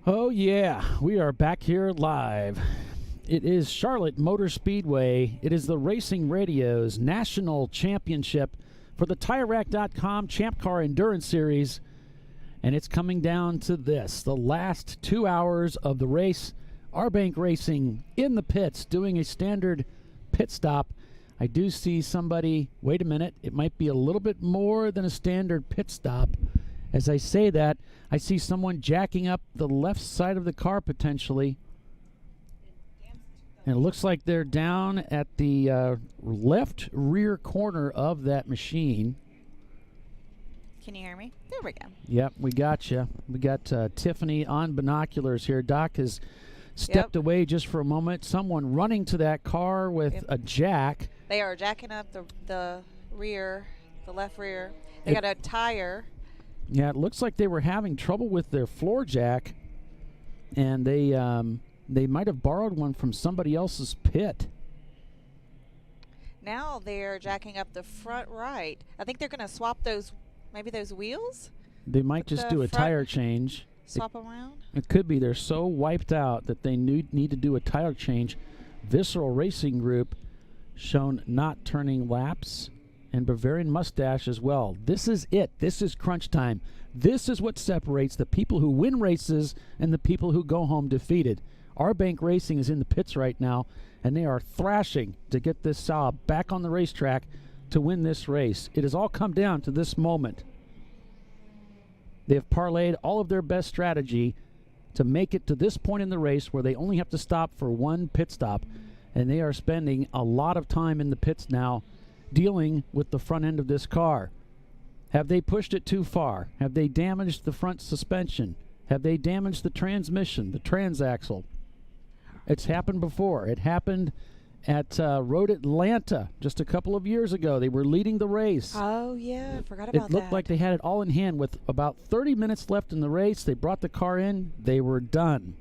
Oh yeah, we are back here live. It is Charlotte Motor Speedway. It is the Racing Radio's National Championship for the TireRack.com ChampCar Endurance Series. And it's coming down to this, the last 2 hours of the race. Arbank Racing in the pits doing a standard pit stop. I do see somebody, wait a minute, it might be a little bit more than a standard pit stop. As I say that, I see someone jacking up the left side of the car potentially. And it looks like they're down at the left rear corner of that machine. Can you hear me? There we go. Yep, we got you. We got Tiffany on binoculars here. Doc has stepped away just for a moment. Someone running to that car with a jack. They are jacking up the rear, the left rear. They got a tire. Yeah, it looks like they were having trouble with their floor jack, and they might have borrowed one from somebody else's pit. Now they're jacking up the front right. I think they're going to swap maybe those wheels. They might just do a tire change. Swap them around? It could be they're so wiped out that they need to do a tire change. Visceral Racing Group shown not turning laps, and Bavarian Mustache as well. This is it. This is crunch time. This is what separates the people who win races and the people who go home defeated. Arbank Racing is in the pits right now, and they are thrashing to get this Saab back on the racetrack to win this race. It has all come down to this moment. They have parlayed all of their best strategy to make it to this point in the race where they only have to stop for one pit stop, and they are spending a lot of time in the pits now dealing with the front end of this car. Have they pushed it too far? Have they damaged the front suspension? Have they damaged the transmission, the transaxle? It's happened before. It happened at Road Atlanta just a couple of years ago. They were leading the race. Oh, yeah, I forgot about that. It looked like they had it all in hand with about 30 minutes left in the race. They brought the car in. They were done.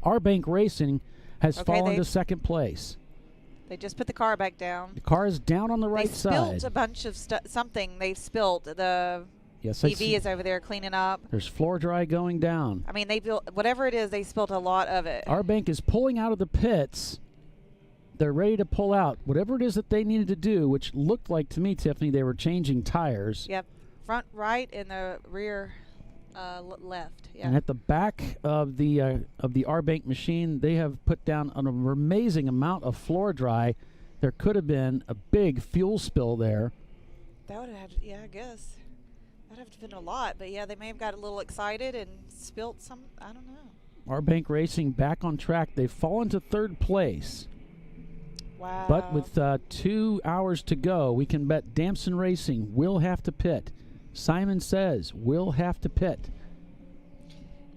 Arbank Racing has fallen to second place. They just put the car back down. The car is down on the right side. They spilled a bunch of something. They spilled. The EV is over there cleaning up. There's floor dry going down. I mean, they built whatever it is. They spilled a lot of it. Arbank is pulling out of the pits. They're ready to pull out. Whatever it is that they needed to do, which looked like to me, Tiffany, they were changing tires. Yep. Front right and the rear left. Yeah. And at the back of the Arbank machine, they have put down an amazing amount of floor dry. There could have been a big fuel spill there. That would have, I guess. That would have been a lot, but yeah, they may have got a little excited and spilt some. I don't know. Arbank Racing back on track. They've fallen to third place. Wow. But with 2 hours to go, we can bet Damson Racing will have to pit. Simon Says will have to pit.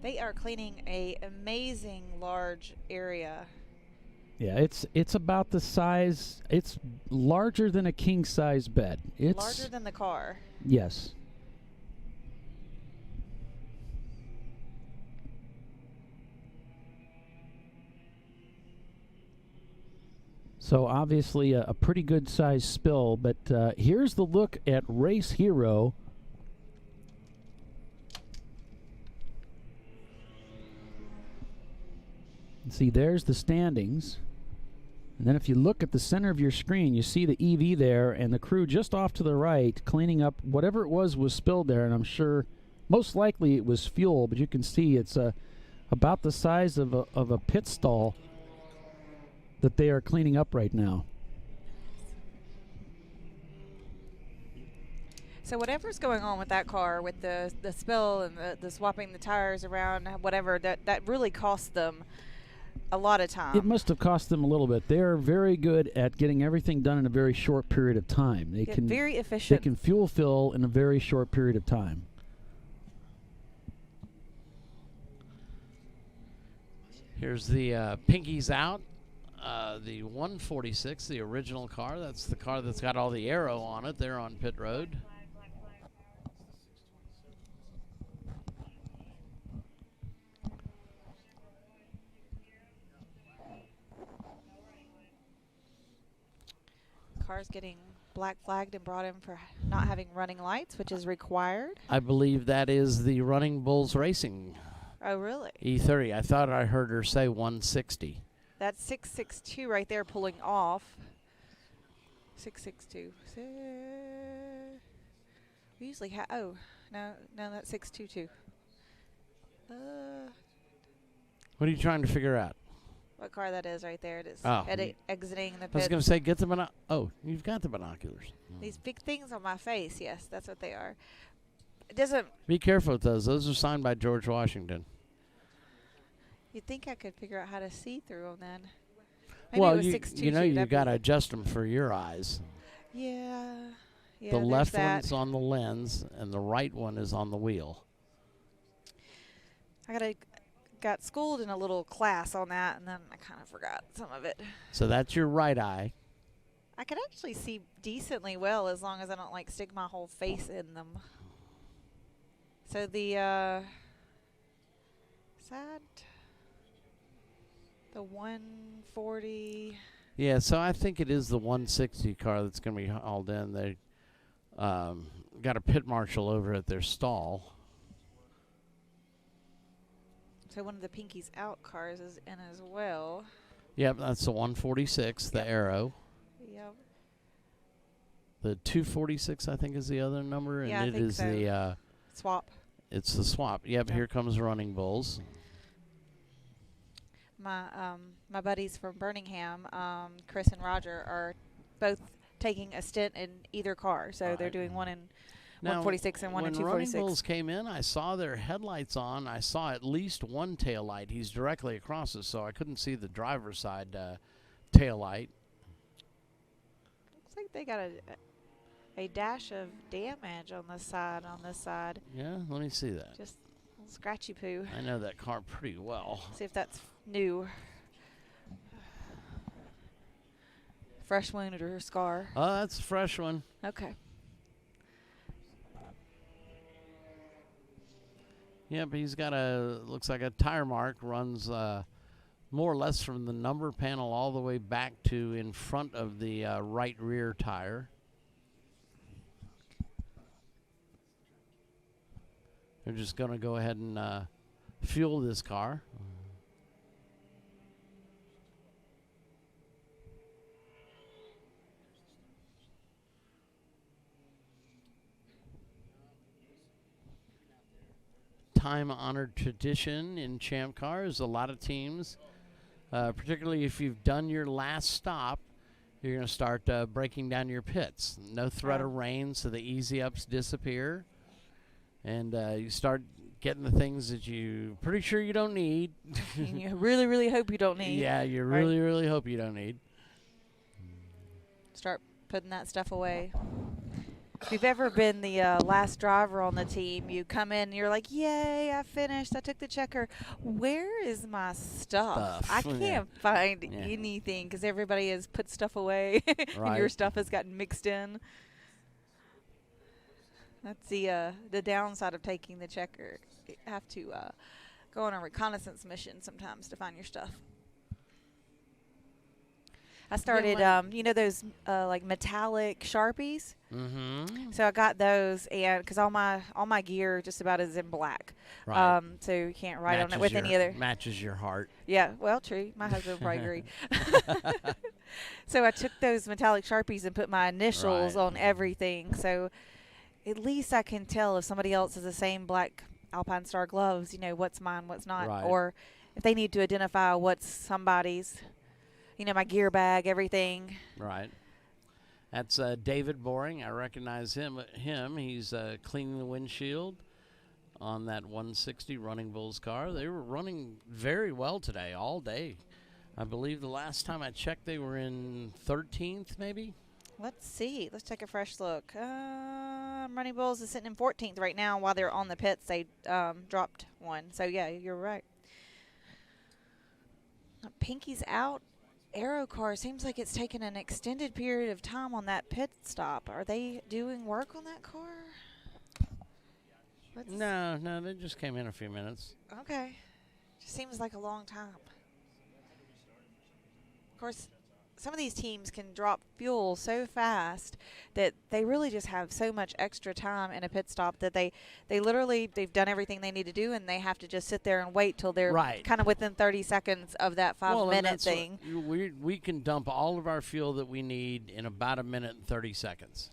They are cleaning a amazing large area. Yeah, it's about the size. It's larger than a king size bed. It's larger than the car. Yes. So obviously a pretty good size spill, but here's the look at Race Hero. See, there's the standings. And then if you look at the center of your screen, you see the EV there and the crew just off to the right cleaning up whatever it was spilled there. And I'm sure most likely it was fuel, but you can see it's about the size of a pit stall that they are cleaning up right now. So whatever's going on with that car, with the spill and the swapping the tires around, whatever, that really cost them a lot of time. It must have cost them a little bit. They're very good at getting everything done in a very short period of time. They can very efficient. They can fuel fill in a very short period of time. Here's the pinkies out. The 146, the original car. That's the car that's got all the arrow on it there on pit road. Car's getting black flagged and brought in for not having running lights, which is required. I believe that is the Running Bulls Racing Oh, really? E30. I thought I heard her say 160. That's 662 right there pulling off. 662. We usually have, oh, no, that's 622. What are you trying to figure out? What car that is right there. It is Oh, exiting the I was pit. going to say, get the oh, you've got the binoculars. These big things on my face, yes, that's what they are. It doesn't. Be careful with those. Those are signed by George Washington. You'd think I could figure out how to see through them then. Maybe Well, it was you 622. you got to adjust them for your eyes. Yeah. Yeah. The there's left that. one's on the lens, and the right one is on the wheel. I got schooled in a little class on that, and then I kind of forgot some of it. So that's your right eye. I could actually see decently well as long as I don't like stick my whole face in them. So the the 140. Yeah, so I think it is the 160 car that's going to be hauled in. They got a pit marshal over at their stall. So one of the Pinkies Out cars is in as well. Yep, that's the 146, the Arrow. Yep. The 246, I think, is the other number, and Yeah, I it think is so. the Swap. it's the swap. Yep, Yep. here comes Running Bulls. My buddies from Birmingham, Chris and Roger, are both taking a stint in either car. So they're doing one in 146 and one in When Running 246. Bulls came in, I saw their headlights on. I saw at least one tail light. He's directly across us, so I couldn't see the driver's side tail light. Looks like they got a dash of damage on this side. Yeah, let me see that. Just a little scratchy poo. I know that car pretty well. See if that's new. Fresh wound or scar. Oh, that's a fresh one. Okay. Yep, he's got looks like a tire mark, runs more or less from the number panel all the way back to in front of the right rear tire. They're just going to go ahead and fuel this car. Time-honored tradition in ChampCar is a lot of teams, particularly if you've done your last stop, you're going to start breaking down your pits. No threat of rain, so the easy ups disappear, and you start getting the things that you pretty sure you don't need. And you really, really hope you don't need. Yeah, you really, really hope you don't need. Start putting that stuff away. If you've ever been the last driver on the team, you come in and you're like, yay, I finished. I took the checker. Where is my stuff? I can't find anything because everybody has put stuff away and your stuff has gotten mixed in. That's the downside of taking the checker. You have to go on a reconnaissance mission sometimes to find your stuff. I started, you know, those like metallic Sharpies. Mm-hmm. So I got those, and because all my gear just about is in black, Right. so you can't write on it with any other. Matches your heart. Yeah, well, true. My husband would probably agree. So I took those metallic Sharpies and put my initials on everything. So at least I can tell if somebody else has the same black Alpine Star gloves. You know what's mine, what's not, Right. or if they need to identify what's somebody's. You know, my gear bag, everything. Right. That's David Boring. I recognize him. He's cleaning the windshield on that 160 Running Bulls car. They were running very well today, all day. I believe the last time I checked, they were in 13th, maybe. Let's see. Let's take a fresh look. Running Bulls is sitting in 14th right now. While they're on the pits, they dropped one. So, yeah, you're right. Pinky's out. Aero car seems like it's taken an extended period of time on that pit stop. Are they doing work on that car? No, they just came in a few minutes. Okay. Just seems like a long time. Of course, some of these teams can drop fuel so fast that they really just have so much extra time in a pit stop that they literally, they've done everything they need to do, and they have to just sit there and wait till they're kind of within 30 seconds of that 5-minute thing. We can dump all of our fuel that we need in about 1 minute and 30 seconds.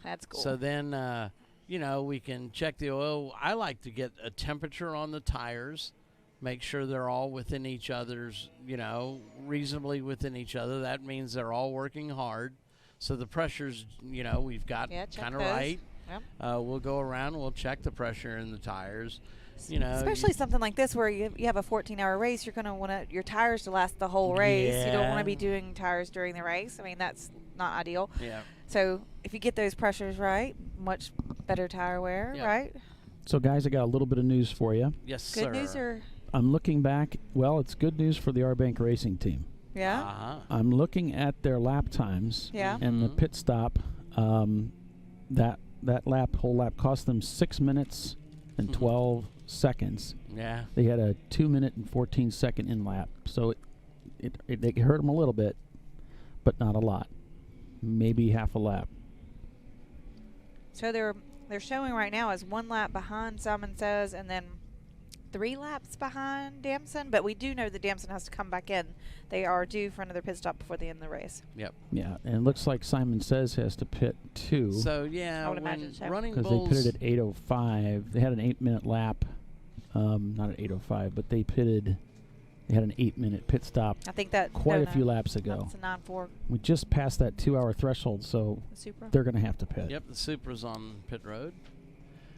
That's cool. So then, you know, we can check the oil. I like to get a temperature on the tires, make sure they're all within each other's, you know, reasonably within each other. That means they're all working hard. So the pressures, you know, we've got kind of right. Yep. We'll go around, we'll check the pressure in the tires. You know, especially something like this where you have a 14-hour race, you're going to want your tires to last the whole race. You don't want to be doing tires during the race. I mean, that's not ideal. Yeah. So if you get those pressures right, much better tire wear, right? So, guys, I got a little bit of news for you. Yes, sir. Good news or? I'm looking back. Well, it's good news for the R-Bank Racing team. Yeah. I'm looking at their lap times. Yeah. And the pit stop. That whole lap cost them 6 minutes and 12 seconds. Yeah. They had a 2 minute and 14-second in lap, so it hurt them a little bit, but not a lot. Maybe half a lap. So they're showing right now as 1 lap behind, Simon says, and then 3 laps behind Damson. But we do know that Damson has to come back in. They are due for another pit stop before the end of the race. Yep. Yeah, and it looks like Simon Says has to pit too. So yeah, I would imagine so. Running because Bulls, they pitted at 8:05. They had an 8-minute lap, not at 8:05, but they pitted. They had an 8-minute pit stop. I think that quite a few laps ago. That's a 9-4. We just passed that 2-hour threshold, so they're going to have to pit. Yep, the Supra's on pit road.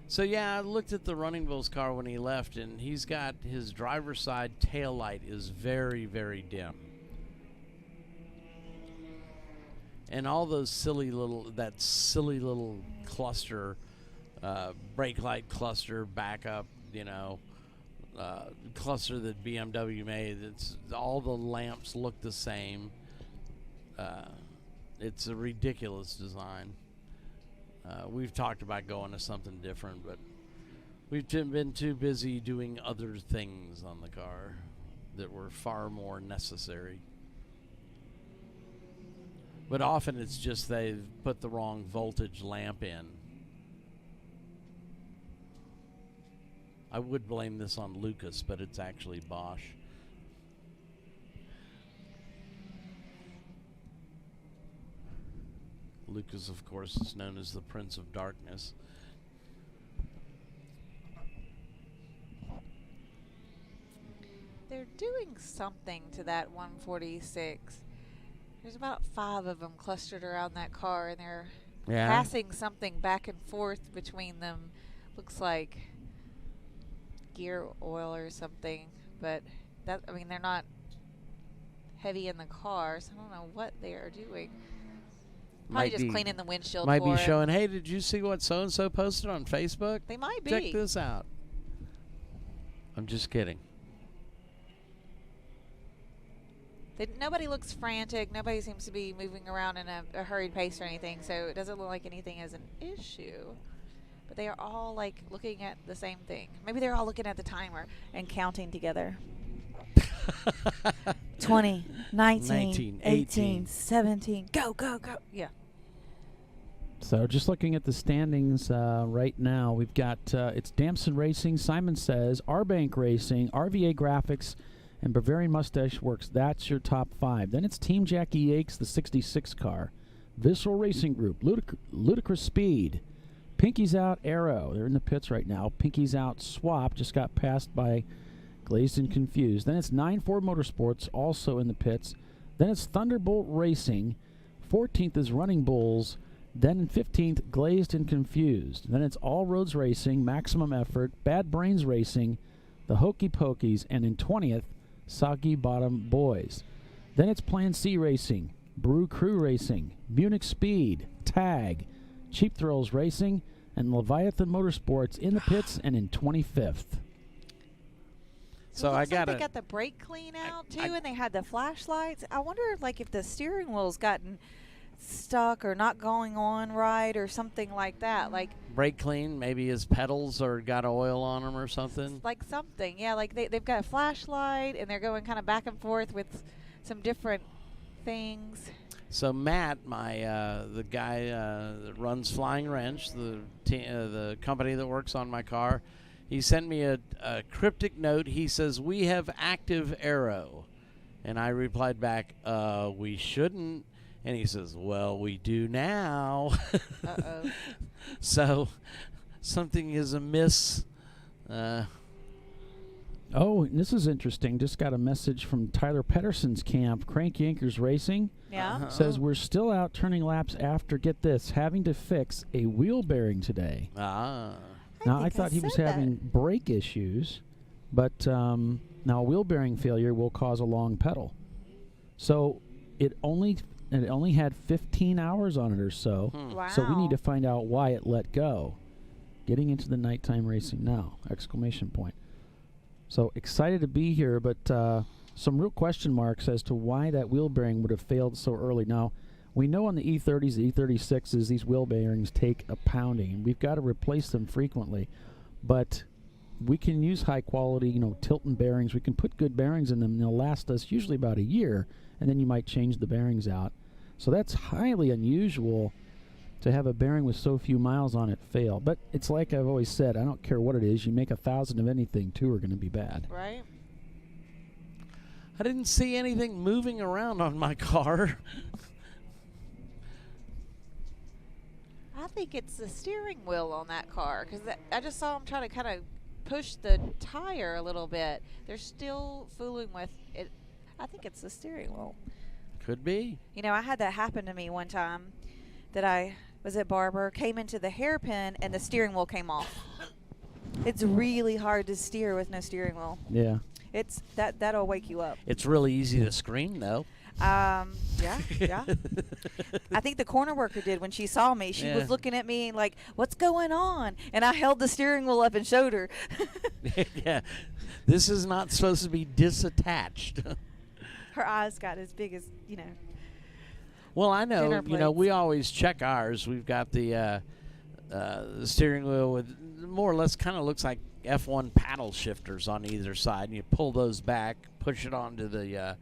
So yeah, I looked at the Running Bulls car when he left, and he's got his driver's side tail light is very, very dim. And all those silly little cluster, brake light cluster backup, you know, cluster that BMW made. It's all the lamps look the same. It's a ridiculous design. We've talked about going to something different, but we've been too busy doing other things on the car that were far more necessary. But often it's just they've put the wrong voltage lamp in. I would blame this on Lucas, but it's actually Bosch. Lucas, of course, is known as the Prince of Darkness. They're doing something to that 146. There's about 5 of them clustered around that car, and they're passing something back and forth between them. Looks like gear oil or something, but that, I mean, they're not heavy in the car, so I don't know what they are doing. Probably just cleaning the windshield. Might be showing, hey, did you see what so-and-so posted on Facebook? They might be. Check this out. I'm just kidding. Nobody looks frantic. Nobody seems to be moving around in a hurried pace or anything, so it doesn't look like anything is an issue. But they are all, like, looking at the same thing. Maybe they're all looking at the timer and counting together. 20, 19, 18, 17, go, go, go. Yeah. So just looking at the standings right now, we've got it's Damson Racing, Simon Says, R-Bank Racing, RVA Graphics, and Bavarian Mustache Works. That's your top 5. Then it's Team Jackie Yakes, the 66 car, Visceral Racing Group, Ludicrous Speed, Pinky's Out Arrow. They're in the pits right now. Pinky's Out Swap just got passed by Glazed and Confused. Then it's 9-4 Motorsports, also in the pits. Then it's Thunderbolt Racing. 14th is Running Bulls. Then in 15th, Glazed and Confused. Then it's All Roads Racing, Maximum Effort, Bad Brains Racing, the Hokey Pokeys, and in 20th, Soggy Bottom Boys. Then it's Plan C Racing, Brew Crew Racing, Munich Speed, Tag, Cheap Thrills Racing, and Leviathan Motorsports in the pits and in 25th. So I got they got the brake clean out too, and they had the flashlights. I wonder, like, if the steering wheel's gotten stuck or not going on right or something like that. Like brake clean, maybe his pedals or got oil on them or something. Like something, yeah. Like they've got a flashlight and they're going kind of back and forth with some different things. So Matt, the guy that runs Flying Wrench, the company that works on my car, he sent me a cryptic note. He says, "We have active aero," and I replied back, "We shouldn't." And he says, "Well, we do now." Uh-oh. So something is amiss. Oh, this is interesting. Just got a message from Tyler Pedersen's camp, Crank Yankers Racing. Yeah. Says we're still out turning laps after, get this, having to fix a wheel bearing today. Ah. Now, I think thought he was said having brake issues, but now a wheel bearing failure will cause a long pedal. So it only had 15 hours on it or so. Wow. So we need to find out why it let go. Getting into the nighttime racing now! Exclamation point. So excited to be here, but some real question marks as to why that wheel bearing would have failed so early. Now, we know on the E30s, the E36s, these wheel bearings take a pounding. We've got to replace them frequently, but we can use high quality, Tilton bearings. We can put good bearings in them, and they'll last us usually about a year, and then you might change the bearings out. So that's highly unusual to have a bearing with so few miles on it fail. But it's like I've always said, I don't care what it is. You make 1,000 of anything, 2 are going to be bad. Right. I didn't see anything moving around on my car. I think it's the steering wheel on that car because I just saw him trying to kind of push the tire a little bit. They're still fooling with it. I think it's the steering wheel. Could be. I had that happen to me one time that I was at Barber, came into the hairpin, and the steering wheel came off. It's really hard to steer with no steering wheel. Yeah. It's that'll wake you up. It's really easy to scream, though. Yeah. I think the corner worker did when she saw me. She was looking at me like, "What's going on?" And I held the steering wheel up and showed her. Yeah. This is not supposed to be disattached. Her eyes got as big as, Well, I know, dinner plates. we always check ours. We've got the steering wheel with more or less kind of looks like F1 paddle shifters on either side, and you pull those back, push it onto the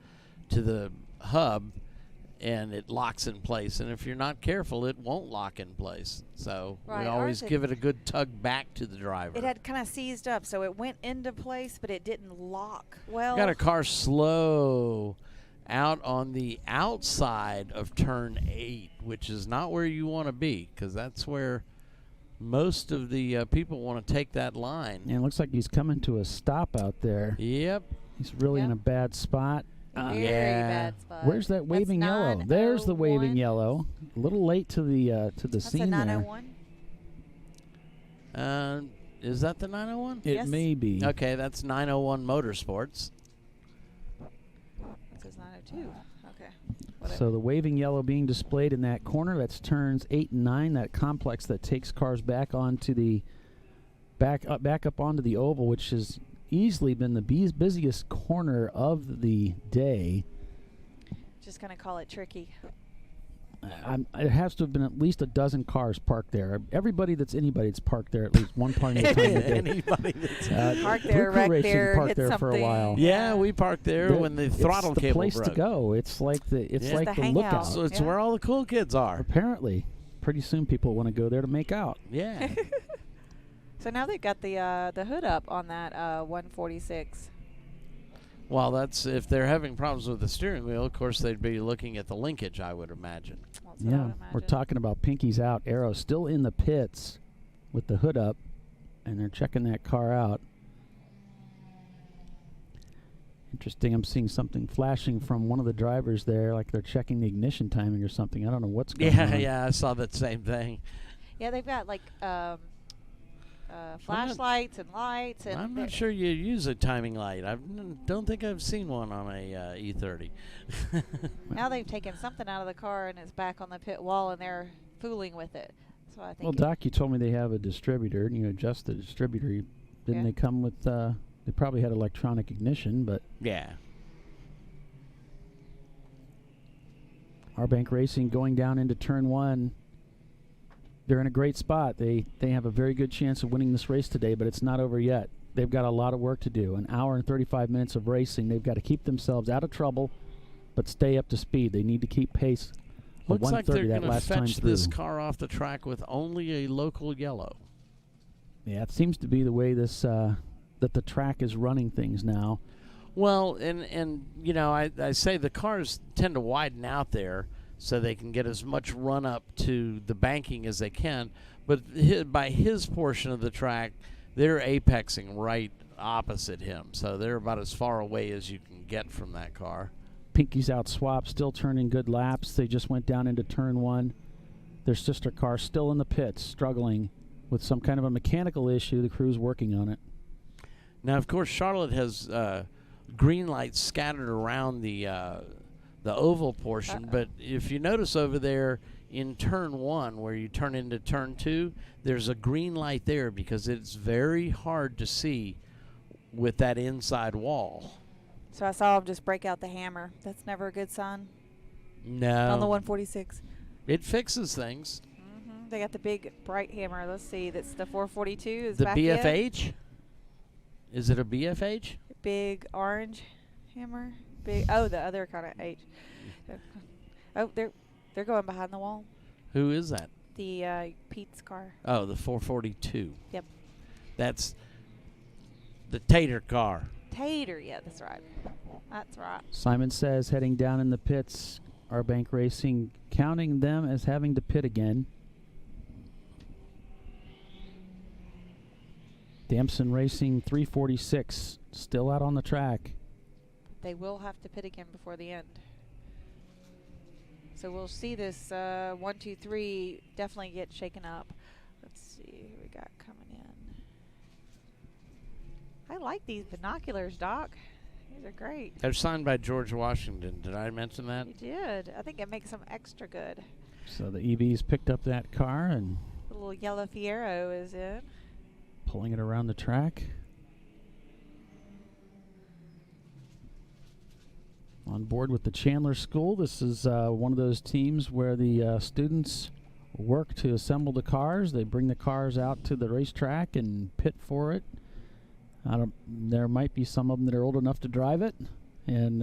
hub, and it locks in place. And if you're not careful, it won't lock in place. So Right, we always ours give it a good tug back to the driver. It had kind of seized up, so it went into place, but it didn't lock well. Got a car slow out on the outside of turn 8, which is not where you want to be, because that's where most of the people want to take that line. And it looks like he's coming to a stop out there. Yep. He's really in a bad spot. Very Yeah. bad spot. Where's that waving yellow? There's the waving 901. yellow. A little late to the That's scene a there. 901. Is that the 901? It Yes. may be. Okay, that's 901 Motorsports. It says 902. Okay. Whatever. So the waving yellow being displayed in that corner, that's turns 8 and 9, that complex that takes cars back onto the back up onto the oval, which has easily been the busiest corner of the day. Just going to call it tricky. It has to have been at least a dozen cars parked there. Everybody that's anybody that's parked there at least one part of the time a day. Anybody that's Park there, Blue Crew wreck Racing there, parked hit there for a something. while. Yeah, we parked there when the throttle it's the cable place broke. to go. It's like the It's like the the hangout. lookout. So it's Yeah. where all the cool kids are. Apparently, pretty soon people want to go there to make out. Yeah. So now they've got the hood up on that 146. Well, that's if they're having problems with the steering wheel, of course they'd be looking at the linkage, I would imagine. That's what I Yeah, would we're imagine. talking about pinkies out. Arrow still in the pits with the hood up, and they're checking that car out. Interesting. I'm seeing something flashing from one of the drivers there, like they're checking the ignition timing or something. I don't know what's going on. Yeah, I saw that same thing. Yeah, they've got like flashlights and lights. And I'm not sure you use a timing light. I don't think I've seen one on a E30. Now they've taken something out of the car and it's back on the pit wall and they're fooling with it. So I think Well, Doc, you told me they have a distributor, and you adjust the distributor. Didn't Yeah. they come with, they probably had electronic ignition, but Yeah. Our Bank Racing going down into turn 1. They're in a great spot. They have a very good chance of winning this race today, but it's not over yet. They've got a lot of work to do. An hour and 35 minutes of racing. They've got to keep themselves out of trouble but stay up to speed. They need to keep pace. Looks like they're 130 that going to last time fetch through. this car off the track with only a local yellow. Yeah, it seems to be the way this that the track is running things now. Well, and you know, I say the cars tend to widen out there so they can get as much run up to the banking as they can. But by his portion of the track, they're apexing right opposite him. So they're about as far away as you can get from that car. Pinky's out swap, still turning good laps. They just went down into turn 1. Their sister car still in the pits, struggling with some kind of a mechanical issue. The crew's working on it. Now, of course, Charlotte has green lights scattered around the oval portion. But if you notice over there in turn 1, where you turn into turn 2, there's a green light there because it's very hard to see with that inside wall. So I saw him just break out the hammer. That's never a good sign No. on the 146. It fixes things. They got the big bright hammer. Let's see. That's the 442. Is The back yet? BFH? Is it a BFH? Big orange hammer. Big. Oh, the other kind of H. Oh, they're going behind the wall. Who is that? The Pete's car. Oh, the 442. Yep. That's the Tater car. Tater. Yeah, that's right. That's right. Simon says heading down in the pits. Our Bank Racing counting them as having to pit again. Damson Racing 346 still out on the track. They will have to pit again before the end. So we'll see this 1, 2, 3 definitely get shaken up. Let's see who we got coming in. I like these binoculars, Doc. These are great. They're signed by George Washington. Did I mention that? You did. I think it makes them extra good. So the EVs picked up that car and The little yellow Fiero is in. pulling it around the track. On board with the Chandler School. This is one of those teams where the students work to assemble the cars. They bring the cars out to the racetrack and pit for it. There might be some of them that are old enough to drive it and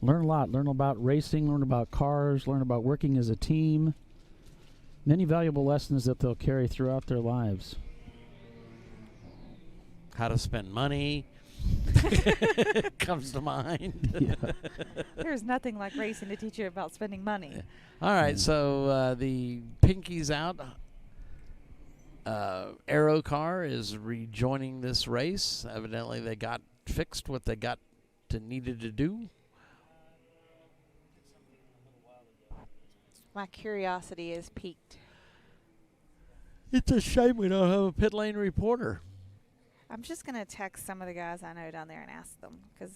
learn a lot. Learn about racing, learn about cars, learn about working as a team. Many valuable lessons that they'll carry throughout their lives. How to spend money comes to mind. Yeah. There's nothing like racing to teach you about spending money. Yeah. All right, so the Pinky's out. Aero car is rejoining this race. Evidently, they got fixed what they needed to do. My curiosity is piqued. It's a shame we don't have a pit lane reporter. I'm just going to text some of the guys I know down there and ask them because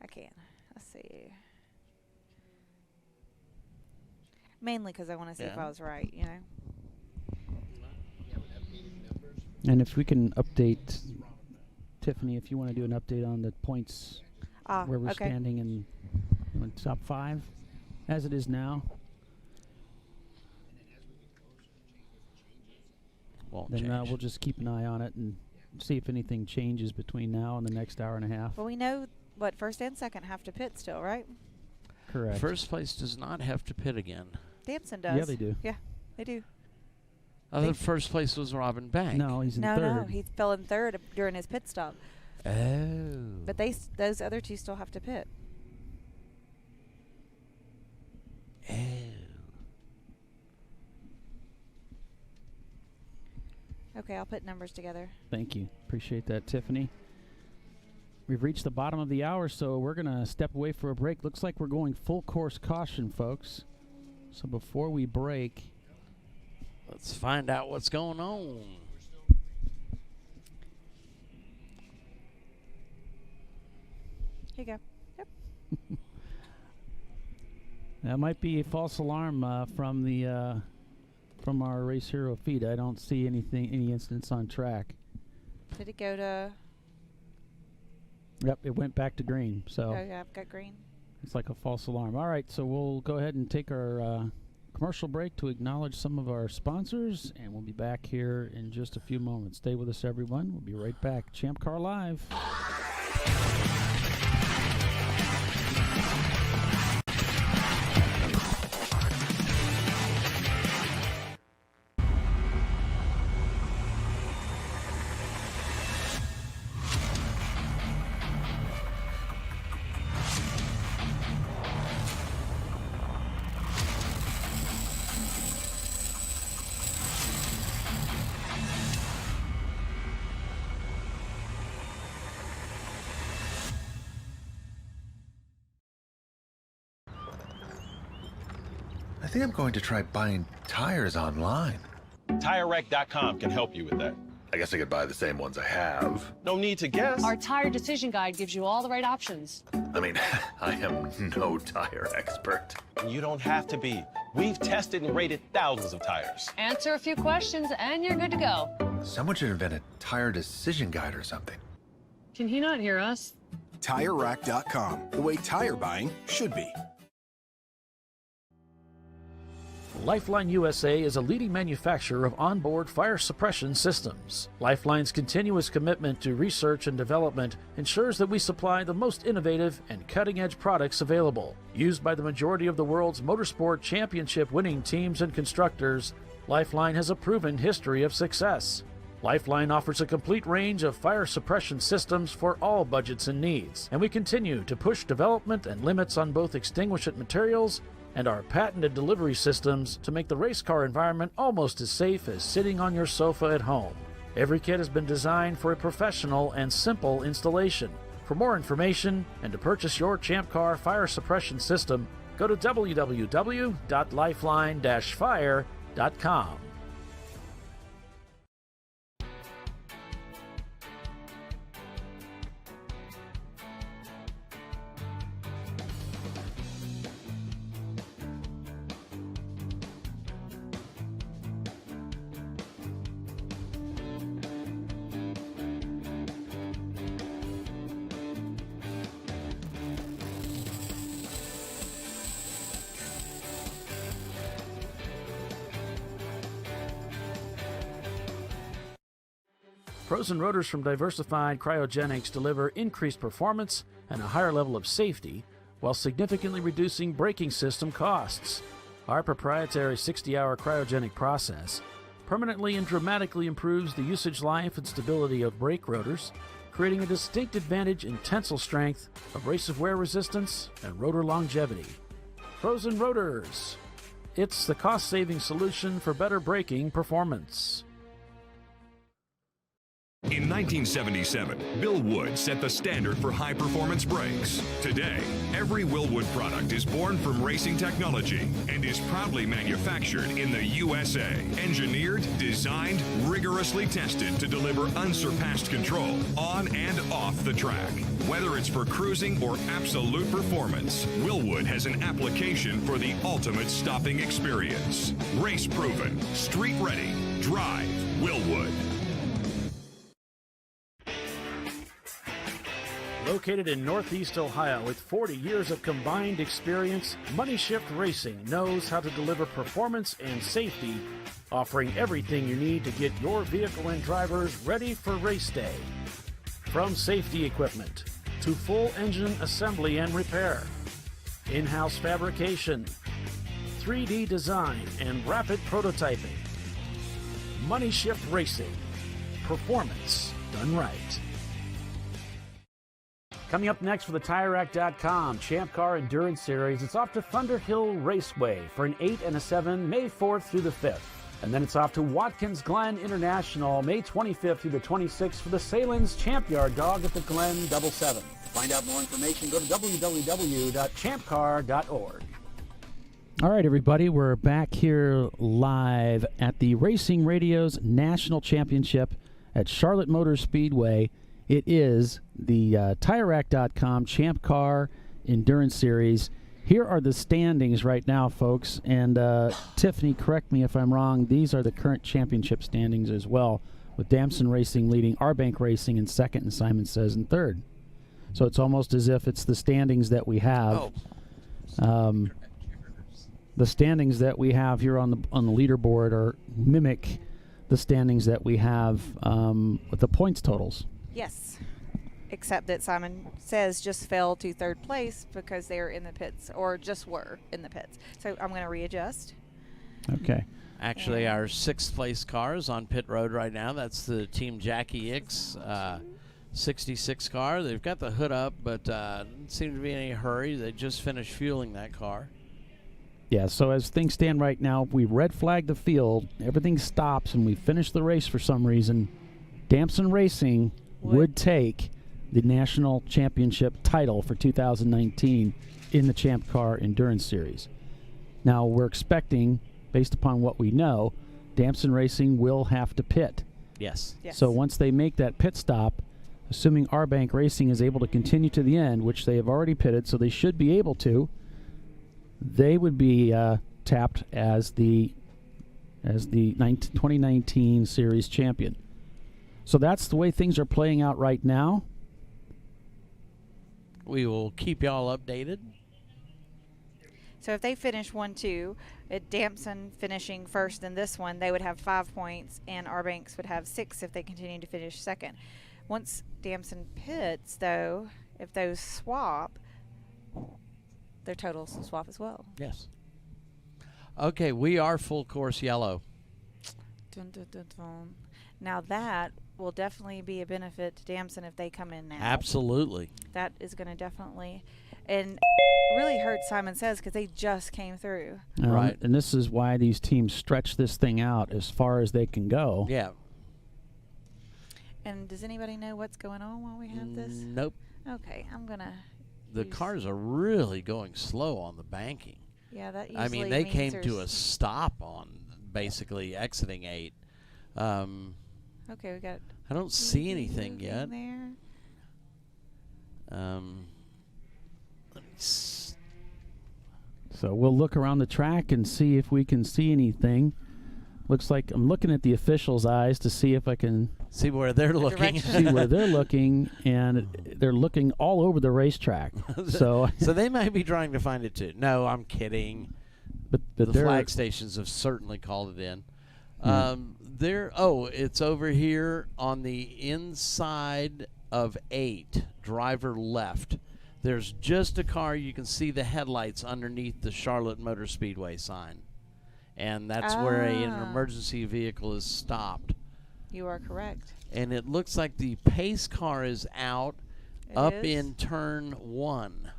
I can. Let's see. Mainly because I want to see if I was right, you know. And if we can update, Tiffany, if you want to do an update on the points, where we're standing in top 5, as it is now. Then we'll just keep an eye on it and see if anything changes between now and the next hour and a half. Well, we know what first and second have to pit still, right? Correct. First place does not have to pit again. Damson does. Yeah, they do. Yeah, they do. I thought first place was Robin Bank. No, he's in third. No, he fell in third during his pit stop. Oh. But those other two still have to pit. Oh. Okay, I'll put numbers together. Thank you. Appreciate that, Tiffany. We've reached the bottom of the hour, so we're going to step away for a break. Looks like we're going full course caution, folks. So before we break, let's find out what's going on. Here you go. Yep. that might be a false alarm from the from our Race Hero feed. I don't see any incidents on track. Did it go to? Yep, it went back to green. So Oh yeah, I've got green. it's like a false alarm. All right, so we'll go ahead and take our commercial break to acknowledge some of our sponsors, and we'll be back here in just a few moments. Stay with us, everyone. We'll be right back. ChampCar Live. think I'm going to try buying tires online. TireRack.com can help you with that. I guess I could buy the same ones I have. No need to guess. Our tire decision guide gives you all the right options. I mean, I am no tire expert. You don't have to be. We've tested and rated thousands of tires. Answer a few questions and you're good to go. Someone should invent a tire decision guide or something. Can he not hear us? TireRack.com, the way tire buying should be. Lifeline USA is a leading manufacturer of onboard fire suppression systems. Lifeline's continuous commitment to research and development ensures that we supply the most innovative and cutting-edge products available. Used by the majority of the world's motorsport championship-winning teams and constructors, Lifeline has a proven history of success. Lifeline offers a complete range of fire suppression systems for all budgets and needs, and we continue to push development and limits on both extinguishant materials and our patented delivery systems to make the race car environment almost as safe as sitting on your sofa at home. Every kit has been designed for a professional and simple installation. For more information and to purchase your ChampCar fire suppression system, go to www.lifeline-fire.com. Frozen rotors from Diversified Cryogenics deliver increased performance and a higher level of safety while significantly reducing braking system costs. Our proprietary 60-hour cryogenic process permanently and dramatically improves the usage life and stability of brake rotors, creating a distinct advantage in tensile strength, abrasive wear resistance, and rotor longevity. Frozen rotors. It's the cost-saving solution for better braking performance. In 1977, Bill Wood set the standard for high-performance brakes. Today, every Willwood product is born from racing technology and is proudly manufactured in the USA. Engineered, designed, rigorously tested to deliver unsurpassed control on and off the track. Whether it's for cruising or absolute performance, Willwood has an application for the ultimate stopping experience. Race-proven, street-ready, drive Willwood. Located in Northeast Ohio with 40 years of combined experience, Money Shift Racing knows how to deliver performance and safety, offering everything you need to get your vehicle and drivers ready for race day. From safety equipment to full engine assembly and repair, in-house fabrication, 3D design, and rapid prototyping. Money Shift Racing. Performance done right. Coming up next for the TireRack.com ChampCar Endurance Series, it's off to Thunderhill Raceway for an 8 and a 7, May 4th through the 5th. And then it's off to Watkins Glen International, May 25th through the 26th for the Salins Champ Yard Dog at the Glen 7. Find out more information, go to www.champcar.org. All right, everybody, we're back here live at the Racing Radio's National Championship at Charlotte Motor Speedway. It is the TireRack.com ChampCar Endurance Series. Here are the standings right now, folks. And Tiffany, correct me if I'm wrong, these are the current championship standings as well, with Damson Racing leading, Arbank Racing in second, and Simon Says in third. So it's almost as if it's the standings that we have. The standings that we have here on the leaderboard are mimic the standings that we have with the points totals. Yes, except that Simon Says just fell to third place because they are in the pits, or just were in the pits. So I'm going to readjust. Okay. Actually, our sixth place car is on pit road right now. That's the Team Jackie X 66 car. They've got the hood up, but doesn't seem to be any hurry. They just finished fueling that car. Yeah, so as things stand right now, we red flag the field, everything stops, and we finish the race for some reason. Damson Racing would take the national championship title for 2019 in the ChampCar Endurance Series. Now, we're expecting, based upon what we know, Damson Racing will have to pit. Yes. Yes. So once they make that pit stop, assuming R-Bank Racing is able to continue to the end, which they have already pitted, so they should be able to, they would be tapped as the 2019 series champion. So that's the way things are playing out right now. We will keep y'all updated. So if they finish 1-2, Damson finishing first in this one, they would have 5 points, and R-Banks would have 6 if they continue to finish second. Once Damson pits, though, if those swap, their totals will swap as well. Yes. Okay, we are full course yellow. Dun, dun, dun, dun. Now that will definitely be a benefit to Damson if they come in now. Absolutely. That is going to definitely, and really hurt Simon Says because they just came through. Right. And this is why these teams stretch this thing out as far as they can go. Yeah. And does anybody know what's going on while we have this? Nope. Okay, I'm going to. The cars are really going slow on the banking. Yeah, that usually I mean, they means came to a there's- stop on basically exiting 8. Okay, we got. I don't see anything moving yet. there. Let me s- So we'll look around the track and see if we can see anything. Looks like I'm looking at the officials' eyes to see if I can see where they're looking. see where they're looking, and they're looking all over the racetrack. So they might be trying to find it too. No, I'm kidding. but The they're flag stations have certainly called it in. Hmm. It's over here on the inside of 8, driver left. There's just a car. You can see the headlights underneath the Charlotte Motor Speedway sign. And that's where an emergency vehicle is stopped. You are correct. And it looks like the pace car is out It up is. in turn 1.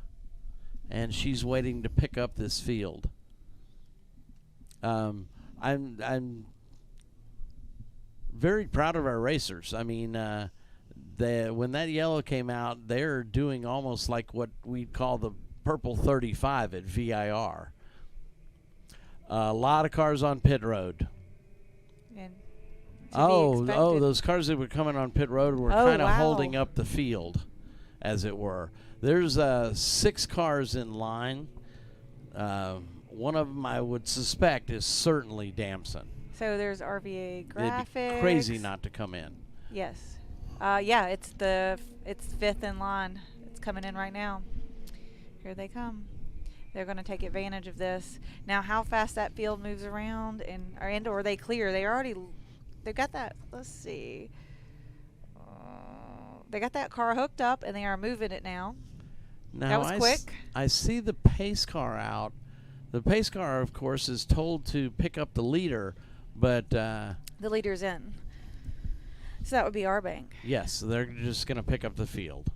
And she's waiting to pick up this field. I'm very proud of our racers. I mean, when that yellow came out, they're doing almost like what we'd call the purple 35 at VIR. A lot of cars on pit road. And to be Oh, expected. those cars that were coming on pit road were Oh, kind of wow. holding up the field, as it were. There's 6 cars in line. One of them I would suspect is certainly Damson. So there's RVA It'd graphics. be crazy not to come in. Yes. Yeah, it's 5th in line. It's coming in right now. Here they come. They're going to take advantage of this. Now, how fast that field moves around and or they clear? They've got that. Let's see. They got that car hooked up and they are moving it now. Now, That was quick. I see the pace car out. The pace car, of course, is told to pick up the leader, but The leader's in. So that would be our bank. yes, they're just going to pick up the field.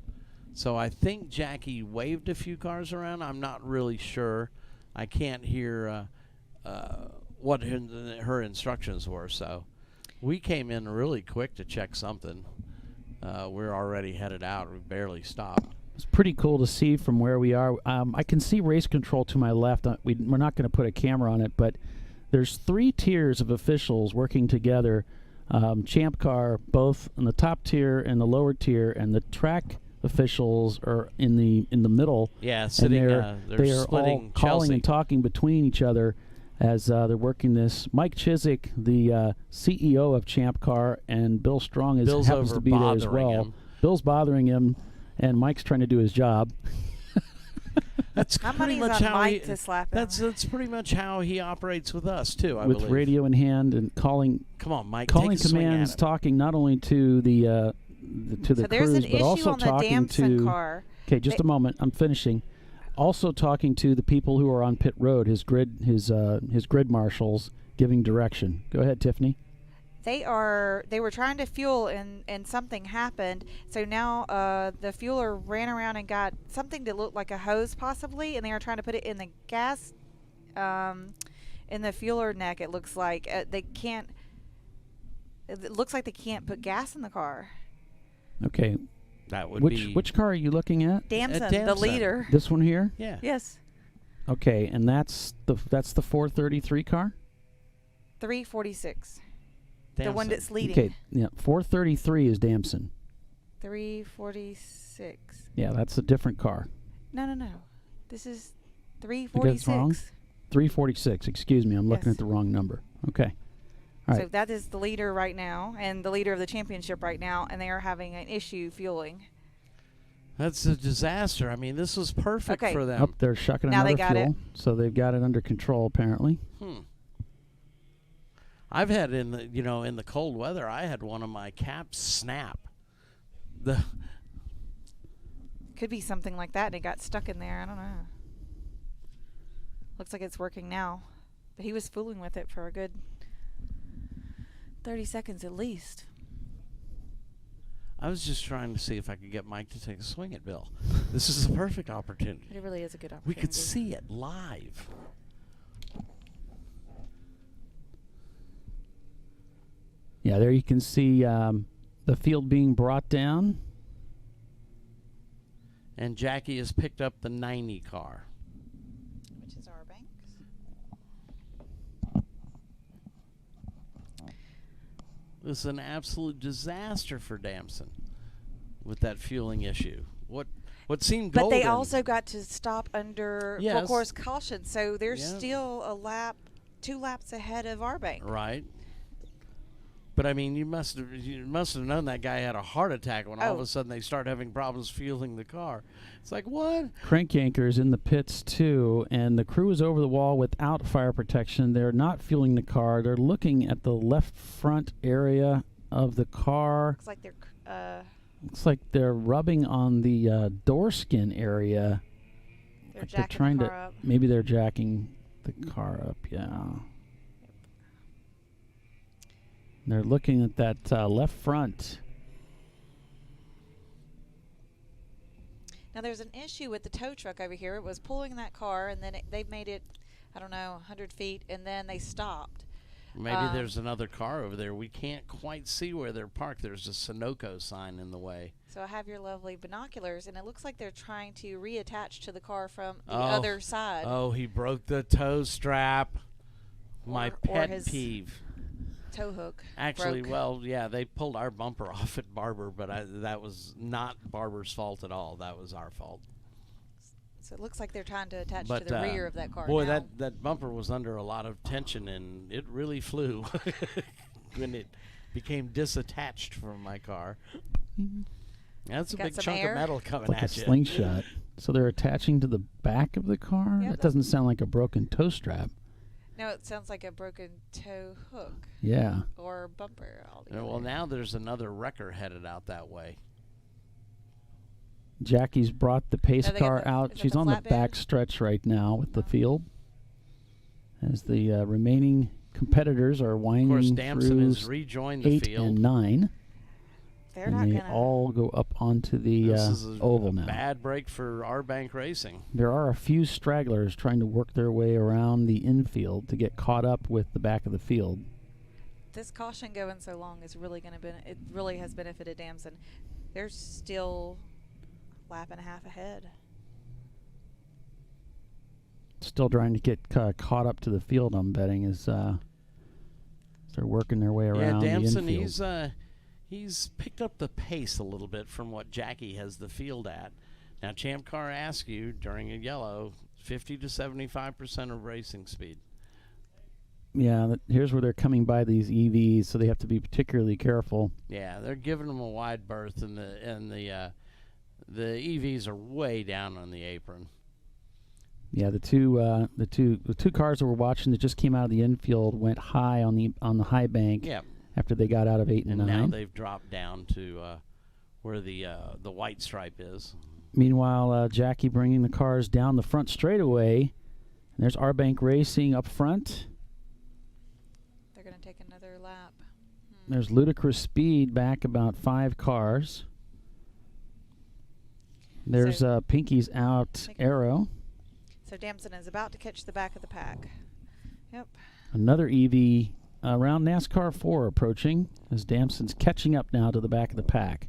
So I think Jackie waved a few cars around. I'm not really sure. I can't hear what her instructions were. So we came in really quick to check something. We're already headed out. We barely stopped. It's pretty cool to see from where we are. I can see race control to my left. We're not going to put a camera on it, but there's 3 tiers of officials working together. ChampCar, both in the top tier and the lower tier, and the track officials are in the middle. Yeah, sitting. And They're they are all splitting calling Chelsea. and talking between each other as they're working this. Mike Chiswick, the CEO of ChampCar, and Bill Strong Bill's happens over to be there as bothering well. him. Bill's bothering him, and Mike's trying to do his job. That's My pretty money's much on how Mike he, to slap him. That's pretty much how he operates with us too. I with believe. radio in hand and calling Come on, Mike. calling take a swing at commands, it. talking not only to the So there's crews, an but issue also on the talking Damson to. car. Okay, just They- a moment. I'm finishing. Also talking to the people who are on pit road, his grid marshals, giving direction. Go ahead, Tiffany. They were trying to fuel and something happened. So now the fueler ran around and got something that looked like a hose possibly, and they are trying to put it in the gas in the fueler neck. It looks like they can't. It looks like they can't put gas in the car. Okay, That would be which car are you looking at? Damson, the Damson. leader. This one here. Yeah. Yes. Okay, and that's the 433 car? 346. The one Damson. that's leading. Okay, yeah, 433 is Damson. 346. Yeah, that's a different car. No. This is I 346. guess wrong? 346, excuse me, I'm looking Yes. at the wrong number. Okay. All So right. that is the leader right now and the leader of the championship right now, and they are having an issue fueling. That's a disaster. I mean, this was perfect Okay. for them. Up they're shucking Now they another got it. fuel, so they've got it under control apparently. I've had in the cold weather, I had one of my caps snap. Could be something like that, and it got stuck in there. I don't know. Looks like it's working now. But he was fooling with it for a good 30 seconds at least. I was just trying to see if I could get Mike to take a swing at Bill. This is a perfect opportunity. It really is a good opportunity. We could see it live. Yeah, there you can see the field being brought down. And Jackie has picked up the 90 car. Which is our bank. This is an absolute disaster for Damson with that fueling issue. What seemed But golden. they also got to stop under full Yes. course caution, so they're Yeah. still a lap, 2 laps ahead of our bank. Right. But I mean, you must have known that guy had a heart attack when all of Oh. a sudden they start having problems fueling the car. It's like, what? Crank anchors in the pits too, and the crew is over the wall without fire protection. They're not fueling the car. They're looking at the left front area of the car. Looks like Looks like they're rubbing on the door skin area. they're Like jacking trying the to. car up. Maybe they're jacking the car up. Yeah. They're looking at that left front. Now there's an issue with the tow truck over here. It was pulling that car, and then they made it, I don't know, 100 feet, and then they stopped. Maybe there's another car over there. We can't quite see where they're parked. There's a Sunoco sign in the way. So I have your lovely binoculars, and it looks like they're trying to reattach to the car from the other side. Oh, he broke the tow strap. My Or pet his peeve. Tow hook. Actually, broke. well, yeah, they pulled our bumper off at Barber, but that was not Barber's fault at all. That was our fault. So it looks like they're trying to attach But to the rear of that car. boy, now. that bumper was under a lot of tension, and it really flew when it became disattached from my car. That's a Got big some chunk air? of metal coming Like a at you. slingshot. So they're attaching to the back of the car? Yeah, That doesn't sound like a broken tow strap. No, it sounds like a broken tow hook Yeah. or bumper. Well, now there's another wrecker headed out that way. Jackie's brought the pace Oh, they got car the- out. is that She's the on the flatbed? back stretch right now with the field. As the remaining competitors are Of winding course, Damson through has rejoined the 8 field. and 9. They're And not they going to. all go up onto the This is oval a now. bad break for our bank racing. There are a few stragglers trying to work their way around the infield to get caught up with the back of the field. This caution going so long is really going to it really has benefited Damson. They're still a lap and a half ahead. Still trying to get caught up to the field, I'm betting, as they're working their way around the Damson, infield. he's picked up the pace a little bit from what Jackie has the field at. Now, ChampCar asks you during a yellow 50 to 75% of racing speed. Yeah, here's where they're coming by these EVs, so they have to be particularly careful. Yeah, they're giving them a wide berth, and the EVs are way down on the apron. Yeah, the two cars that we're watching that just came out of the infield went high on the high bank. Yeah. After they got out of 8 and 9. Now they've dropped down to where the white stripe is. Meanwhile, Jackie bringing the cars down the front straightaway. And there's our bank racing up front. They're going to take another lap. There's ludicrous speed back about 5 cars. There's Pinky's out arrow. So Damson is about to catch the back of the pack. Yep. Another EV around NASCAR 4 approaching as Damson's catching up now to the back of the pack.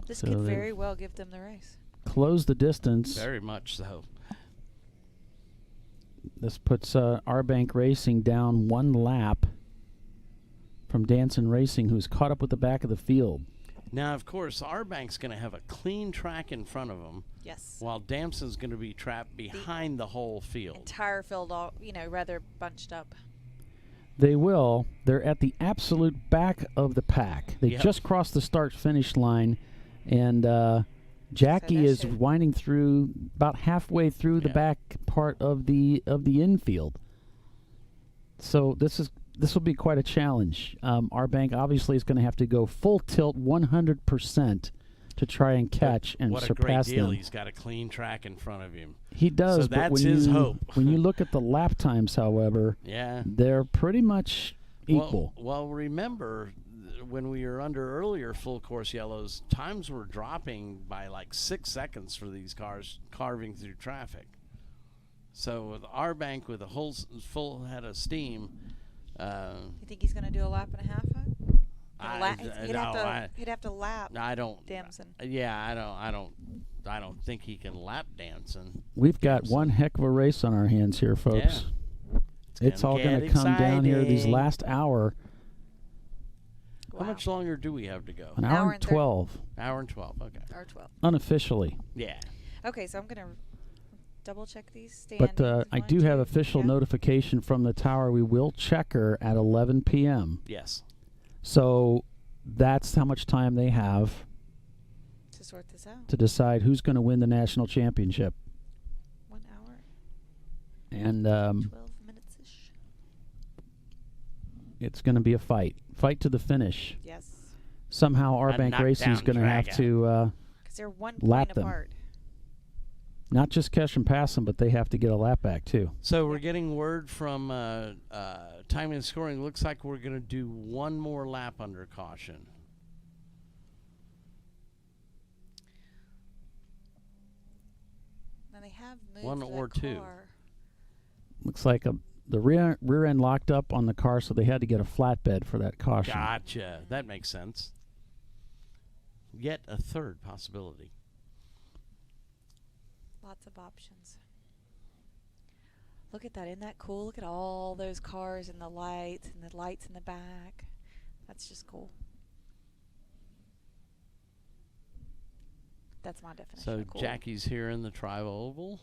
This So could they've very well give them the race. close the distance. Very much so. This puts Arbank Racing down 1 lap from Danson Racing, who's caught up with the back of the field. Now, of course, Arbank's going to have a clean track in front of them. Yes. While Damson's going to be trapped behind the whole field. Entire field, all rather bunched up. They will. They're at the absolute back of the pack. They Yep. just crossed the start-finish line, and Jackie is winding through about halfway through the back part of the infield. So this will be quite a challenge. Arbank obviously is going to have to go full tilt 100% to try and catch and what surpass a great deal. them. He's got a clean track in front of him. He does, So but that's when his you, hope. when you look at the lap times, however, Yeah. they're pretty much equal. Well, remember when we were under earlier full course yellows, times were dropping by like 6 seconds for these cars carving through traffic. So with Arbank with a whole full head of steam, You think he's going to do a lap and a half? Huh? He'd have to lap. I don't. Damson. Yeah, I don't think he can lap Danson. We've got one heck of a race on our hands here, folks. Yeah. It's all going to come down here these last hour. How much longer do we have to go? An hour and 12. Hour and 12, okay. Hour 12. Unofficially. Yeah. Okay, so I'm going to double check these standings. But I do have official notification from the tower. We will check her at 11 p.m. Yes. So that's how much time they have to sort this out. to decide who's going to win the national championship. 1 hour. And 12 minutes-ish. it's going to be a fight to the finish. Yes. Somehow Arbank Racing's going to have to because they're 1 lap point them. apart. Not just catch and pass them, but they have to get a lap back too. So we're getting word from timing and scoring. Looks like we're going to do 1 more lap under caution. Now they have moved 1 or 2. car. Looks like the rear end locked up on the car, so they had to get a flatbed for that caution. Gotcha. That makes sense. Yet a third possibility. Lots of options. Look at that. Isn't that cool? Look at all those cars and the lights in the back. That's just cool. That's my definition So of cool. Jackie's here in the tri-oval.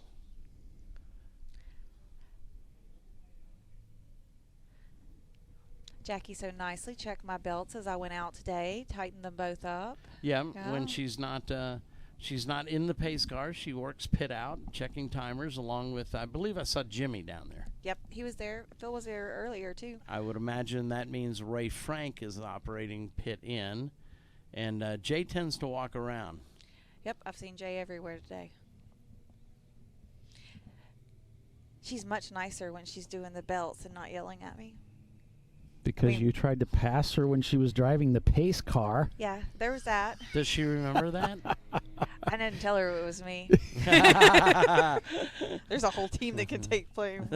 Jackie so nicely checked my belts as I went out today, tightened them both up. Yeah, when she's not in the pace car, she works pit out, checking timers along with, I believe I saw Jimmy down there. Yep, he was there. Phil was there earlier too. I would imagine that means Ray Frank is operating pit in, and Jay tends to walk around. Yep, I've seen Jay everywhere today. She's much nicer when she's doing the belts and not yelling at me. Because you tried to pass her when she was driving the pace car. Yeah, there was that. Does she remember that? I didn't tell her it was me. There's a whole team that can take blame.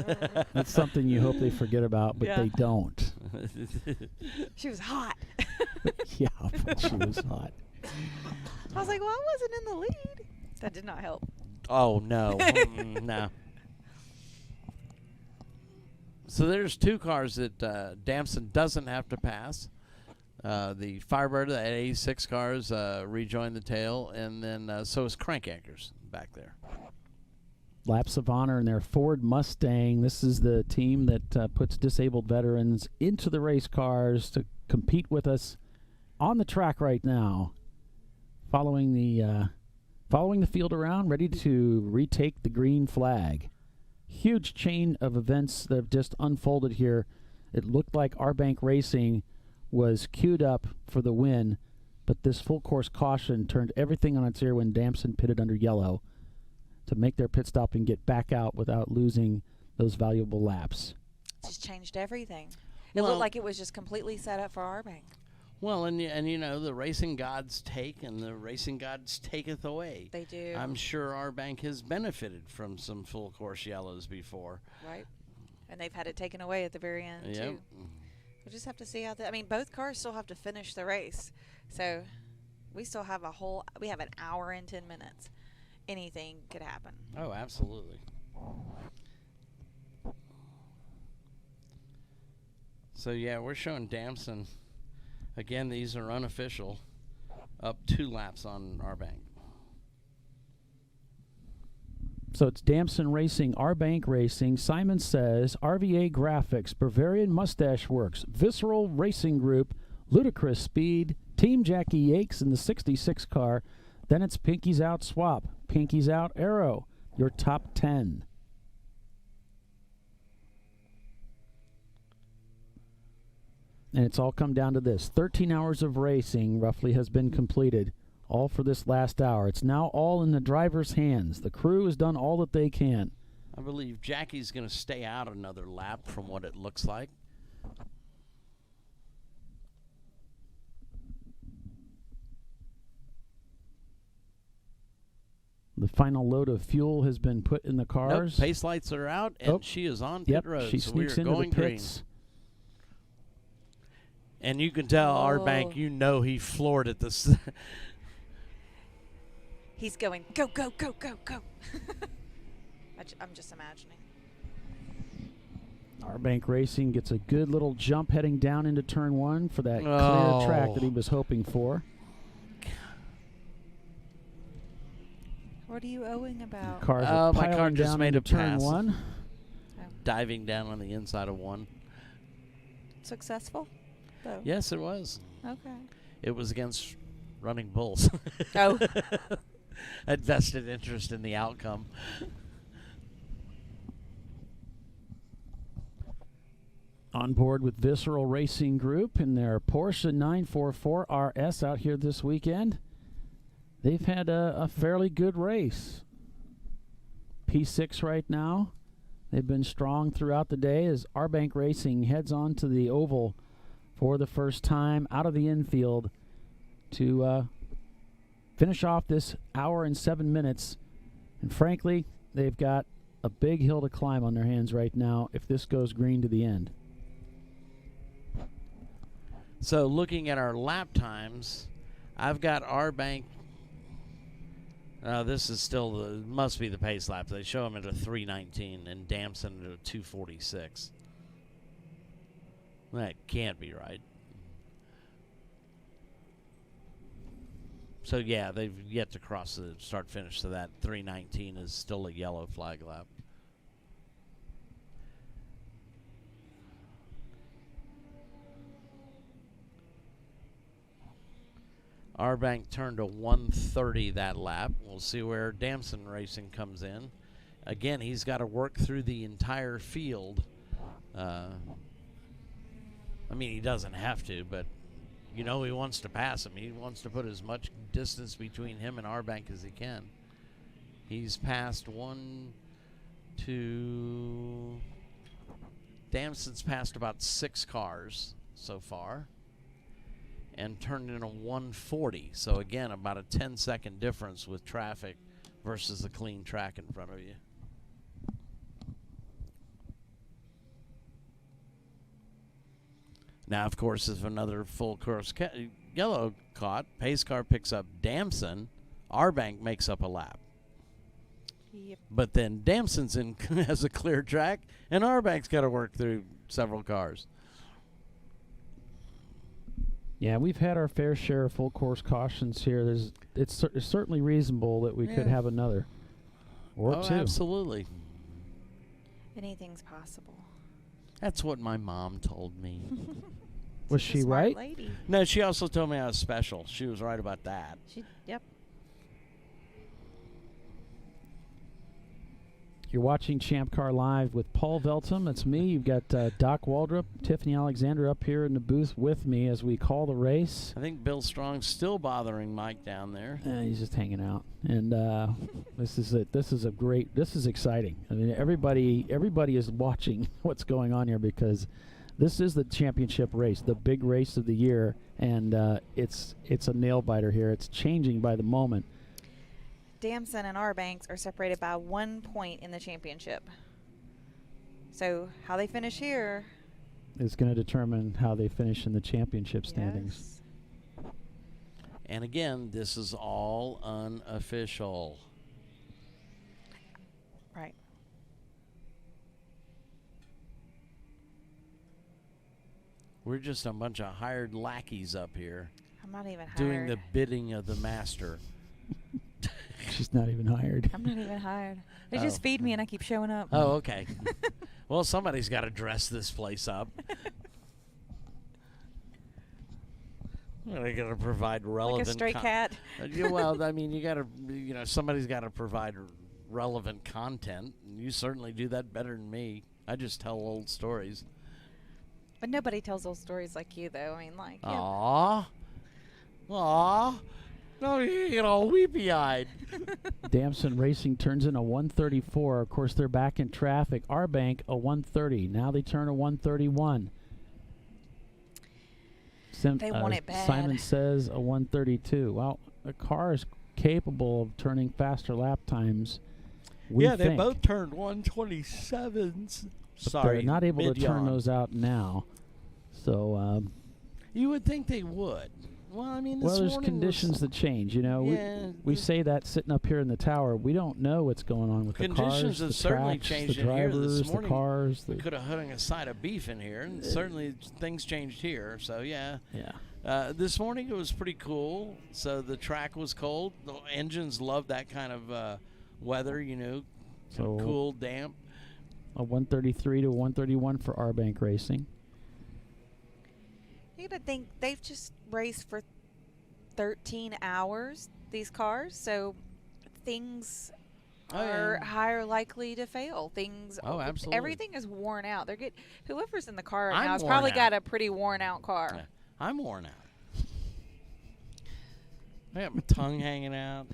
That's something you hope they forget about, but Yeah. they don't. She was hot. Yeah, but she was hot. I was like, well, I wasn't in the lead. That did not help. Oh, no. No. So there's 2 cars that Damson doesn't have to pass. The Firebird, the 86 cars, rejoin the tail, and then so is Crank Anchors back there. Laps of honor in their Ford Mustang. This is the team that puts disabled veterans into the race cars to compete with us on the track right now. Following the field around, ready to retake the green flag. Huge chain of events that have just unfolded here. It looked like Arbank Racing was queued up for the win, but this full course caution turned everything on its ear when Damson pitted under yellow to make their pit stop and get back out without losing those valuable laps. Just changed everything. It looked like it was just completely set up for Arbank. Well, and you know, the racing gods take and the racing gods taketh away. They do. I'm sure Arbank has benefited from some full course yellows before. Right. And they've had it taken away at the very end, too. We'll just have to see how I mean, both cars still have to finish the race. So we still have we have an hour and 10 minutes. anything could happen. Oh, absolutely. So, yeah, we're showing Damson. Again, these are unofficial. Up 2 laps on our bank. So it's Damson Racing, R Bank Racing. Simon Says, RVA Graphics, Bavarian Mustache Works, Visceral Racing Group, Ludicrous Speed, Team Jackie Yakes in the 66 car. Then it's Pinky's Out Swap, Pinky's Out Arrow, your top 10. And it's all come down to this. 13 hours of racing roughly has been completed, all for this last hour. It's now all in the driver's hands. The crew has done all that they can. I believe Jackie's going to stay out another lap from what it looks like. The final load of fuel has been put in the cars. Nope, pace lights are out, and she is on pit road. She so we sneaks are into going the green. pits. And you can tell our bank, you know he floored at this. He's going, go, go, go, go, go. I'm just imagining. Our Bank Racing gets a good little jump heading down into turn 1 for that clear track that he was hoping for. What are you owing about? Cars are my car piling just down made into a turn pass. 1. Diving down on the inside of 1. Successful? Though. Yes, it was. Okay. It was against running bulls. Oh. Had vested interest in the outcome. On board with Visceral Racing Group in their Porsche 944 RS out here this weekend. They've had a fairly good race. P6 right now. They've been strong throughout the day as Our Bank Racing heads on to the oval for the first time out of the infield to finish off this hour and 7 minutes. And frankly, they've got a big hill to climb on their hands right now if this goes green to the end. So looking at our lap times, I've got our bank. This is still must be the pace lap. They show him at a 3:19 and Damson at a 2:46. That can't be right. So yeah, they've yet to cross the start finish. So that 3:19 is still a yellow flag lap. Our bank turned to 130 that lap. We'll see where Damson Racing comes in. Again, he's got to work through the entire field. I mean, he doesn't have to, but you know he wants to pass him. He wants to put as much distance between him and our bank as he can. He's passed 1, 2. Damson's passed about 6 cars so far and turned in a 140. So again, about a 10-second difference with traffic versus the clean track in front of you. Now, of course, if another full course yellow caught, pace car picks up Damson, our bank makes up a lap. Yep. But then Damson's in has a clear track, and our bank's got to work through several cars. Yeah, we've had our fair share of full course cautions here. It's certainly reasonable that we could have another or two. Absolutely. Anything's possible. That's what my mom told me. Was She's she a smart right? lady. No, she also told me I was special. She was right about that. Yep. You're watching ChampCar Live with Paul Veltum. That's me. You've got Doc Waldrop, Tiffany Alexander up here in the booth with me as we call the race. I think Bill Strong's still bothering Mike down there. He's just hanging out, and this is it. This is exciting. I mean, everybody is watching what's going on here because this is the championship race, the big race of the year, and it's a nail biter here. It's changing by the moment. Damson and our banks are separated by 1 point in the championship. So how they finish here is going to determine how they finish in the championship standings. And again, this is all unofficial. We're just a bunch of hired lackeys up here I'm not even hired. doing the bidding of the master. She's not even hired. I'm not even hired. They just feed me and I keep showing up. Oh, okay. Well, somebody's got to dress this place up. They got to provide relevant. Like a stray cat. Well, I mean, somebody's got to provide relevant content. You certainly do that better than me. I just tell old stories. But nobody tells old stories like you, though. I mean, like. Yeah. Aw. No, you get all weepy-eyed. Damson Racing turns in a 134. Of course, they're back in traffic. Our bank a 130. Now they turn a 131. They want it bad. Simon says a 132. Well, the car is capable of turning faster lap times. They think. both turned 127s. But Sorry, they're not able to turn mid-yawn. those out now. So, You would think they would. Well, I mean, this there's morning conditions that change. Yeah, we say that sitting up here in the tower. We don't know what's going on with the cars, conditions have the certainly tracks, changed the in here. drivers, This morning, the cars. we could have hung a side of beef in here, and certainly things changed here. So, yeah. This morning it was pretty cool. So the track was cold. The engines love that kind of weather, So cool, damp. A 133 to 131 for our bank Racing. You gotta think they've just raced for 13 hours, these cars, so things are higher likely to fail. Absolutely. Everything is worn out. Whoever's in the car right I'm now has worn probably out. got a pretty worn out car. Yeah. I'm worn out. I got my tongue hanging out,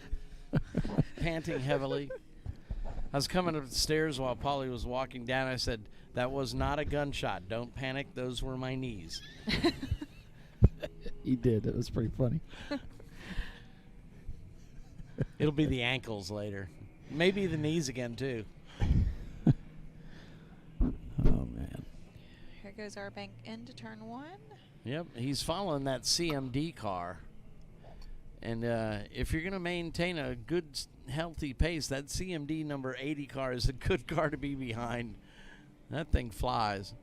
panting heavily. I was coming up the stairs while Polly was walking down. I said, "That was not a gunshot. Don't panic. Those were my knees." He did. It was pretty funny. It'll be the ankles later. Maybe the knees again, too. Oh, man. Here goes our bank into turn 1. Yep, he's following that CMD car. And if you're going to maintain a good, healthy pace, that CMD number 80 car is a good car to be behind. That thing flies.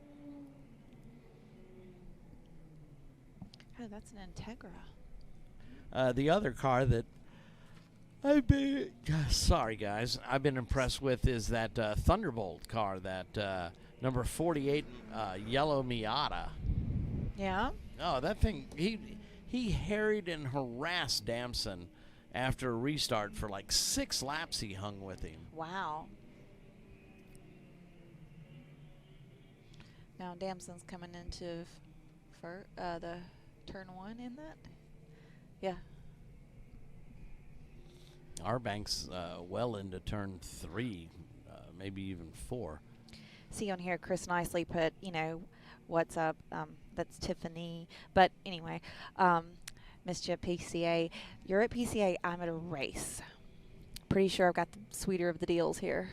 Oh, that's an Integra. The other car that I've been, sorry guys, I've been impressed with is that Thunderbolt car, that number 48 yellow Miata. Yeah? Oh, that thing, he harried and harassed Damson after a restart for like 6 laps he hung with him. Wow. Now Damson's coming into the turn 1 in that? Yeah. Our bank's well into turn 3, maybe even 4. See on here, Chris nicely put, what's up. That's Tiffany. But anyway, Mischief PCA. You're at PCA. I'm at a race. Pretty sure I've got the sweeter of the deals here.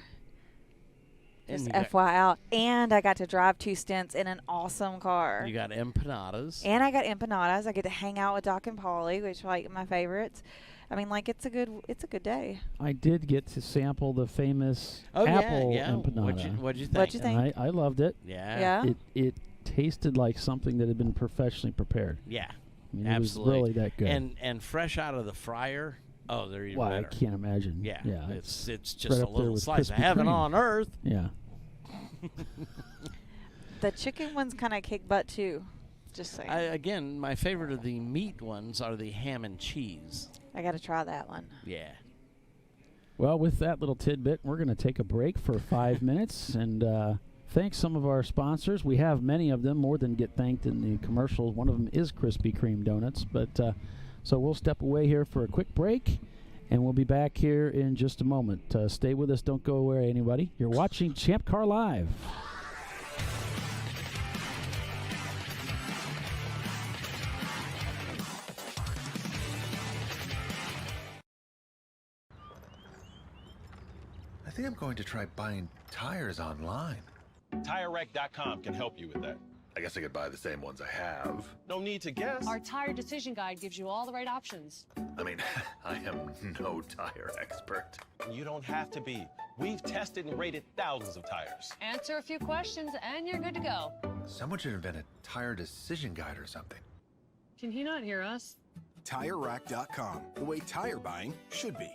Just FYI. And I got to drive 2 stints in an awesome car. You got empanadas. And I got empanadas. I get to hang out with Doc and Polly, which are like my favorites. I mean, like it's a good day. I did get to sample the famous apple empanada. What'd you think? What'd you think? And I loved it. Yeah. Yeah. It tasted like something that had been professionally prepared. Yeah. I mean, Absolutely. It was really that good. And fresh out of the fryer. Oh, they're even Well, better. I can't imagine. Yeah. Yeah. It's just right a up there little with slice of Krispy heaven Kreme. on earth. Yeah. The chicken ones kind of kick butt too. Just saying. Again, my favorite of the meat ones are the ham and cheese. I got to try that one. Yeah. Well, with that little tidbit, we're going to take a break for 5 minutes and thank some of our sponsors. We have many of them, more than get thanked in the commercials. One of them is Krispy Kreme Donuts. But so we'll step away here for a quick break, and we'll be back here in just a moment. Stay with us. Don't go away, anybody. You're watching ChampCar Live. I think I'm going to try buying tires online. TireRack.com can help you with that. I guess I could buy the same ones I have. No need to guess. Our tire decision guide gives you all the right options. I mean, I am no tire expert. You don't have to be. We've tested and rated thousands of tires. Answer a few questions and you're good to go. Someone should invent a tire decision guide or something. Can he not hear us? TireRack.com, the way tire buying should be.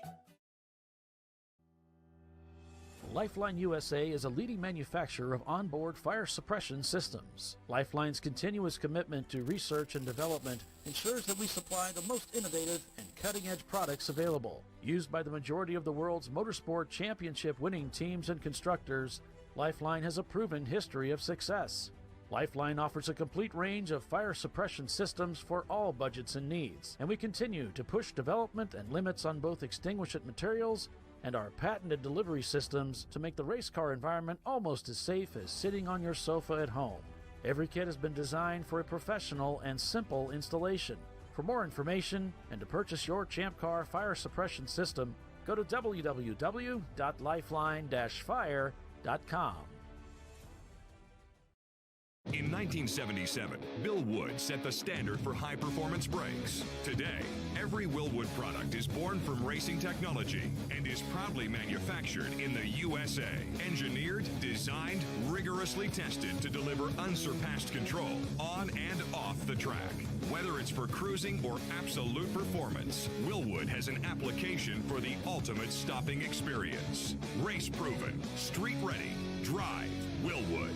Lifeline USA is a leading manufacturer of onboard fire suppression systems. Lifeline's continuous commitment to research and development ensures that we supply the most innovative and cutting-edge products available. Used by the majority of the world's motorsport championship-winning teams and constructors, Lifeline has a proven history of success. Lifeline offers a complete range of fire suppression systems for all budgets and needs, and we continue to push development and limits on both extinguishant materials and our patented delivery systems to make the race car environment almost as safe as sitting on your sofa at home. Every kit has been designed for a professional and simple installation. For more information and to purchase your ChampCar fire suppression system, go to www.lifeline-fire.com. In 1977, Bill Wood set the standard for high-performance brakes. Today, every Willwood product is born from racing technology and is proudly manufactured in the USA. Engineered, designed, rigorously tested to deliver unsurpassed control on and off the track. Whether it's for cruising or absolute performance, Willwood has an application for the ultimate stopping experience. Race-proven, street-ready, drive Willwood.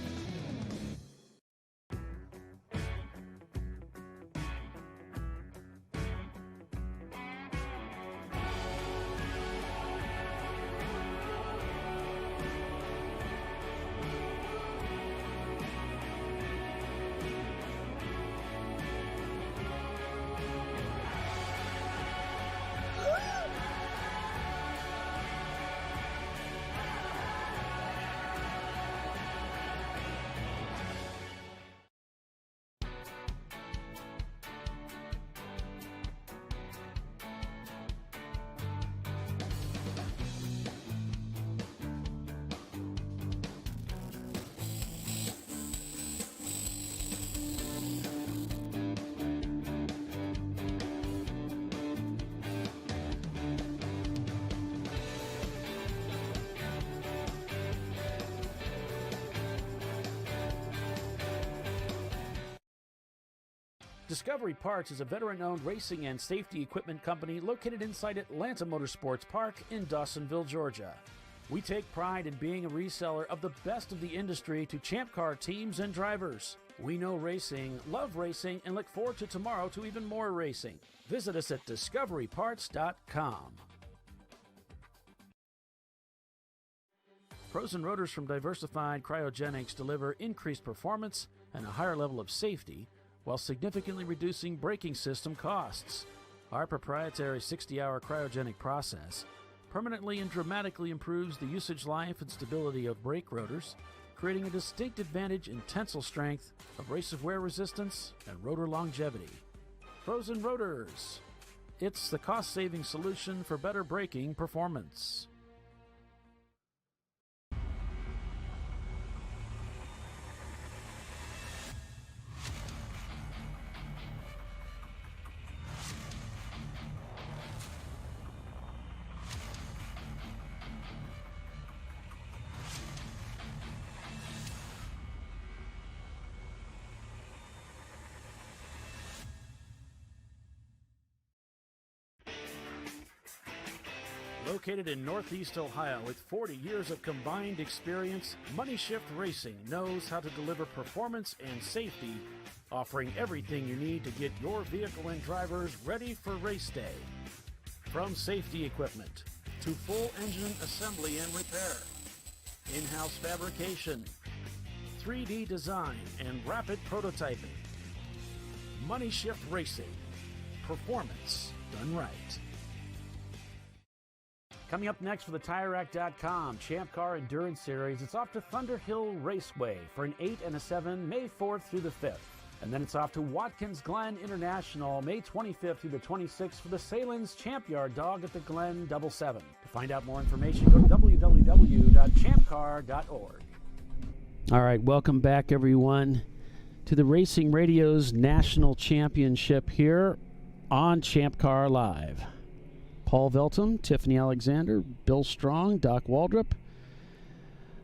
Discovery Parts is a veteran-owned racing and safety equipment company located inside Atlanta Motorsports Park in Dawsonville, Georgia. We take pride in being a reseller of the best of the industry to ChampCar teams and drivers. We know racing, love racing, and look forward to tomorrow to even more racing. Visit us at discoveryparts.com. Frozen rotors from Diversified Cryogenics deliver increased performance and a higher level of safety while significantly reducing braking system costs. Our proprietary 60-hour cryogenic process permanently and dramatically improves the usage life and stability of brake rotors, creating a distinct advantage in tensile strength, abrasive wear resistance, and rotor longevity. Frozen rotors. It's the cost-saving solution for better braking performance. Located in Northeast Ohio with 40 years of combined experience, Money Shift Racing knows how to deliver performance and safety, offering everything you need to get your vehicle and drivers ready for race day. From safety equipment to full engine assembly and repair, in-house fabrication, 3D design, and rapid prototyping. Money Shift Racing. Performance done right. Coming up next for the TireRack.com ChampCar Endurance Series, it's off to Thunder Hill Raceway for an 8 and a 7, May 4th through the 5th. And then it's off to Watkins Glen International, May 25th through the 26th for the Salen's Champ Yard Dog at the Glen Double 7. To find out more information, go to www.champcar.org. All right, welcome back, everyone, to the Racing Radio's National Championship here on ChampCar Live. Paul Velton, Tiffany Alexander, Bill Strong, Doc Waldrop.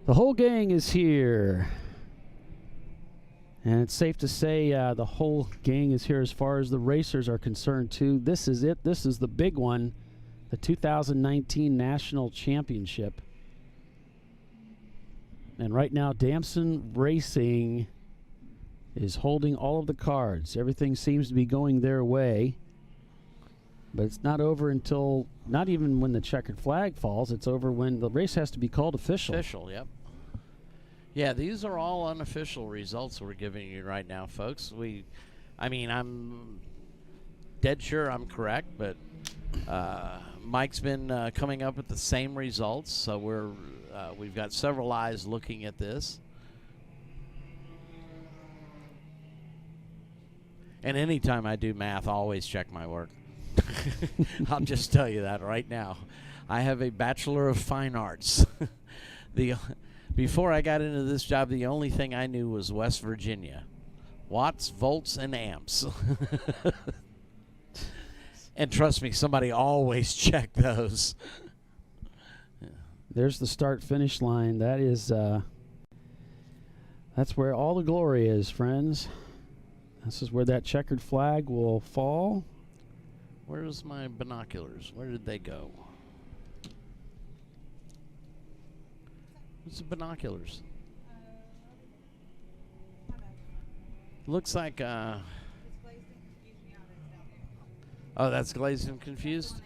The whole gang is here. And it's safe to say the whole gang is here as far as the racers are concerned, too. This is it. This is the big one, the 2019 National Championship. And right now, Damson Racing is holding all of the cards. Everything seems to be going their way. But it's not over until, not even when the checkered flag falls. It's over when the race has to be called official. Official, yep. Yeah, these are all unofficial results we're giving you right now, folks. I'm dead sure I'm correct, but Mike's been coming up with the same results, so we've got several eyes looking at this. And anytime I do math, I always check my work. I'll just tell you that right now. I have a Bachelor of Fine Arts. Before I got into this job, the only thing I knew was West Virginia. Watts, volts, and amps. And trust me, somebody always checked those. There's the start-finish line. That is, that's where all the glory is, friends. This is where that checkered flag will fall. Where's my binoculars? Where did they go? What's the binoculars? Looks like, oh, that's Glazed and Confused?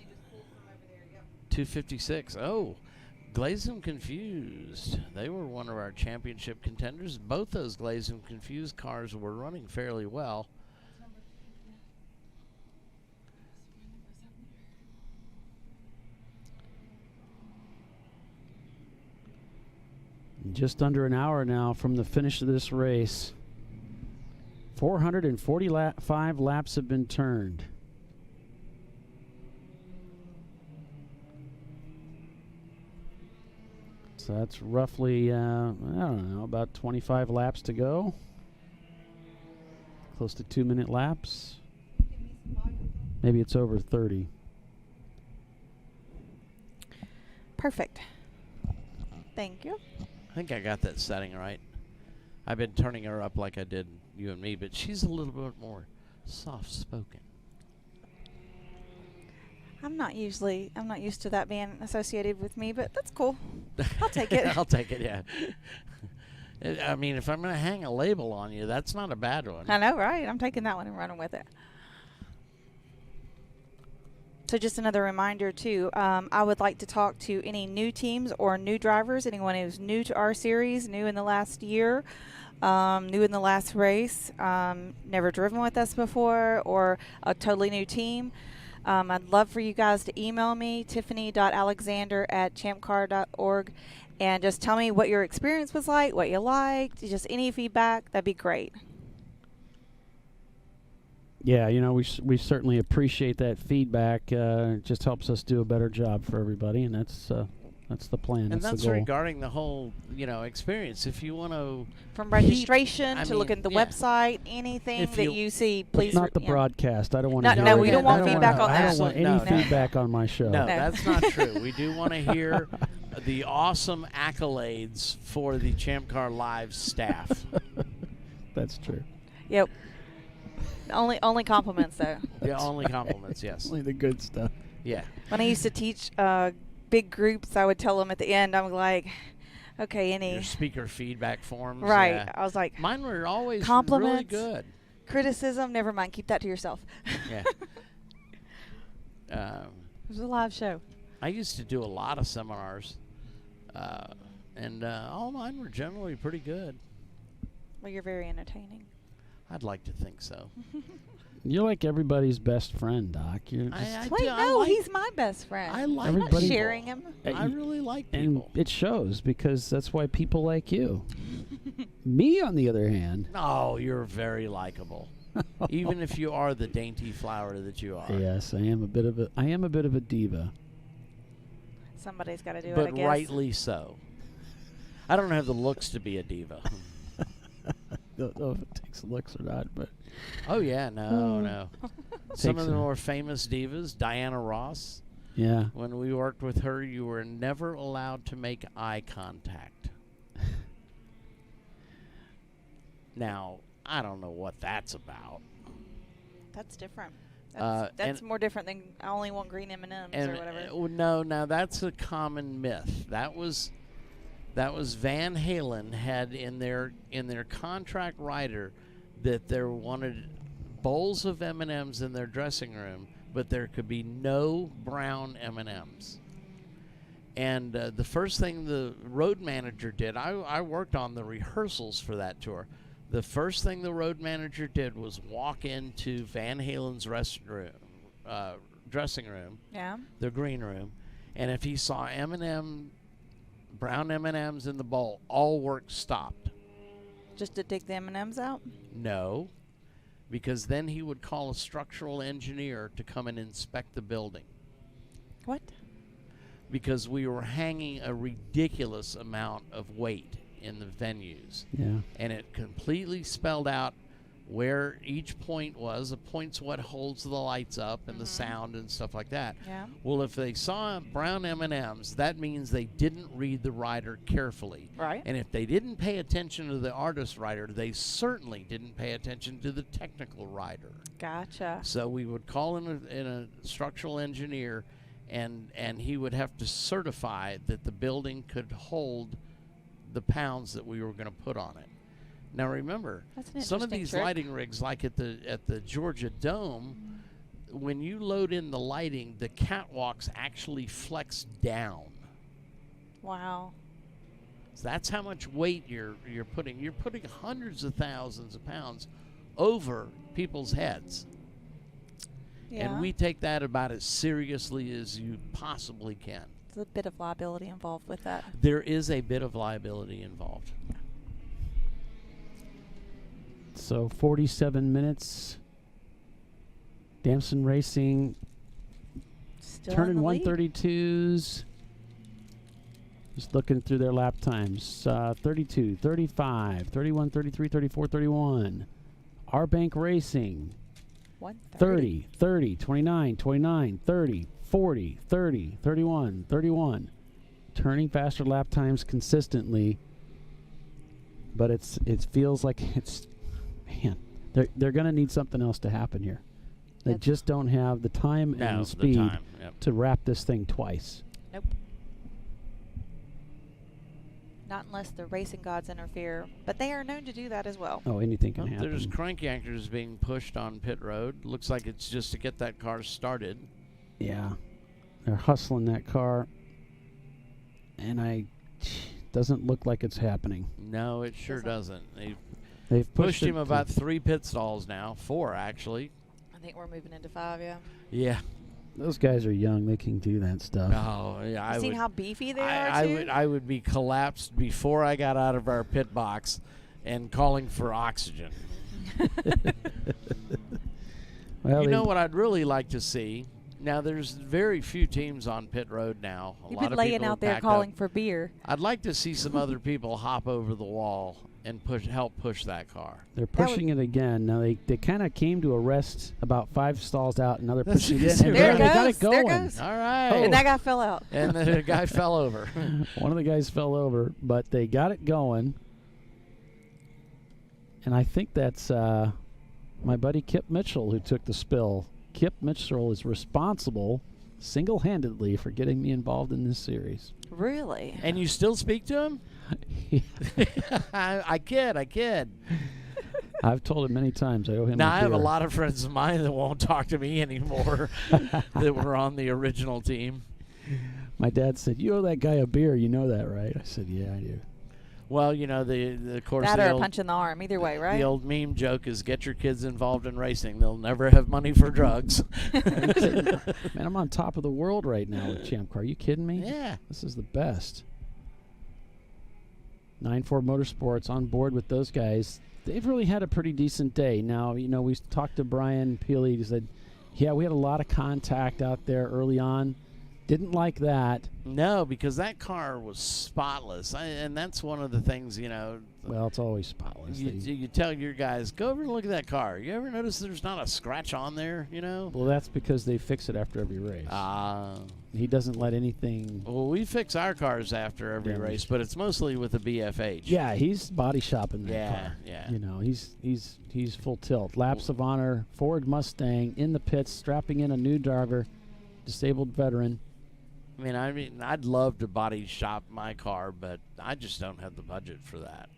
256. Oh, Glazed and Confused. They were one of our championship contenders. Both those Glazed and Confused cars were running fairly well. Just under an hour now from the finish of this race. 445 laps have been turned. So that's roughly, I don't know, about 25 laps to go. Close to 2-minute laps. Maybe it's over 30. Perfect. Thank you. I think I got that setting right. I've been turning her up like I did you and me, but she's a little bit more soft-spoken. I'm not used to that being associated with me, but that's cool. I'll take it. I'll take it, yeah. I mean, if I'm going to hang a label on you, that's not a bad one. I know, right? I'm taking that one and running with it. So just another reminder, too, I would like to talk to any new teams or new drivers, anyone who's new to our series, new in the last year, new in the last race, never driven with us before, or a totally new team. I'd love for you guys to email me, tiffany.alexander@champcar.org, and just tell me what your experience was like, what you liked, just any feedback. That'd be great. Yeah, you know, we certainly appreciate that feedback. It just helps us do a better job for everybody, and that's the plan. And that's that's the goal. regarding the whole, experience. If you want to... From registration to look at the website, anything If that you see, please. But not the broadcast. I don't want to. No, we don't want feedback on I that. don't want any No. feedback on my show. No, that's not true. We do want to hear the awesome accolades for the ChampCar Live staff. That's true. Yep. Only compliments, though. Yeah, only compliments, yes. Only the good stuff. Yeah. When I used to teach big groups, I would tell them at the end, I'm like, okay, any. Your speaker feedback forms. Right. Yeah. I was like, mine were always compliments, really good. Criticism, never mind. Keep that to yourself. Yeah. It was a live show. I used to do a lot of seminars, and all mine were generally pretty good. Well, you're very entertaining. I'd like to think so. You're like everybody's best friend, Doc. You're just, Wait, no, he's my best friend. I like I'm not everybody- sharing him. I really like and people. it shows because that's why people like you. Me, on the other hand. No, you're very likable. Even if you are the dainty flower that you are. Yes, I am a bit of a diva. Somebody's got to do it, I But guess. rightly so. I don't have the looks to be a diva. Don't know if it takes looks or not, but Oh, yeah, no. Some Takes of the a- more famous divas, Diana Ross. yeah. When we worked with her, you were never allowed to make eye contact. Now, I don't know what that's about. That's different. Uh, That's and- more different than I only want green M&Ms or whatever. No, now that's a common myth. That was Van Halen had in their contract rider that there wanted bowls of M&Ms in their dressing room, but there could be no brown M&Ms. And the first thing the road manager did, I worked on the rehearsals for that tour. The first thing the road manager did was walk into Van Halen's dressing room, Yeah. the green room, and if he saw brown M&Ms in the bowl, all work stopped. Just to dig the M&Ms out? No, because then he would call a structural engineer to come and inspect the building. What? Because we were hanging a ridiculous amount of weight in the venues. Yeah. And it completely spelled out where each point was. A point's what holds the lights up and the sound and stuff like that. Yeah. Well, if they saw brown M&Ms, that means they didn't read the rider carefully. Right. And if they didn't pay attention to the artist rider, they certainly didn't pay attention to the technical rider. Gotcha. So we would call in a structural engineer, and he would have to certify that the building could hold the pounds that we were going to put on it. Now remember, That's an some of interesting these trick. lighting rigs, like at the Georgia Dome, when you load in the lighting, the catwalks actually flex down. Wow. So that's how much weight you're putting. You're putting hundreds of thousands of pounds over people's heads. Yeah. And we take that about as seriously as you possibly can. There's a bit of liability involved with that. There is a bit of liability involved. So 47 minutes. Damson Racing Still turning in the lead. 132s. Just looking through their lap times. 32, 35, 31, 33, 34, 31. R Bank Racing. 130. 30, 29, 29, 30, 40, 30, 31, 31. Turning faster lap times consistently. But it feels like they're going to need something else to happen here. They That's- just don't have the time and the The speed time. Yep. to wrap this thing twice. Nope. Not unless the racing gods interfere. But they are known to do that as well. Oh, anything can Well, happen. there's crank anchors being pushed on pit road. Looks like it's just to get that car started. Yeah, they're hustling that car, and doesn't look like it's happening. No, it sure doesn't. They've Pushed it him to- about 3 pit stalls now. 4, actually. I think we're moving into 5, yeah. Yeah. Those guys are young; they can do that stuff. Oh, yeah. I You seen would, how beefy they I are, too? would would be collapsed before I got out of our pit box and calling for oxygen. Well, You they- know what I'd really like to see? Now, there's very few teams on pit road now. A You've lot been of laying people are out there backed calling up. for beer. I'd like to see some other people hop over the wall and help push that car. They're That would- pushing it again. Now they kind of came to a rest about 5 stalls out, and now they're That's pushing it just in. and There it they got goes. it There going. it goes. All right. Oh. And that guy fell out. And the guy fell over. One of the guys fell over, but they got it going. And I think that's my buddy Kip Mitchell who took the spill. Kip Mitchell is responsible single-handedly for getting me involved in this series. Really? And you still speak to him? I kid. I've told him many times I owe him Now, a I have a beer. lot of friends of mine that won't talk to me anymore that were on the original team. My dad said, "You owe that guy a beer. You know that, right?" I said, "Yeah, I do." Well, you know, of course, That the or a old, punch in the arm. Either way, right? the old meme joke is get your kids involved in racing. They'll never have money for drugs. Man, I'm on top of the world right now with ChampCar. Are you kidding me? Yeah. This is the best. 9-4 Motorsports on board with those guys. They've really had a pretty decent day. Now, you know, we talked to Brian Peely. He said, yeah, we had a lot of contact out there early on. Didn't like that. No, because that car was spotless, and that's one of the things, you know. Well, it's always spotless. You tell your guys, go over and look at that car. You ever notice there's not a scratch on there, you know? Well, that's because they fix it after every race. He doesn't let anything. Well, we fix our cars after every race, but it's mostly with the BFH. Yeah, he's body shopping that car. Yeah. You know, he's full tilt. Laps of honor, Ford Mustang in the pits, strapping in a new driver, disabled veteran. I mean, I'd love to body shop my car, but I just don't have the budget for that.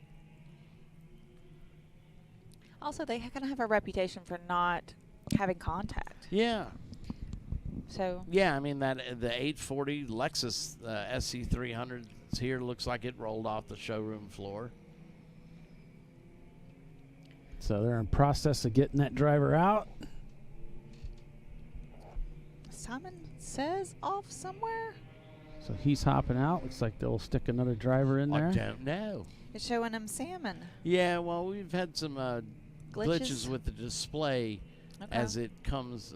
Also, they kind of have a reputation for not having contact. Yeah. So. Yeah, I mean, the 840 Lexus SC300 here looks like it rolled off the showroom floor. So they're in process of getting that driver out. Simon says off somewhere. So he's hopping out. Looks like they'll stick another driver in there. I don't know. It's showing him salmon. Yeah, well, we've had some glitches with the display as it comes.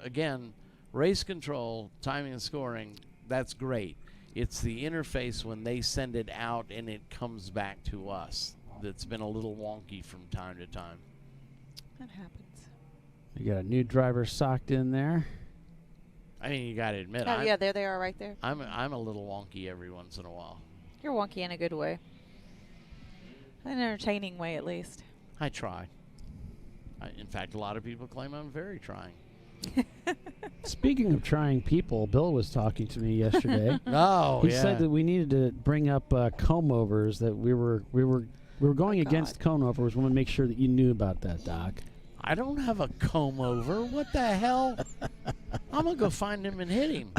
Again, race control, timing and scoring, that's great. It's the interface when they send it out and it comes back to us that's been a little wonky from time to time. That happens. You got a new driver socked in there. I mean, you got to admit, Oh, yeah, there they are right there. I'm a little wonky every once in a while. You're wonky in a good way. An entertaining way, at least. I try. In fact, a lot of people claim I'm very trying. Speaking of trying people, Bill was talking to me yesterday. He said that we needed to bring up comb overs. That we were going against comb overs. We want to make sure that you knew about that, Doc. I don't have a comb over. What the hell? I'm gonna go find him and hit him.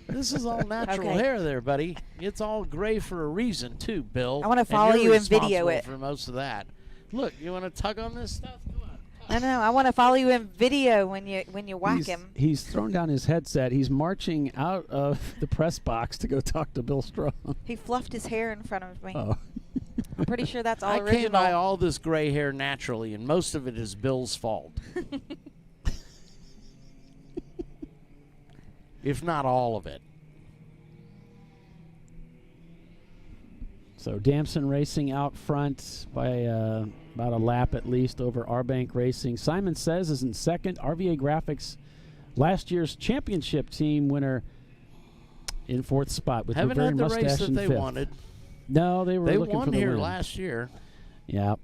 This is all natural hair there, buddy. It's all gray for a reason, too, Bill. I want to follow you and video it. For most of that. Look, you want to tug on this stuff? Come on. I know. I want to follow you in video when you whack him. He's thrown down his headset. He's marching out of the press box to go talk to Bill Strong. He fluffed his hair in front of me. Oh. I'm pretty sure that's all I original. came by all this gray hair naturally, and most of it is Bill's fault. If not all of it. So Damson Racing out front by about a lap at least over Arbank Racing. Simon Says is in second. RVA Graphics, last year's championship team winner, in fourth spot with Haven't Bavarian had the race Mustache that in they fifth. wanted. No, they were looking for the here win. last year. Yeah.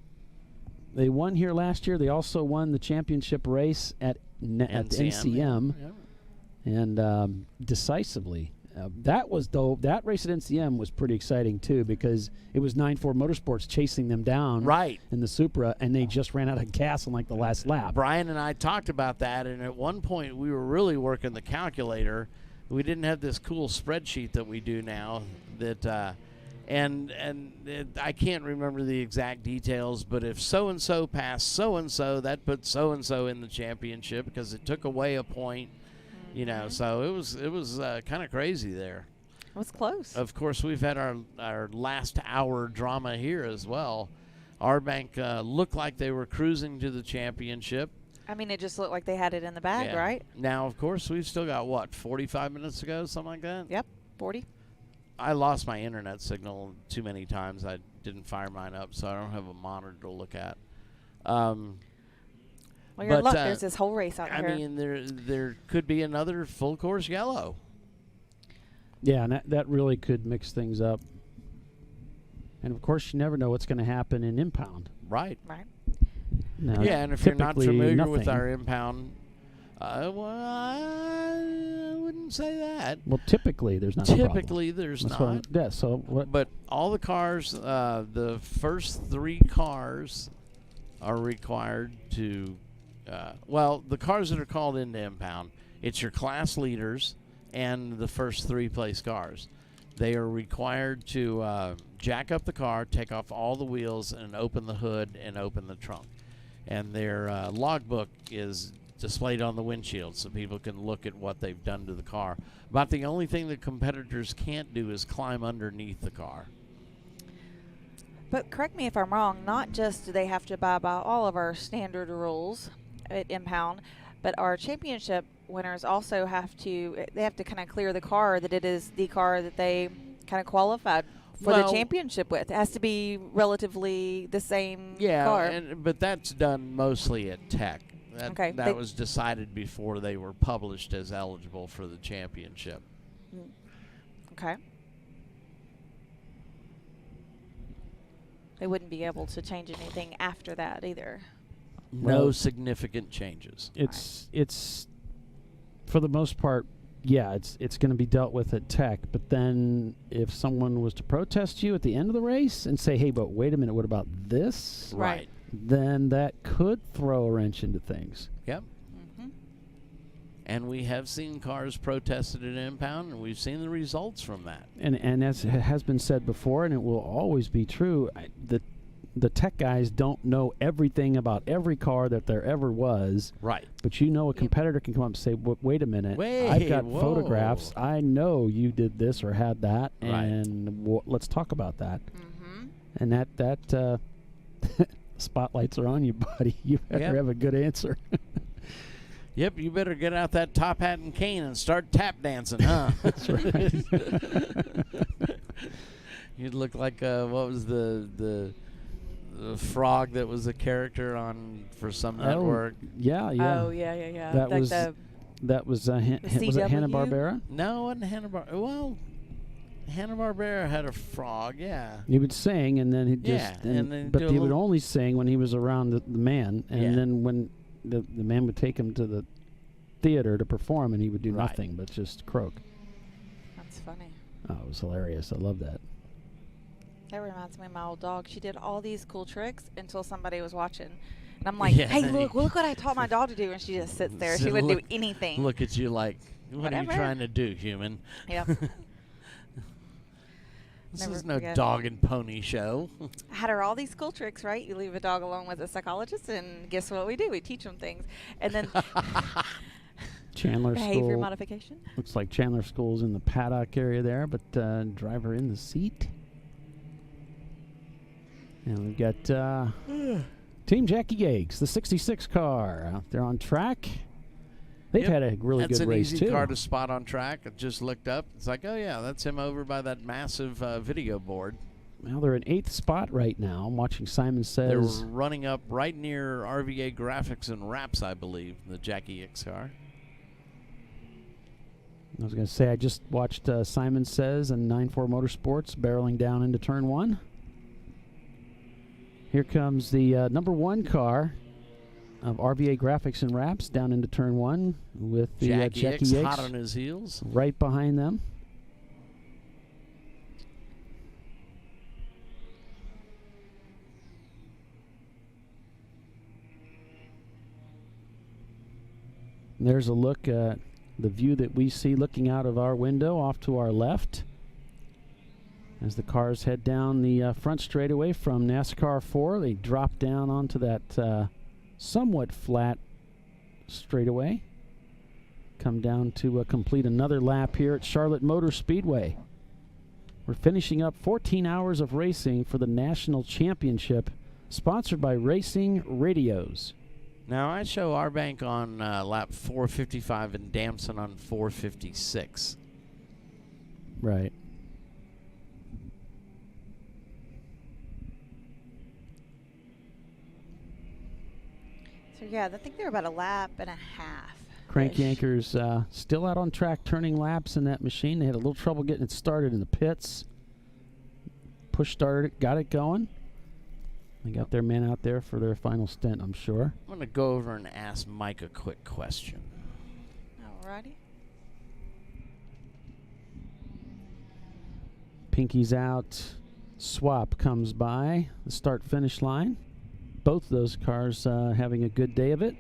They won here last year. They also won the championship race at NCM. Yeah. And decisively. That race at NCM was pretty exciting too, because it was 9-4 Motorsports chasing them down in the Supra, and they just ran out of gas on like the last lap. Brian and I talked about that, and at one point we were really working the calculator. We didn't have this cool spreadsheet that we do now that I can't remember the exact details, but if so-and-so passed so-and-so, that put so-and-so in the championship because it took away a point. You know, so it was kind of crazy there. It was close. Of course, we've had our last hour drama here as well. Arbank looked like they were cruising to the championship. I mean, it just looked like they had it in the bag, right? Now, of course, we've still got, 45 minutes to go, something like that? Yep, 40. I lost my internet signal too many times. I didn't fire mine up, so I don't have a monitor to look at. Well, you're in luck. There's this whole race out here. I mean, there could be another full course yellow. Yeah, and that really could mix things up. And, of course, you never know what's going to happen in impound. Right. No, yeah, and if you're not familiar with our nothing. impound, well, I wouldn't say that. Well, typically there's not a problem. Typically there's That's not. Yeah, so what? But all the cars, the first 3 cars are required to, the cars that are called into impound, it's your class leaders and the first 3 place cars. They are required to jack up the car, take off all the wheels, and open the hood and open the trunk. And their logbook is displayed on the windshield so people can look at what they've done to the car. About the only thing that competitors can't do is climb underneath the car. But correct me if I'm wrong, not just do they have to abide by all of our standard rules at impound, but our championship winners also have to kind of clear the car that it is the car that they kind of qualified for the championship with. It has to be relatively the same car. But that's done mostly at Tech. That was decided before they were published as eligible for the championship. Okay. They wouldn't be able to change anything after that either. No significant changes. It's for the most part, it's going to be dealt with at Tech. But then if someone was to protest you at the end of the race and say, hey, but wait a minute, what about this? Right. Then that could throw a wrench into things. Yep. And we have seen cars protested at Impound, and we've seen the results from that. And as has been said before, and it will always be true, the Tech guys don't know everything about every car that there ever was. Right. But a competitor can come up and say, wait a minute, I've got photographs. I know you did this or had that, and let's talk about that. And that spotlights are on you, buddy. You better have a good answer. Yep, you better get out that top hat and cane and start tap dancing, huh? That's right. You'd look like what was the frog that was a character for some network? Yeah. Oh yeah. That like was was it Hanna-Barbera? No, it wasn't Hanna-Barbera. Well, Hanna-Barbera had a frog, yeah. He would sing, and then he'd but he would only sing when he was around the man, and then when the man would take him to the theater to perform, and he would do nothing but just croak. That's funny. Oh, it was hilarious. I love that. That reminds me of my old dog. She did all these cool tricks until somebody was watching. And I'm like, hey, look what I taught my dog to do. And she just sits there. She wouldn't do anything. Look at you like, what are you trying to do, human? Yep. This is no dog and pony show. I had her all these cool tricks, right? You leave a dog alone with a psychologist, and guess what we do? We teach them things. And then Chandler behavior modification. Looks like Chandler School's in the paddock area there, but driver in the seat. And we've got Team Jackie Gates, the 66 car, out there on track. They've had a really good race, too. That's an easy car to spot on track. I just looked up. It's like, oh, yeah, that's him over by that massive video board. Well, they're in 8th spot right now. I'm watching Simon Says. They're running up right near RVA Graphics and Wraps, I believe, the Jackie X car. I was going to say, I just watched Simon Says and 9-4 Motorsports barreling down into Turn 1. Here comes the number 1 car of RVA Graphics and Wraps down into Turn 1 with the Jackie X hot on his heels. Right behind them. And there's a look at the view that we see looking out of our window off to our left as the cars head down the front straightaway from NASCAR 4. They drop down onto that somewhat flat straightaway. Come down to complete another lap here at Charlotte Motor Speedway. We're finishing up 14 hours of racing for the National Championship, sponsored by Racing Radios. Now, I show our bank on lap 455 and Damson on 456. Right. So, yeah, I think they're about a lap and a half. Crank Yankers still out on track turning laps in that machine. They had a little trouble getting it started in the pits. Push started it, got it going. They got their men out there for their final stint, I'm sure. I'm going to go over and ask Mike a quick question. Alrighty. Pinky's out. Swap comes by the start-finish line. Both those cars having a good day of it.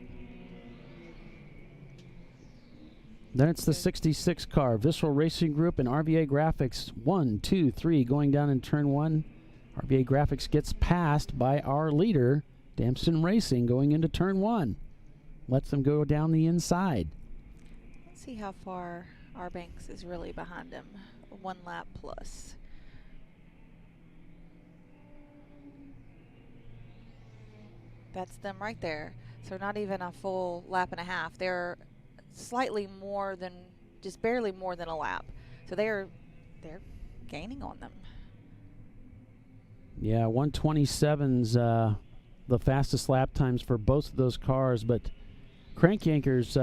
Then it's the 66 car, Visceral Racing Group and RVA Graphics. 1, 2, 3 going down in turn 1. RVA Graphics gets passed by our leader, Damson Racing, going into turn 1. Lets them go down the inside. Let's see how far our Banks is really behind him. 1 lap plus. That's them right there. So not even a full lap and a half. They're slightly more than, just barely more than a lap. So they're gaining on them. Yeah, 127's the fastest lap times for both of those cars, but Crank Yankers,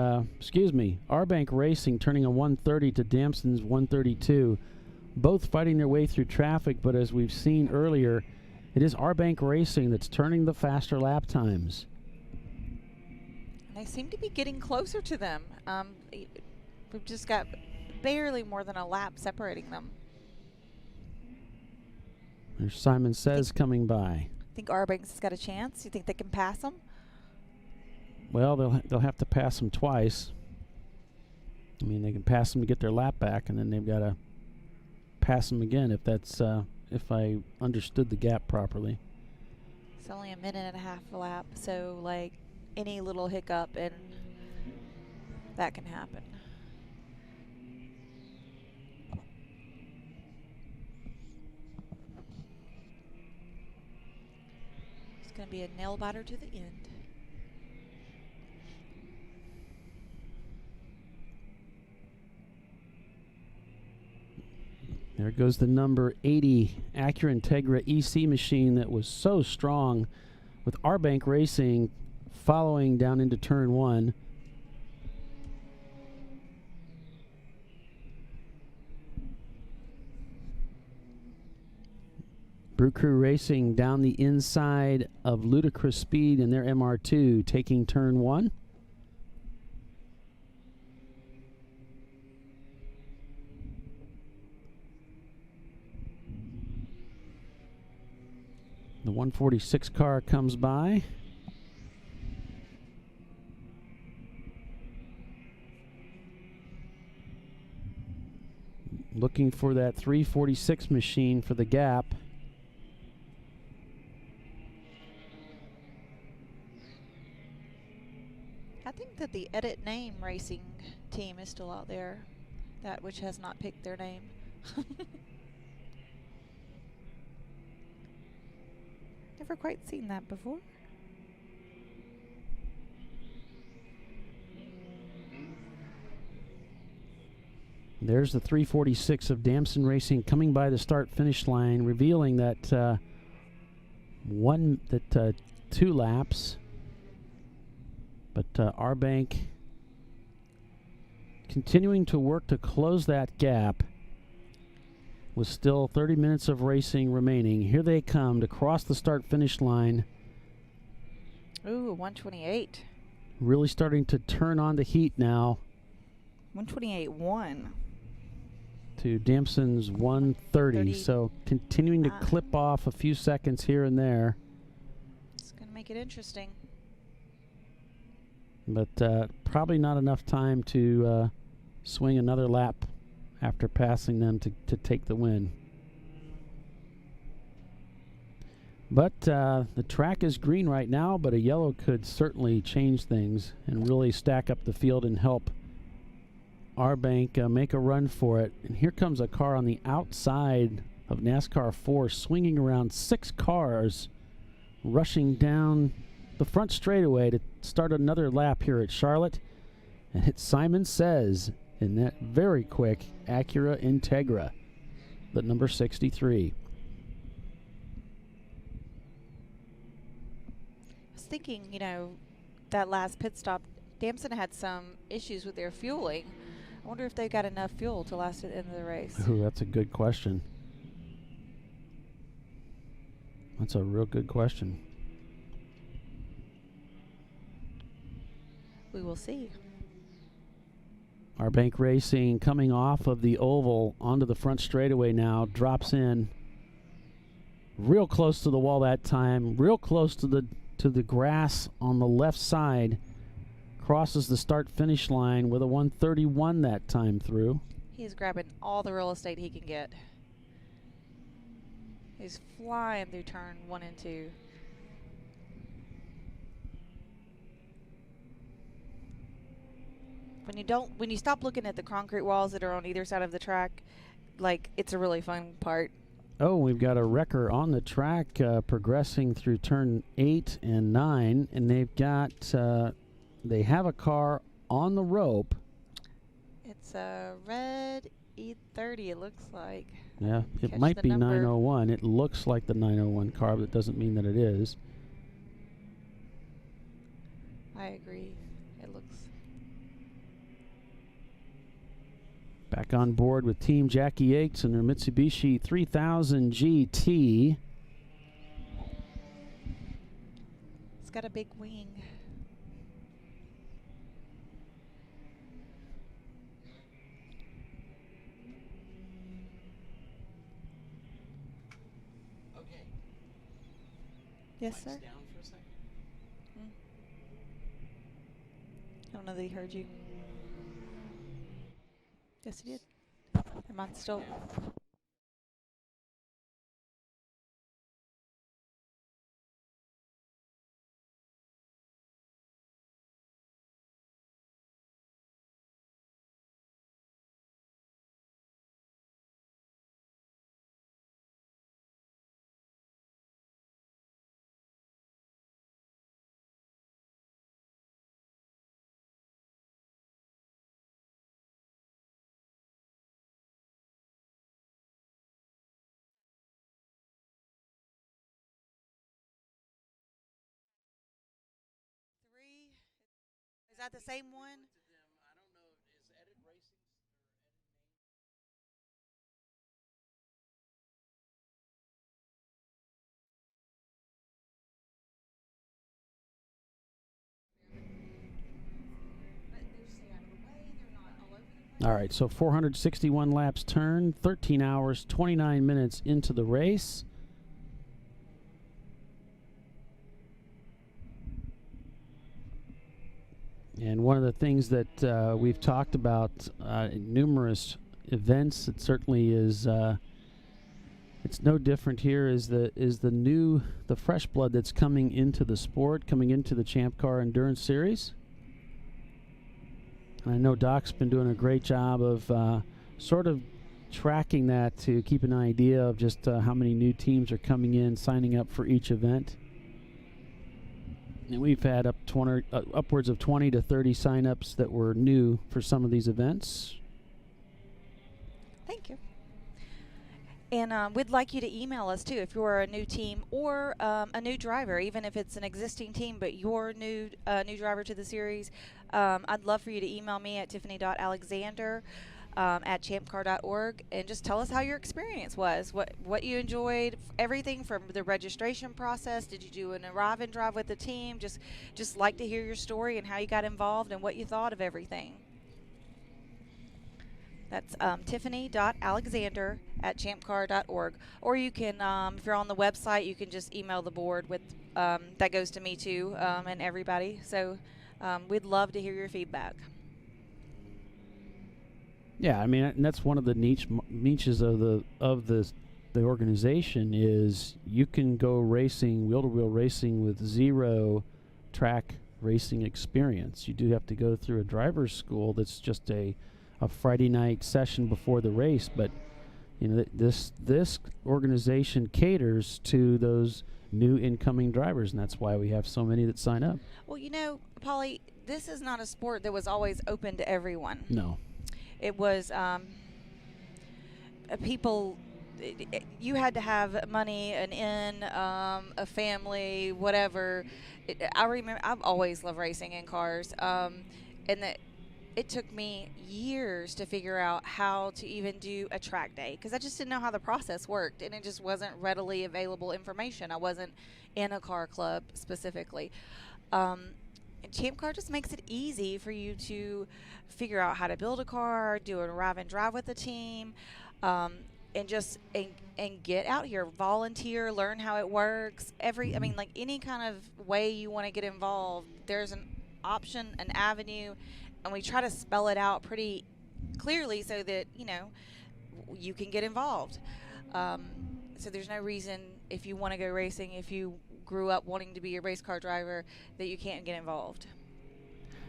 R-Bank Racing turning a 130 to Damson's 132, both fighting their way through traffic, but as we've seen earlier, it is R-Bank Racing that's turning the faster lap times. They seem to be getting closer to them. We've just got barely more than a lap separating them. There's Simon Says coming by. Think R-Bank's has got a chance? You think they can pass them? Well, they'll have to pass them twice. I mean, they can pass them to get their lap back, and then they've got to pass them again if that's if I understood the gap properly. It's only a minute and a half a lap, so like any little hiccup and that can happen. It's going to be a nail biter to the end. There goes the number 80 Acura Integra EC machine that was so strong, with R-Bank Racing following down into turn 1. Brew Crew Racing down the inside of Ludicrous Speed in their MR2, taking turn 1. The 146 car comes by. Looking for that 346 machine for the gap. I think that the Edit Name Racing team is still out there, that which has not picked their name. Never quite seen that before. There's the 346 of Damson Racing coming by the start-finish line, revealing that 2 laps. But R-Bank continuing to work to close that gap with still 30 minutes of racing remaining. Here they come to cross the start-finish line. Ooh, 128. Really starting to turn on the heat now. 128.1. To Damson's 130. So continuing to clip off a few seconds here and there. It's going to make it interesting. But probably not enough time to swing another lap after passing them to take the win. But the track is green right now, but a yellow could certainly change things and really stack up the field and help R-Bank make a run for it. And here comes a car on the outside of NASCAR 4, swinging around 6 cars, rushing down the front straightaway to start another lap here at Charlotte. And it's Simon Says in that very quick Acura Integra, the number 63. I was thinking, you know, that last pit stop, Damson had some issues with their fueling. I wonder if they got enough fuel to last at the end of the race. Ooh, that's a good question. That's a real good question. We will see. R-Bank Racing coming off of the oval onto the front straightaway now, drops in real close to the wall that time, real close to the grass on the left side, crosses the start-finish line with a 131 that time through. He's grabbing all the real estate he can get. He's flying through turn 1 and 2. When you stop looking at the concrete walls that are on either side of the track, like, it's a really fun part. Oh, we've got a wrecker on the track progressing through turn 8 and 9, and they've got they have a car on the rope It's a red E30, it looks like. Yeah, it Catch might the be number. 901. It looks like the 901 car, but it doesn't mean that it is. I agree. It looks. Back on board with Team Jackie Yates and their Mitsubishi 3000 GT. It's got a big wing. Okay. Yes, Lights sir. down for a second. I don't know that he heard you. Yes, he did. Or mine's still. Three. Is that the same one? I don't know. Is Edit Racing All right, so 461 laps turned, 13 hours, 29 minutes into the race. And one of the things that we've talked about in numerous events, it certainly is. It's no different here. Is the fresh blood that's coming into the sport, coming into the ChampCar Endurance Series. And I know Doc's been doing a great job of sort of tracking that to keep an idea of just how many new teams are coming in, signing up for each event. And we've had upwards of 20 to 30 signups that were new for some of these events. Thank you. And we'd like you to email us too if you're a new team or a new driver, even if it's an existing team but you're new driver to the series. I'd love for you to email me at tiffany.alexander at champcar.org and just tell us how your experience was, what you enjoyed, everything from the registration process. Did you do an arrive and drive with the team? Just like to hear your story and how you got involved and what you thought of everything. That's tiffany.alexander at champcar.org. Or you can, if you're on the website, you can just email the board with, that goes to me too, and everybody. So we'd love to hear your feedback. Yeah, I mean, and that's one of the niches of the organization is you can go racing, wheel-to-wheel racing with zero track racing experience. You do have to go through a driver's school that's just a Friday night session before the race, but you know this organization caters to those new incoming drivers, and that's why we have so many that sign up. Well, you know, Polly, this is not a sport that was always open to everyone. No. It was people. You had to have money, an inn, a family, whatever. I remember. I've always loved racing in cars, and that. It took me years to figure out how to even do a track day because I just didn't know how the process worked, and it just wasn't readily available information. I wasn't in a car club specifically. And ChampCar just makes it easy for you to figure out how to build a car, do an arrive and drive with the team, and get out here, volunteer, learn how it works. Like any kind of way you want to get involved, there's an option, an avenue. And we try to spell it out pretty clearly so that, you know, you can get involved. So there's no reason if you want to go racing, if you grew up wanting to be a race car driver, that you can't get involved.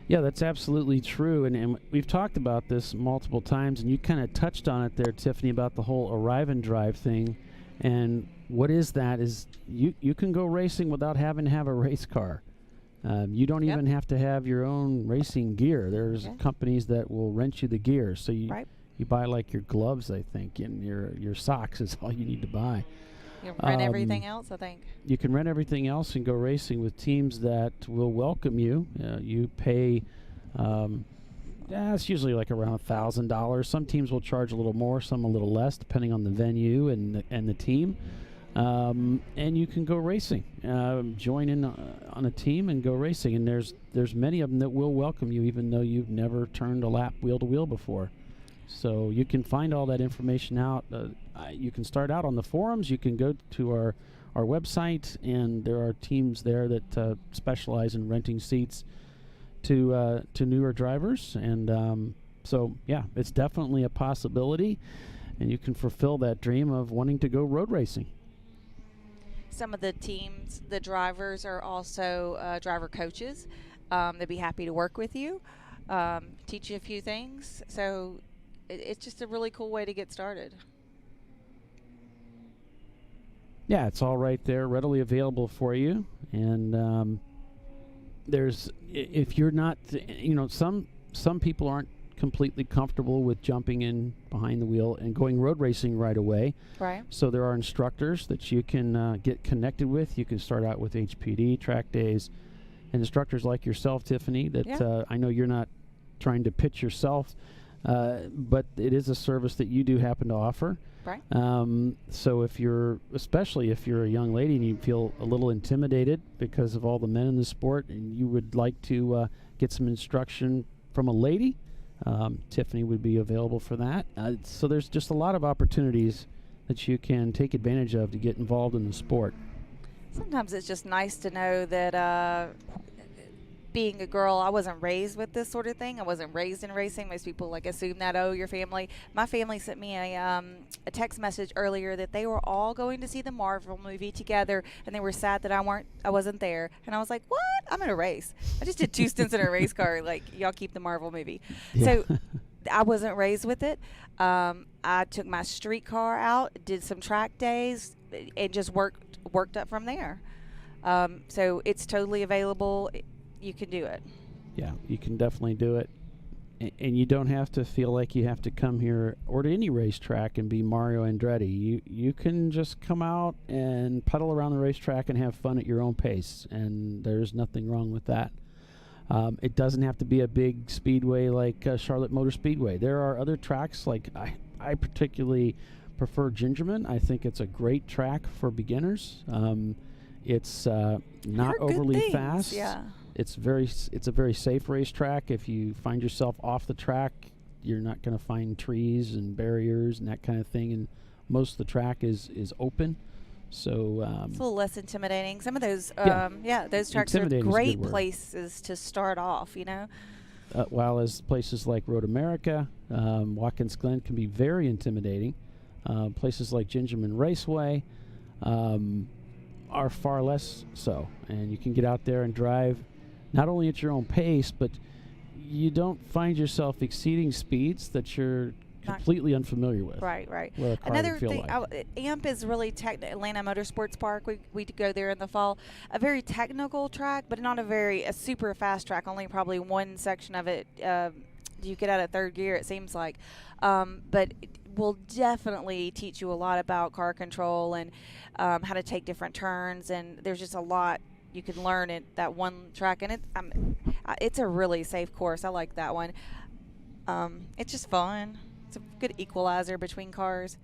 Yeah, that's absolutely true. And we've talked about this multiple times, and you kind of touched on it there, Tiffany, about the whole arrive and drive thing. And what is that is you can go racing without having to have a race car. You don't even have to have your own racing gear. There's companies that will rent you the gear. So you buy like your gloves, I think, and your socks is all you need to buy. You can rent everything else, I think. You can rent everything else and go racing with teams that will welcome you. You pay, it's usually like around $1,000. Some teams will charge a little more, some a little less, depending on the venue and the team. And you can go racing. Join in on a team and go racing. And there's many of them that will welcome you, even though you've never turned a lap wheel to wheel before. So you can find all that information out. You can start out on the forums. You can go to our website, and there are teams there that specialize in renting seats to newer drivers. And so, yeah, it's definitely a possibility, and you can fulfill that dream of wanting to go road racing. Some of the teams, the drivers are also driver coaches. They'd be happy to work with you, teach you a few things. So it's just a really cool way to get started. Yeah, it's all right there, readily available for you. And if you're not, some people aren't completely comfortable with jumping in behind the wheel and going road racing right away. Right. So there are instructors that you can get connected with. You can start out with HPD, track days, and instructors like yourself, Tiffany, that I know you're not trying to pitch yourself, but it is a service that you do happen to offer. Right. So especially if you're a young lady and you feel a little intimidated because of all the men in the sport, and you would like to get some instruction from a lady, Tiffany would be available for that. So there's just a lot of opportunities that you can take advantage of to get involved in the sport. Sometimes it's just nice to know that being a girl, I wasn't raised with this sort of thing. I wasn't raised in racing. Most people assume that, your family. My family sent me a text message earlier that they were all going to see the Marvel movie together, and they were sad that I wasn't there. And I was like, what? I'm in a race. I just did 2 stints in a race car. Y'all keep the Marvel movie. Yeah. So I wasn't raised with it. I took my street car out, did some track days, and just worked up from there. So it's totally available. You can do it. Yeah, you can definitely do it. And you don't have to feel like you have to come here or to any racetrack and be Mario Andretti. You can just come out and pedal around the racetrack and have fun at your own pace, and there's nothing wrong with that. It doesn't have to be a big speedway like Charlotte Motor Speedway. There are other tracks, like I particularly prefer Gingerman. I think it's a great track for beginners. It's not overly fast. Yeah. It's a very safe racetrack. If you find yourself off the track, you're not going to find trees and barriers and that kind of thing. And most of the track is open, so it's a little less intimidating. Some of those, those tracks are great places to start off. While as places like Road America, Watkins Glen can be very intimidating. Places like Gingerman Raceway are far less so, and you can get out there and drive not only at your own pace, but you don't find yourself exceeding speeds that you're completely unfamiliar with. Right. Another thing, AMP is really Atlanta Motorsports Park. We go there in the fall. A very technical track, but not a super fast track. Only probably one section of it you get out of third gear, it seems like. But it will definitely teach you a lot about car control and how to take different turns. And there's just a lot you can learn at that one track. And it's a really safe course. I like that one. It's just fun. It's a good equalizer between cars.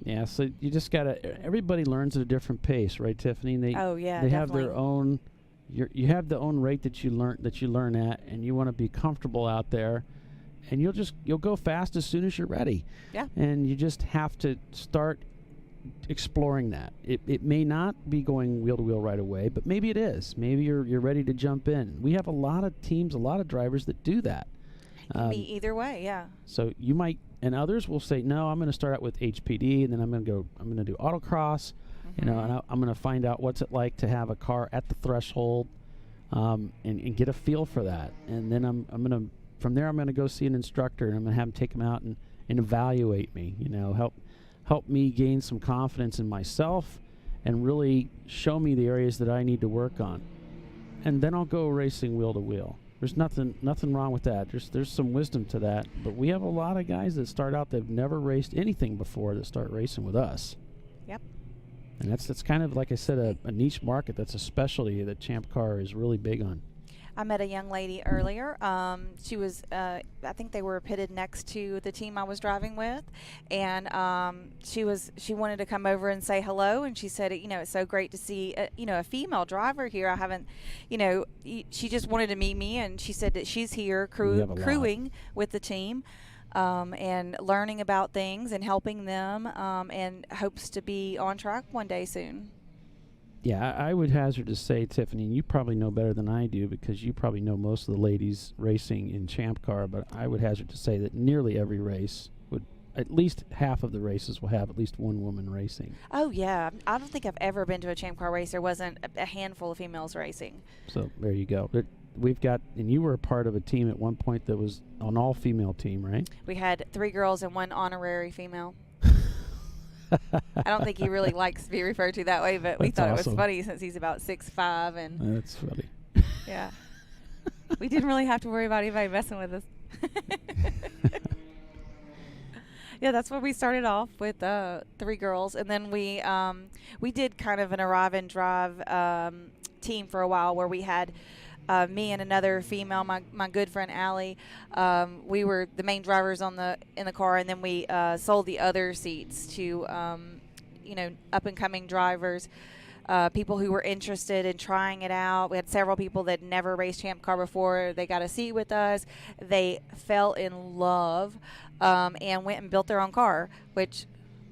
Yeah, so you just everybody learns at a different pace, right, Tiffany? They have their own. You have the own rate that you learn at, and you want to be comfortable out there, and you'll go fast as soon as you're ready. Yeah. And you just have to start exploring that. It may not be going wheel to wheel right away, but maybe it is. Maybe you're ready to jump in. We have a lot of teams, a lot of drivers that do that. It can be either way, yeah. So you might, and others will say, no, I'm going to start out with HPD, and then I'm going to do autocross. And I'm going to find out what's it like to have a car at the threshold, and get a feel for that. And then from there I'm going to go see an instructor, and I'm going to have him take them out and evaluate me. Help me gain some confidence in myself, and really show me the areas that I need to work on. and then I'll go racing wheel to wheel. There's nothing wrong with that. There's some wisdom to that. But we have a lot of guys that start out that've never raced anything before that start racing with us. Yep. And that's kind of, like I said, a niche market. That's a specialty that ChampCar is really big on. I met a young lady earlier. She was, I think they were pitted next to the team I was driving with, and she wanted to come over and say hello, and she said, it's so great to see, a female driver here. I haven't, she just wanted to meet me, and she said that she's here crewing with the team. And learning about things and helping them, and hopes to be on track one day soon. Yeah, I would hazard to say, Tiffany, and you probably know better than I do because you probably know most of the ladies racing in ChampCar, but I would hazard to say that nearly every race at least half of the races will have at least one woman racing. Oh, yeah. I don't think I've ever been to a ChampCar race. There wasn't a handful of females racing. So there you go. We've got, and you were a part of a team at one point that was an all-female team, right? We had 3 girls and 1 honorary female. I don't think he really likes to be referred to that way, but we thought it was funny since he's about 6'5", and that's funny. Yeah. We didn't really have to worry about anybody messing with us. Yeah, that's where we started off with 3 girls, and then we did kind of an arrive and drive team for a while where we had me and another female, my good friend Allie. We were the main drivers in the car, and then we sold the other seats to up and coming drivers, people who were interested in trying it out. We had several people that never raced ChampCar before. They got a seat with us. They fell in love and went and built their own car, which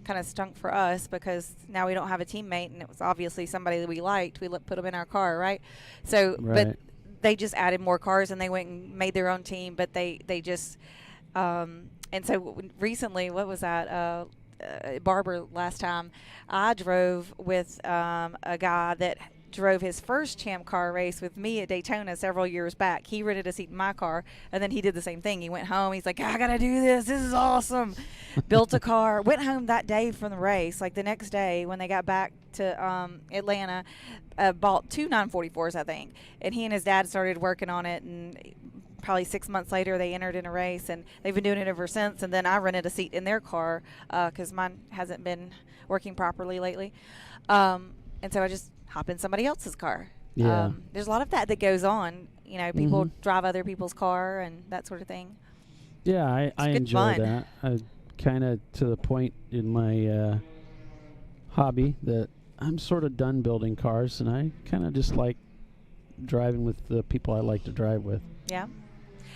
kind of stunk for us because now we don't have a teammate, and it was obviously somebody that we liked. We put them in our car, right? So, right. But they just added more cars, and they went and made their own team. But they just and so recently, what was that? Barber last time I drove with a guy that drove his first ChampCar race with me at Daytona several years back. He rented a seat in my car, and then he did the same thing. He went home. He's like, I got to do this. This is awesome. Built a car. Went home that day from the race, like the next day when they got back to Atlanta, bought 2 944s, I think. And he and his dad started working on it, and probably 6 months later they entered in a race, and they've been doing it ever since. And then I rented a seat in their car because mine hasn't been working properly lately. And so I just hop in somebody else's car. Yeah. There's a lot of that goes on. People drive other people's car and that sort of thing. Yeah, I enjoy fun. that. I kind of to the point in my hobby that I'm sort of done building cars, and I kind of just like driving with the people I like to drive with. Yeah.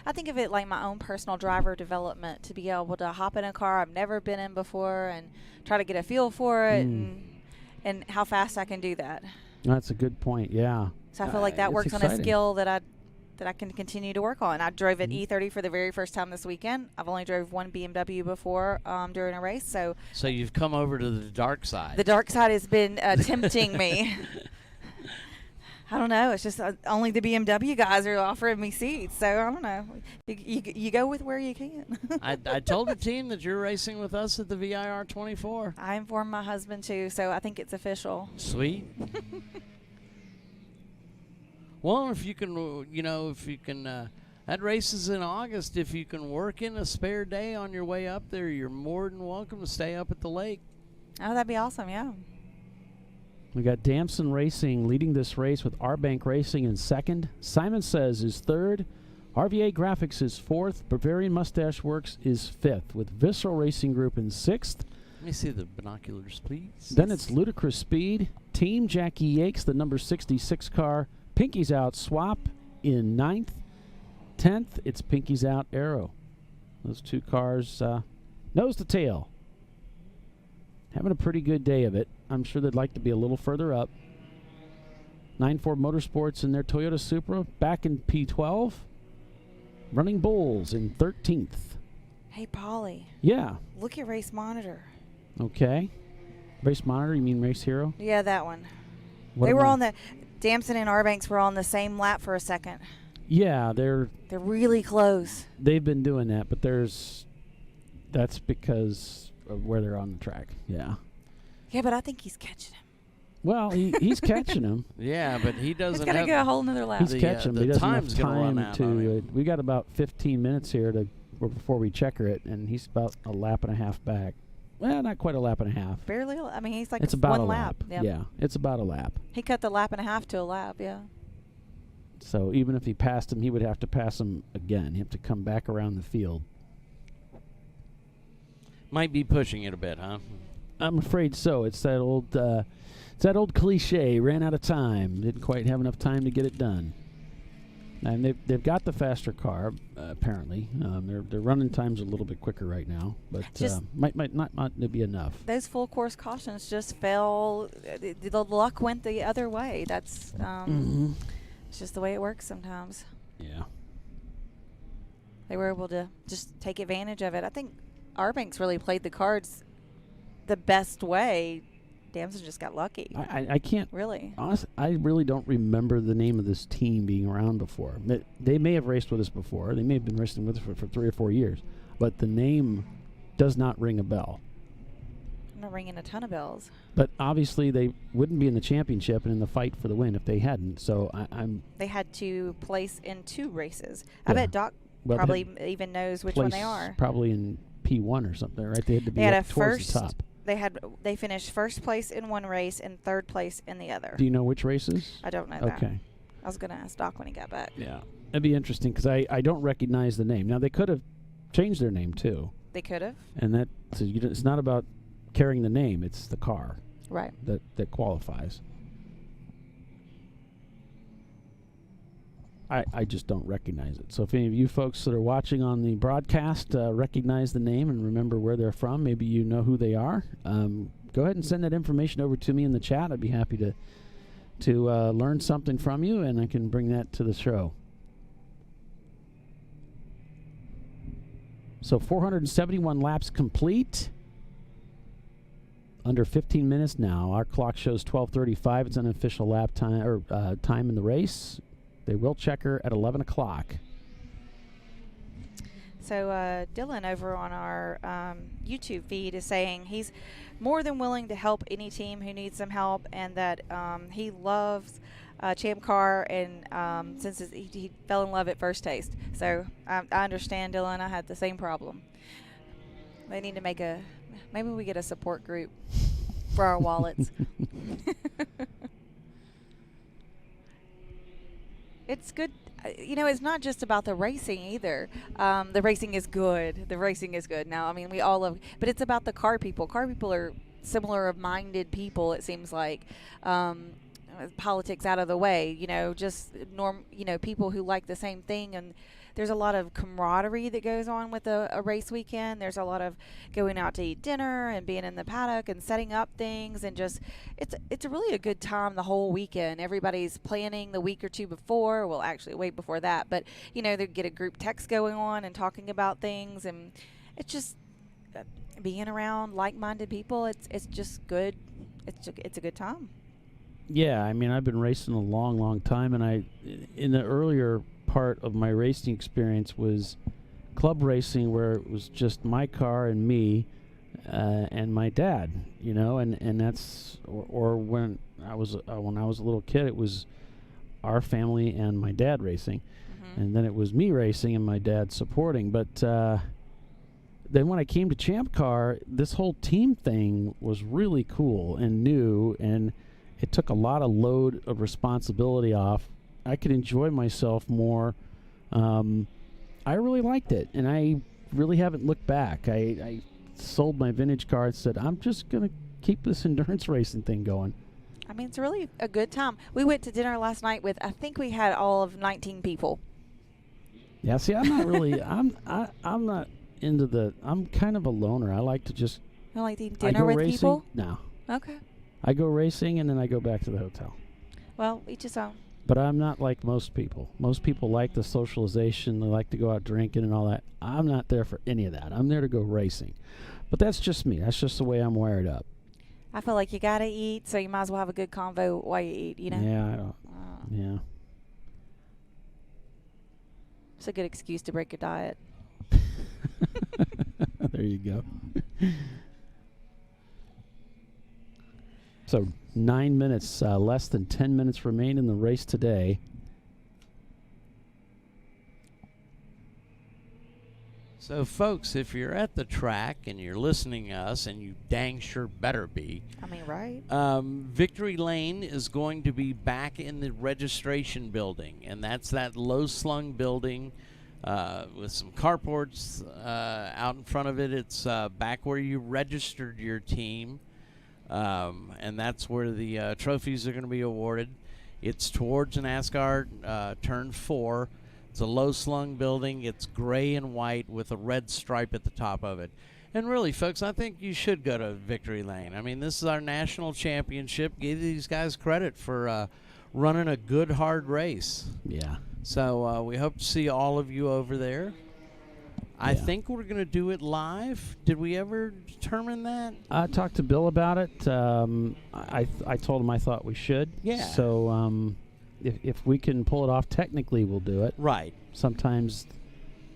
I think of it like my own personal driver development, to be able to hop in a car I've never been in before and try to get a feel for it and how fast I can do that. That's a good point, yeah. So I feel like that works exciting. on a skill that I can continue to work on. I drove an E30 for the very first time this weekend. I've only drove one BMW before during a race. So you've come over to the dark side. The dark side has been tempting me. I don't know. It's just only the BMW guys are offering me seats. So I don't know. You go with where you can. I told the team that you're racing with us at the VIR 24. I informed my husband too, so I think it's official. Sweet. Well, if you can, that race is in August. If you can work in a spare day on your way up there, you're more than welcome to stay up at the lake. Oh, that'd be awesome, yeah. We got Damson Racing leading this race with R-Bank Racing in second. Simon Says is third. RVA Graphics is fourth. Bavarian Mustache Works is fifth, with Visceral Racing Group in sixth. Let me see the binoculars, please. Then it's Ludicrous Speed. Team Jackie Yakes, the number 66 car. Pinky's Out Swap in ninth. 10th, it's Pinky's Out Arrow. Those 2 cars nose to tail. Having a pretty good day of it. I'm sure they'd like to be a little further up. 9-4 Motorsports in their Toyota Supra back in P12. Running Bulls in 13th. Hey, Polly. Yeah. Look at Race Monitor. Okay. Race Monitor, you mean Race Hero? Yeah, that one. What they were am I- on the Damson and Arbanks were on the same lap for a second. Yeah, they're really close. They've been doing that, but that's because of where they're on the track. Yeah. Yeah, but I think he's catching him. Well, he's catching him. Yeah, but he He's doesn't got to have go a whole nother lap. He's The, catching him. the He doesn't have time's gonna run time out on to. him. We got about 15 minutes here before we checker it, and he's about a lap and a half back. Well, not quite a lap and a half. Barely. I mean, he's like It's about one a lap. Yep. Yeah, it's about a lap. He cut the lap and a half to a lap. Yeah. So even if he passed him, he would have to pass him again. He'd have to come back around the field. Might be pushing it a bit, huh? I'm afraid so. It's that old cliche. Ran out of time. Didn't quite have enough time to get it done. And they've got the faster car apparently. Their running times are a little bit quicker right now, but might not be enough. Those full course cautions just fell. The luck went the other way. That's it's just the way it works sometimes. Yeah. They were able to just take advantage of it. I think Arbanks really played the cards the best way. Damson just got lucky. I can't really. Honestly, I really don't remember the name of this team being around before. They may have raced with us before. They may have been racing with us for 3 or 4 years, but the name does not ring a bell. I'm not ringing a ton of bells. But obviously, they wouldn't be in the championship and in the fight for the win if they hadn't. So I'm. They had to place in 2 races. Yeah. I bet Doc Well, probably even knows which one they are. Probably in P1 or something, right? They had to be They had up a towards first. the top. They finished first place in one race and third place in the other. Do you know which races? I don't know that. Okay. I was going to ask Doc when he got back. Yeah. It'd be interesting because I don't recognize the name. Now, they could have changed their name, too. They could have. And it's not about carrying the name. It's the car Right. that qualifies. I just don't recognize it. So if any of you folks that are watching on the broadcast recognize the name and remember where they're from, maybe you know who they are, go ahead and send that information over to me in the chat. I'd be happy to learn something from you, and I can bring that to the show. So 471 laps complete. Under 15 minutes now. Our clock shows 12:35. It's an official lap time or time in the race. They will check her at 11 o'clock. So Dylan over on our YouTube feed is saying he's more than willing to help any team who needs some help, and that he loves ChampCar, and since he fell in love at first taste. So I understand, Dylan. I had the same problem. They need to make maybe we get a support group for our wallets. It's good. It's not just about the racing either. The racing is good. The racing is good. Now, I mean, we all love, but it's about the car people. Car people are similar-minded people, it seems like. Politics out of the way, just people who like the same thing. And there's a lot of camaraderie that goes on with a race weekend. There's a lot of going out to eat dinner and being in the paddock and setting up things, and just it's really a good time the whole weekend. Everybody's planning the week or two before. Well, actually, way before that, but they get a group text going on and talking about things, and it's just being around like-minded people. It's just good. It's a good time. Yeah, I mean, I've been racing a long, long time, and in the earlier part of my racing experience was club racing, where it was just my car and me and my dad, and that's or when I was a little kid, it was our family and my dad racing, and then it was me racing and my dad supporting. But then when I came to ChampCar, this whole team thing was really cool and new, and it took a lot of load of responsibility off. I could enjoy myself more. I really liked it, and I really haven't looked back. I sold my vintage car and said, I'm just going to keep this endurance racing thing going. I mean, it's really a good time. We went to dinner last night with, I think we had all of 19 people. Yeah, see, I'm not really, I'm not into I'm kind of a loner. I like to just. You like to eat dinner with racing. people? No. Okay. I go racing, and then I go back to the hotel. Well, each his own. But I'm not like most people. Most people like the socialization. They like to go out drinking and all that. I'm not there for any of that. I'm there to go racing. But that's just me. That's just the way I'm wired up. I feel like you got to eat, so you might as well have a good convo while you eat, Yeah, I don't. Yeah. It's a good excuse to break your diet. There you go. So 9 minutes, less than 10 minutes remain in the race today. So, folks, if you're at the track and you're listening to us, and you dang sure better be, I mean, right? Victory Lane is going to be back in the registration building, and that's that low-slung building with some carports out in front of it. It's back where you registered your team, and that's where the trophies are going to be awarded. It's towards NASCAR Turn 4. It's a low-slung building. It's gray and white with a red stripe at the top of it. And really, folks, I think you should go to Victory Lane. I mean, this is our national championship. Give these guys credit for running a good, hard race. Yeah. So we hope to see all of you over there. I Yeah. think we're going to do it live. Did we ever determine that? I talked to Bill about it. I told him I thought we should. Yeah. So if we can pull it off, technically we'll do it. Right. Sometimes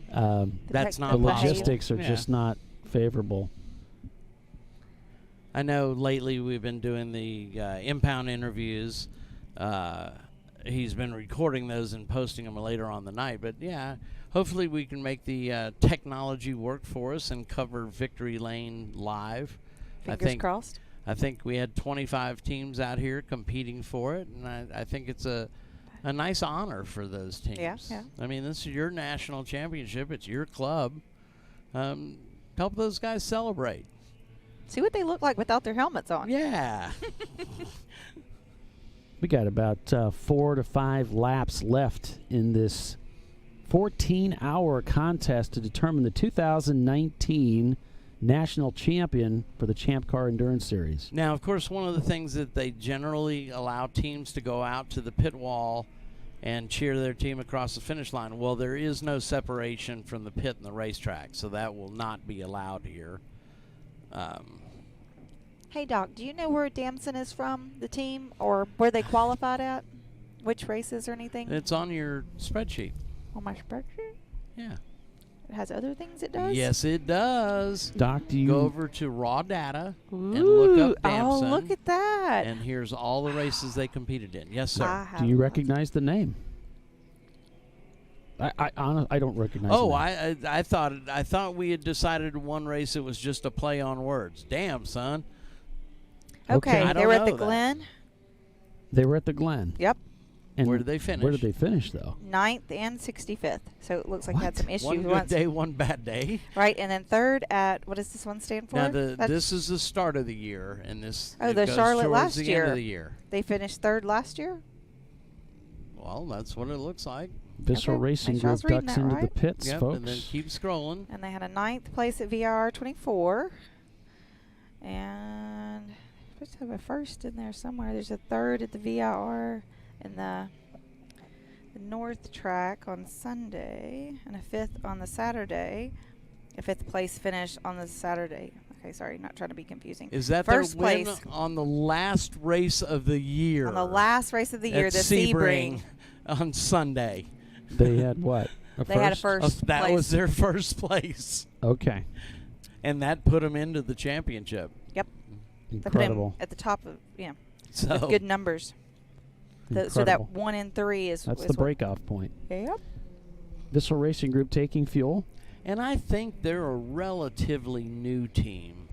That's the not technical possible. logistics are Yeah. just not favorable. I know lately we've been doing the impound interviews. He's been recording those and posting them later on the night. But, yeah, hopefully we can make the technology work for us and cover Victory Lane live. Fingers crossed. I think we had 25 teams out here competing for it, and I think it's a nice honor for those teams. Yeah. I mean, this is your national championship. It's your club. Help those guys celebrate. See what they look like without their helmets on. Yeah. We got about 4 to 5 laps left in this 14-hour contest to determine the 2019 national champion for the ChampCar Endurance Series. Now, of course, one of the things that they generally allow teams to go out to the pit wall and cheer their team across the finish line. Well, there is no separation from the pit and the racetrack, so that will not be allowed here. Hey, Doc, do you know where Damson is from, the team, or where they qualified at? Which races or anything? It's on your spreadsheet. On my spreadsheet? Yeah. It has other things it does? Yes, it does. Doc, do you Go over to raw data and look up Damson. Oh, look at that. And here's all the races they competed in. Yes, sir. do you recognize the name? I don't recognize. Oh, the name. I thought we had decided one race it was just a play on words. Damn, son. Okay, I they don't were at the know that. Glen. They were at the Glen. Yep. And Where did they finish? Where did they finish, though? 9th and 65th. So it looks like they had some issues One good once. day, one bad day. Right, and then 3rd at, what does this one stand for? Now, That's- this is the start of the year, and this Oh, it the goes Charlotte towards last the year. end of the year. They finished 3rd last year? Well, that's what it looks like. Visceral Okay, Racing make sure I Group was reading ducks that into right. the pits, Yep, folks. and then keep scrolling. And they had a 9th place at VIR 24. And supposed to have a 1st in there somewhere. There's a 3rd at the VIR in the North track on Sunday, and a 5th on the Saturday. A 5th place finish on the Saturday. Okay, sorry, not trying to be confusing. Is that First their win place on the last race of the year? on the last race of the year, at the Sebring. on Sunday. They had what? They had a first That place. was their first place, Okay. and that put them into the championship. Yep. They put him Incredible. at the top of, So with good numbers. So Incredible. that 1 and 3 is That's is the what- breakoff point. Yep. Visceral Racing Group taking fuel. And I think they're a relatively new team.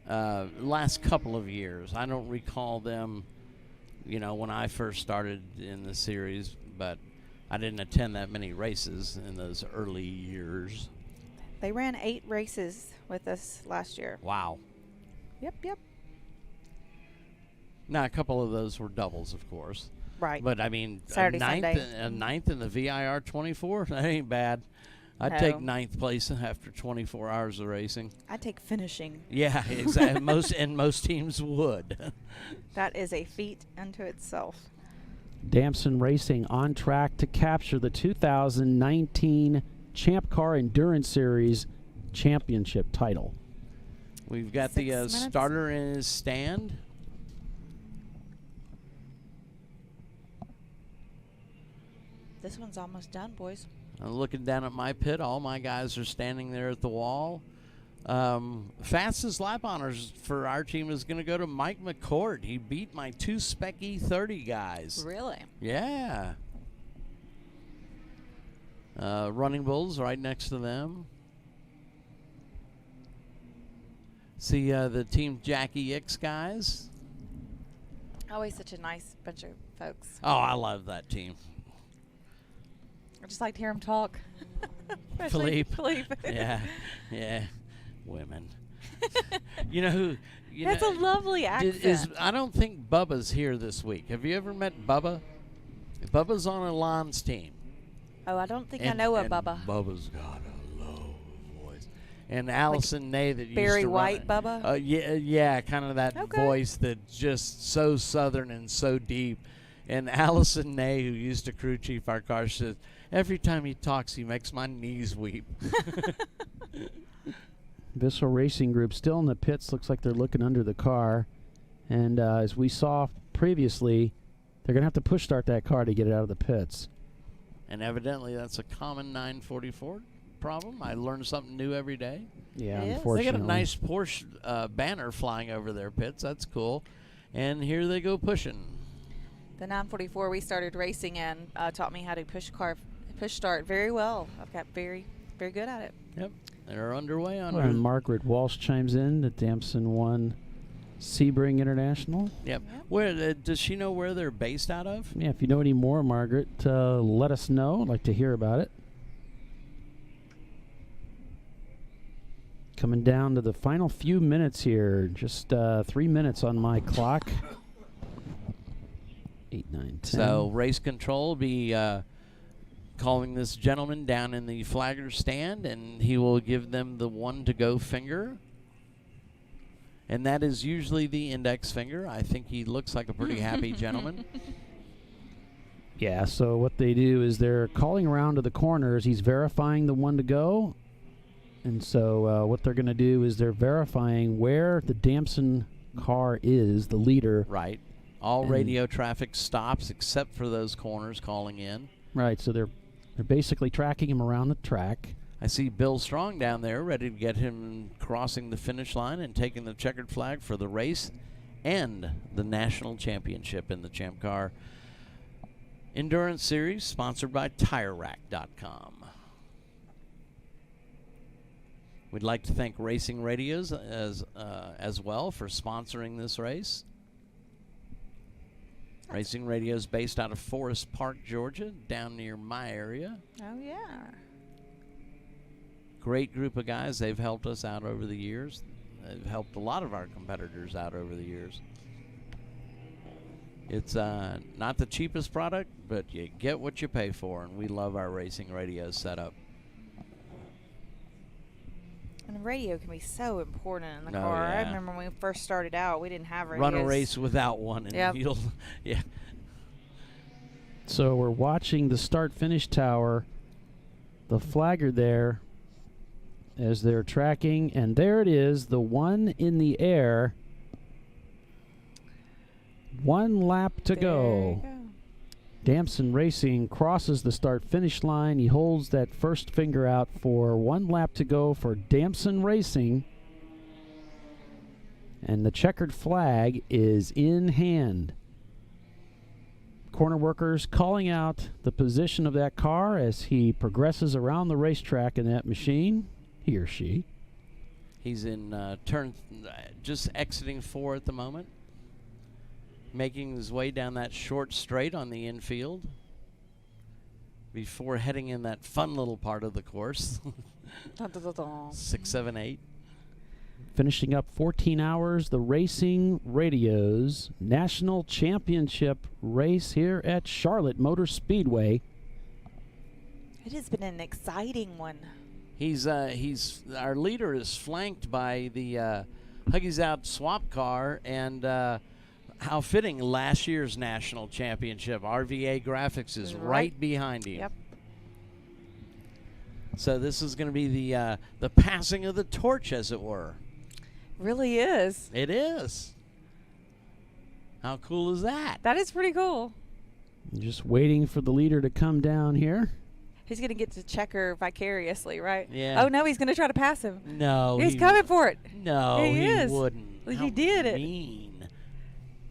Last couple of years, I don't recall them, when I first started in the series, but I didn't attend that many races in those early years. They ran 8 races with us last year. Wow. Yep. Now, a couple of those were doubles, of course. Right. But, I mean, Saturday, a Sunday. ninth in the VIR 24, that ain't bad. I'd take No. 9th place after 24 hours of racing. I take finishing. Yeah, exactly. most teams would. That is a feat unto itself. Damson Racing on track to capture the 2019 ChampCar Endurance Series championship title. We've got 6 the minutes. starter in his stand. This one's almost done, boys. I'm looking down at my pit. All my guys are standing there at the wall. Fastest lap honors for our team is going to go to Mike McCord. He beat my 2 Specky 30 guys. Really? Yeah. Running Bulls right next to them. See the Team Jackie X guys. Always such a nice bunch of folks. Oh, I love that team. I just like to hear them talk. Especially Philippe. Yeah. Women. You know who? That's a lovely accent. I don't think Bubba's here this week. Have you ever met Bubba? Bubba's on Alon's team. Oh, I don't think I know a Bubba. Bubba's got a low voice. And Allison Ney that used Barry to White run, Bubba? Yeah, kind of that voice that's just so southern and so deep. And Allison Ney, who used to crew chief our car, says, every time he talks, he makes my knees weep. Visceral Racing Group still in the pits. Looks like they're looking under the car. And as we saw previously, they're going to have to push start that car to get it out of the pits. And evidently that's a common 944 problem. I learn something new every day. Yeah, It is. unfortunately. They got a nice Porsche banner flying over their pits. That's cool. And here they go pushing. The 944 we started racing in taught me how to push start very well. I've got very, very good at it. Yep. They're underway on And Margaret Walsh chimes in that Damson won Sebring International. Yep. Where does she know where they're based out of? Yeah, if you know any more, Margaret, let us know. I'd like to hear about it. Coming down to the final few minutes here. Just 3 minutes on my clock. 8, 9, 10. So race control will be calling this gentleman down in the flagger stand, and he will give them the 1 to go finger. And that is usually the index finger. I think he looks like a pretty happy gentleman. Yeah, so what they do is they're calling around to the corners. He's verifying the 1 to go. And so what they're going to do is they're verifying where the Damson car is, the leader. Right. All radio traffic stops except for those corners calling in. Right, so they're basically tracking him around the track. I see Bill Strong down there ready to get him crossing the finish line and taking the checkered flag for the race and the national championship in the ChampCar Endurance Series, sponsored by TireRack.com. We'd like to thank Racing Radios as well for sponsoring this race. Racing Radios based out of Forest Park, Georgia, down near my area. Oh, yeah. Great group of guys. They've helped us out over the years. They've helped a lot of our competitors out over the years. It's not the cheapest product, but you get what you pay for, and we love our Racing Radios setup. And the radio can be so important in the Oh, car. I yeah. remember when we first started out, we didn't have radios. Run a race without one, and Yep. you'll, yeah. So we're watching the start-finish tower, the flagger there, as they're tracking, and there it is, the 1 in the air. 1 lap to There go. you go. Damson Racing crosses the start-finish line. He holds that first finger out for 1 lap to go for Damson Racing. And the checkered flag is in hand. Corner workers calling out the position of that car as he progresses around the racetrack in that machine. He or she. He's in turn, just exiting 4 at the moment. Making his way down that short straight on the infield before heading in that fun little part of the course. Dun, dun, dun, dun. 6, 7, 8. Finishing up 14 hours, the Racing Radios National Championship race here at Charlotte Motor Speedway. It has been an exciting one. He's our leader is flanked by the Huggies Out swap car, and how fitting, last year's national championship. RVA Graphics is right behind him. Yep. So this is going to be the passing of the torch, as it were. Really is. It is. How cool is that? That is pretty cool. Just waiting for the leader to come down here. He's going to get to checker vicariously, right? Yeah. Oh, no, he's going to try to pass him. No. He's coming for it. No, he is. wouldn't. Well, How he did it. mean.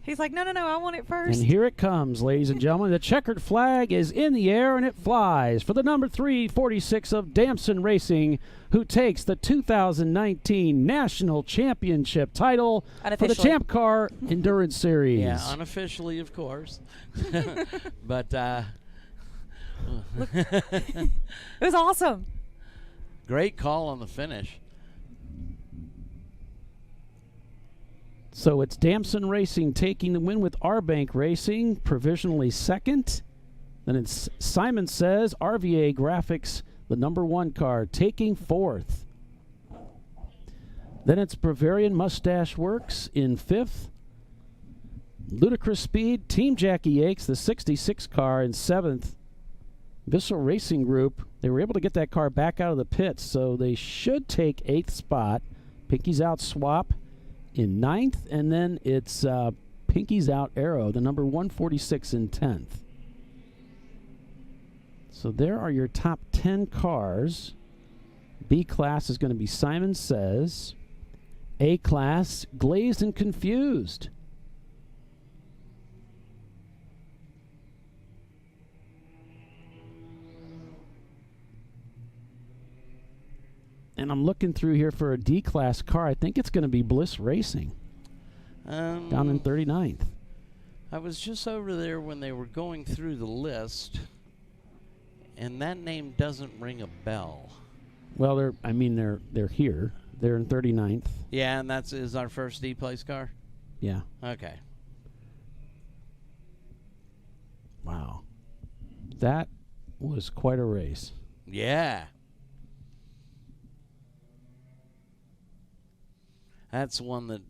He's like, no, I want it first. And here it comes, ladies and gentlemen. The checkered flag is in the air, and it flies for the number 346 of Damson Racing, who takes the 2019 National Championship title for the ChampCar Endurance Series. Yeah, unofficially, of course. But it was awesome. Great call on the finish. So it's Damson Racing taking the win with Arbank Racing, provisionally second. Then it's Simon Says, RVA Graphics, the number 1 car, taking fourth. Then it's Bavarian Mustache Works in fifth. Ludicrous Speed, Team Jackie Yakes, the 66 car, in seventh. Visceral Racing Group, they were able to get that car back out of the pits, so they should take eighth spot. Pinky's Out Swap in ninth, and then it's Pinky's Out Arrow, the number 146 in 10th. So there are your top 10 cars. B class is going to be Simon Says. A class, Glazed and Confused. And I'm looking through here for a D-Class car. I think it's going to be Bliss Racing down in 39th. I was just over there when they were going through the list, and that name doesn't ring a bell. Well, they're here. They're in 39th. Yeah, and is our first D-Place car? Yeah. Okay. Wow. That was quite a race. Yeah. That's one that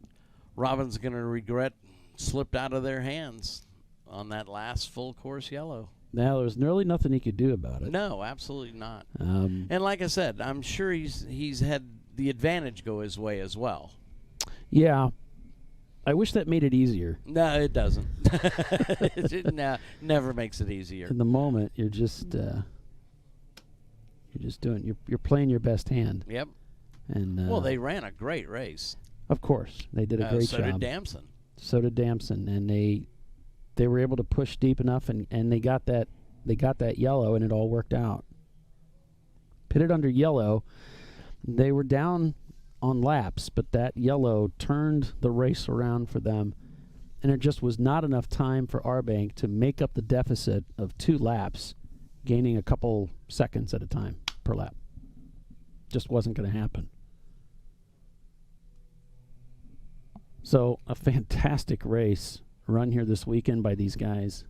Robin's going to regret slipped out of their hands on that last full course yellow. Now, there was nearly nothing he could do about it. No, absolutely not. And like I said, I'm sure he's had the advantage go his way as well. Yeah. I wish that made it easier. No, it doesn't. It never makes it easier. In the moment, you're just doing you're playing your best hand. Yep. And well, they ran a great race. Of course, they did a great so job. So did Damson. So did Damson, and they were able to push deep enough, and they got that yellow, and it all worked out. Pitted under yellow, they were down on laps, but that yellow turned the race around for them, and it just was not enough time for Arbank to make up the deficit of 2 laps, gaining a couple seconds at a time per lap. Just wasn't going to happen. So a fantastic race run here this weekend by these guys.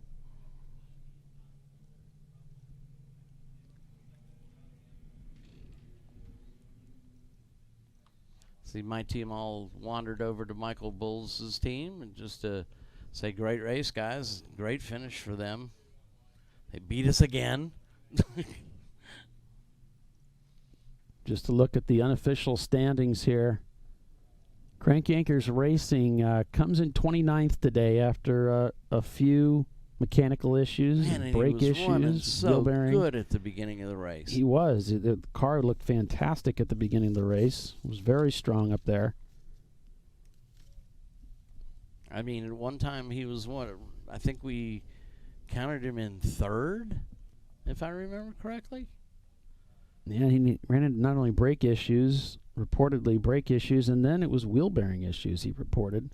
See, my team all wandered over to Michael Bull's team and just to say, great race, guys. Great finish for them. They beat us again. Just to look at the unofficial standings here. Crank Yankers Racing comes in 29th today after a few mechanical issues, Man, and brake he was running issues, so wheel bearing. good at the beginning of the race. He was. The car looked fantastic at the beginning of the race. It was very strong up there. I mean, at one time he was I think we counted him in 3rd, if I remember correctly. Yeah, he ran into not only brake issues, reportedly brake issues, and then it was wheel bearing issues he reported.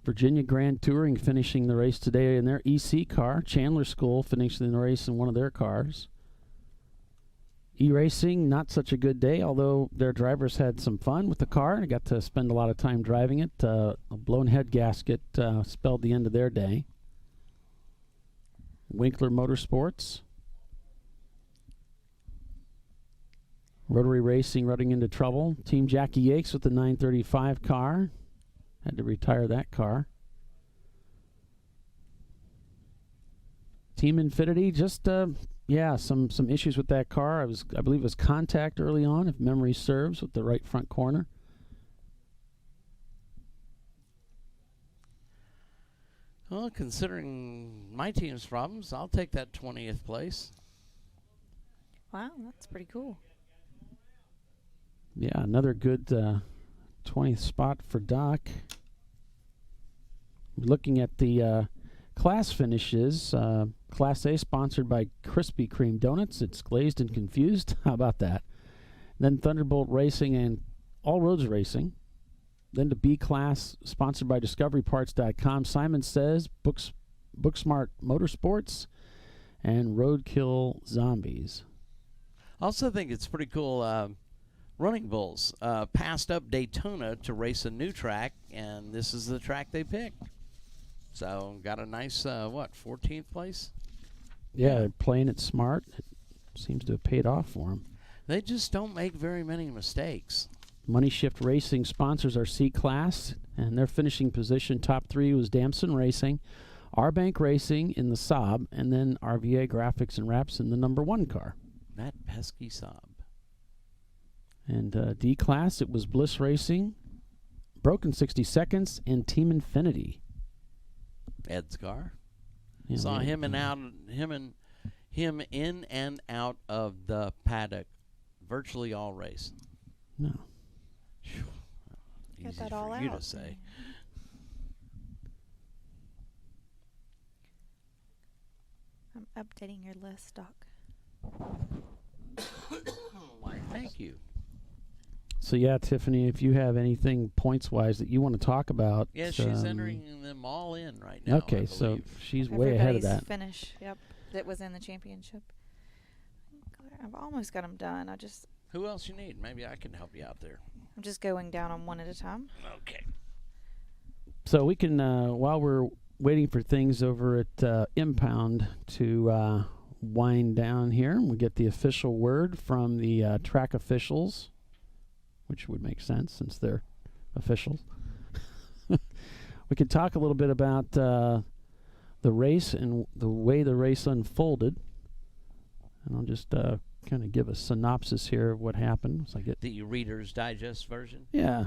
Virginia Grand Touring finishing the race today in their EC car. Chandler School finishing the race in one of their cars. E-Racing, not such a good day, although their drivers had some fun with the car and got to spend a lot of time driving it. A blown head gasket spelled the end of their day. Winkler Motorsports. Rotary Racing running into trouble. Team Jackie Yakes with the 935 car. Had to retire that car. Team Infinity, just some issues with that car. I believe it was contact early on, if memory serves, with the right front corner. Well, considering my team's problems, I'll take that 20th place. Wow, that's pretty cool. Yeah, another good 20th spot for Doc. Looking at the class finishes, Class A sponsored by Krispy Kreme Donuts. It's glazed and confused. How about that? Then Thunderbolt Racing and All Roads Racing. Then to B class, sponsored by DiscoveryParts.com. Simon Says, Booksmart Motorsports, and Roadkill Zombies. Also think it's pretty cool. Running Bulls passed up Daytona to race a new track, and this is the track they picked. So got a nice, 14th place? Yeah, they're playing it smart. It seems to have paid off for them. They just don't make very many mistakes. Money Shift Racing sponsors our C-Class, and their finishing position, top 3, was Damson Racing, R-Bank Racing in the Saab, and then RVA Graphics and Wraps in the number 1 car. That pesky Saab. And D-Class, it was Bliss Racing, Broken 60 Seconds, and Team Infinity. Ed's car. Yeah, Saw man. him in and out of the paddock virtually all race. No. Got Easy that all for you out. to say. I'm updating your list, Doc. Why, thank you. So, yeah, Tiffany, if you have anything points-wise that you want to talk about. Yeah, she's entering them all in right now. Okay, I so believe. she's way ahead of Everybody's that. finish, yep, that was in the championship. I've almost got them done. Who else you need? Maybe I can help you out there. I'm just going down on one at a time. Okay. So we can, while we're waiting for things over at Impound to wind down here, we get the official word from the track officials, which would make sense since they're officials. We could talk a little bit about the race and the way the race unfolded. And I'll just kind of give a synopsis here of what happened. So I get The Reader's Digest version. yeah.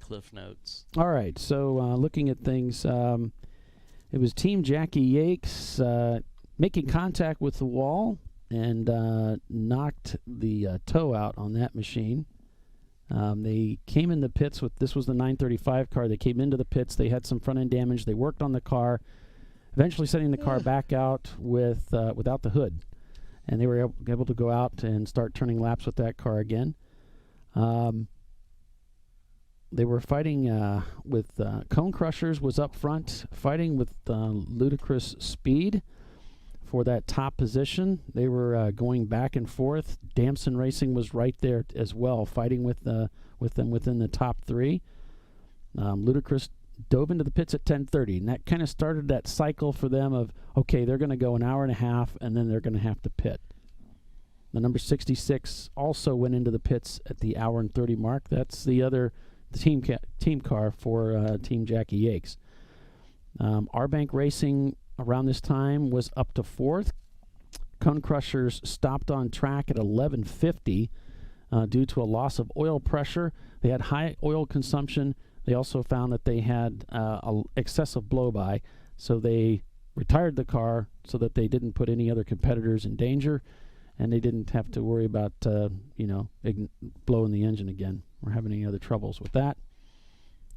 Cliff Notes. All right, so looking at things, it was Team Jackie Yakes making contact with the wall and knocked the toe out on that machine. They came in the pits with, this was the 935 car. They came into the pits. They had some front-end damage. They worked on the car, eventually sending the car back out with without the hood. And they were able to go out and start turning laps with that car again. They were fighting with Cone Crushers was up front, fighting with Ludicrous Speed for that top position. They were going back and forth. Damson Racing was right there as well, fighting with them within the top 3. Ludicrous dove into the pits at 10:30, and that kind of started that cycle for them of, okay, they're going to go an hour and a half, and then they're going to have to pit. The number 66 also went into the pits at the hour and 30 mark. That's the other team car for Team Jackie Yakes. R-Bank Racing around this time was up to 4th. Cone Crushers stopped on track at 11:50 due to a loss of oil pressure. They had high oil consumption. They also found that they had excessive blow-by, so they retired the car so that they didn't put any other competitors in danger, and they didn't have to worry about blowing the engine again or having any other troubles with that.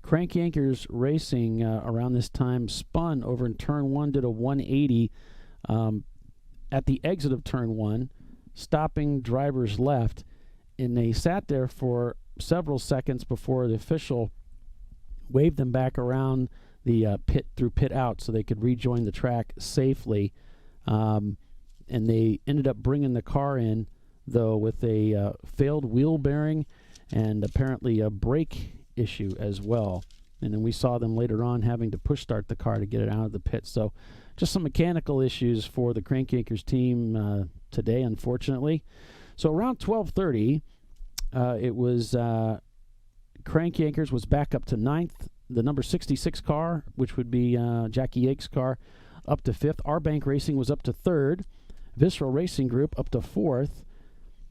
Crank Yankers Racing around this time spun over in Turn 1, did a 180 at the exit of Turn 1, stopping drivers left, and they sat there for several seconds before the official waved them back around the pit out so they could rejoin the track safely. And they ended up bringing the car in, though, with a failed wheel bearing and apparently a brake issue as well. And then we saw them later on having to push start the car to get it out of the pit. So just some mechanical issues for the Crank Yankers team today, unfortunately. So around 12:30, it was Crank Yankers was back up to 9th. The number 66 car, which would be Jackie Yake's car, up to 5th. R-Bank Racing was up to 3rd. Visceral Racing Group up to 4th.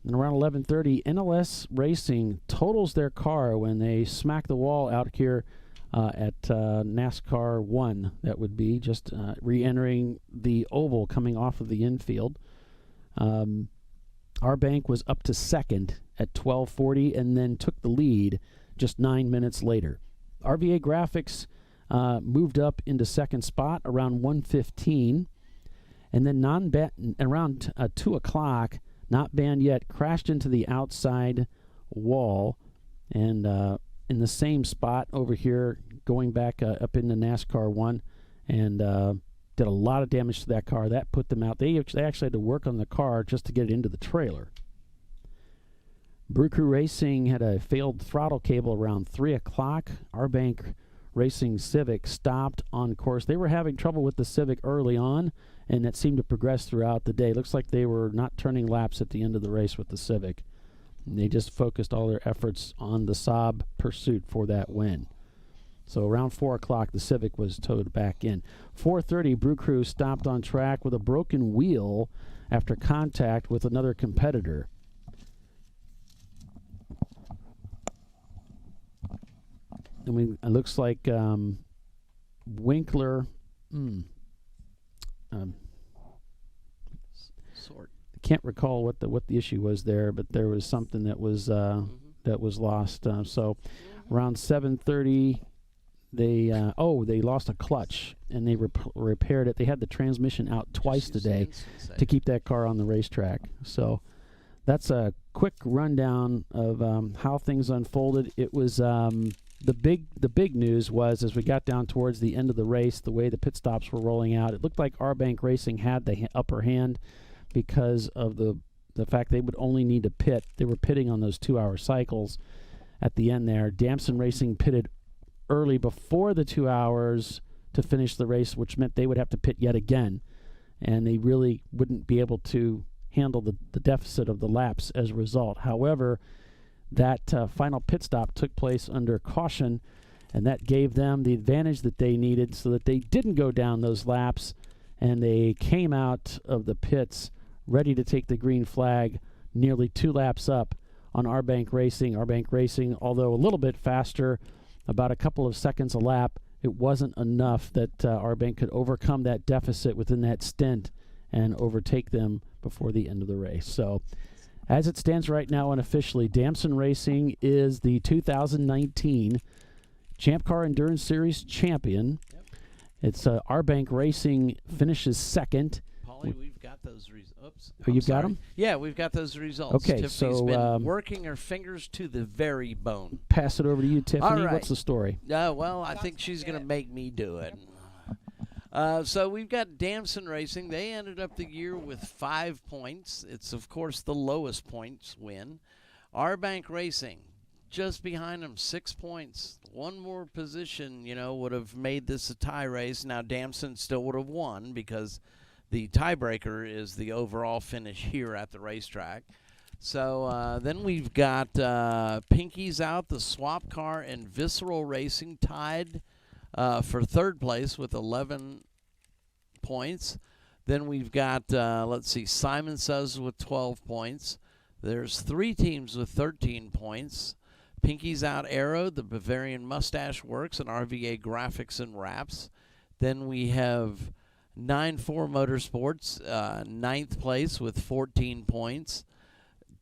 And around 11:30, NLS Racing totals their car when they smack the wall out here at NASCAR 1. That would be just re-entering the oval coming off of the infield. Our bank was up to second at 12:40 and then took the lead just 9 minutes later. RVA Graphics moved up into second spot around 1:15, and then around 2 o'clock, not banned yet, crashed into the outside wall, and in the same spot over here, going back up into NASCAR 1, and did a lot of damage to that car. That put them out. They actually had to work on the car just to get it into the trailer. Brew Crew Racing had a failed throttle cable around 3 o'clock. Our bank Racing Civic stopped on course. They were having trouble with the Civic early on, and that seemed to progress throughout the day. Looks like they were not turning laps at the end of the race with the Civic. And they just focused all their efforts on the Saab pursuit for that win. So around 4 o'clock, the Civic was towed back in. 4:30, Brew Crew stopped on track with a broken wheel after contact with another competitor. I mean, it looks like Winkler. Can't recall what the issue was there, but there was something that was lost. So around 7:30. They lost a clutch, and they repaired it. They had the transmission out twice today to keep that car on the racetrack. So that's a quick rundown of how things unfolded. It was the big news was as we got down towards the end of the race, the way the pit stops were rolling out, it looked like Our Bank Racing had the upper hand because of the fact they would only need to pit. They were pitting on those 2-hour cycles at the end there. Damson Racing pitted early before the 2 hours to finish the race, which meant they would have to pit yet again, and they really wouldn't be able to handle the deficit of the laps as a result. However, that final pit stop took place under caution, and that gave them the advantage that they needed so that they didn't go down those laps, and they came out of the pits ready to take the green flag nearly 2 laps up on Our Bank Racing. Our Bank Racing, although a little bit faster, about a couple of seconds a lap, it wasn't enough that Our Bank could overcome that deficit within that stint and overtake them before the end of the race. So as it stands right now unofficially, Damson Racing is the 2019 ChampCar Endurance Series champion. Yep. It's Our Bank Racing finishes second. Paulie, we've got those results. Oops. Oh, you've got them? Yeah, we've got those results. Okay, Tiffany's so been working her fingers to the very bone. Pass it over to you, Tiffany. All right. What's the story? Well, I think she's going to make me do it. So we've got Damson Racing. They ended up the year with 5 points. It's, of course, the lowest points win. Our Bank Racing, just behind them, 6 points. One more position, would have made this a tie race. Now, Damson still would have won because the tiebreaker is the overall finish here at the racetrack. So then we've got Pinky's Out, the Swap Car, and Visceral Racing tied for third place with 11 points. Then we've got, Simon Says with 12 points. There's 3 teams with 13 points. Pinky's Out Aero, the Bavarian Mustache Works, and RVA Graphics and Wraps. Then we have 9-4 Motorsports, 9th place with 14 points.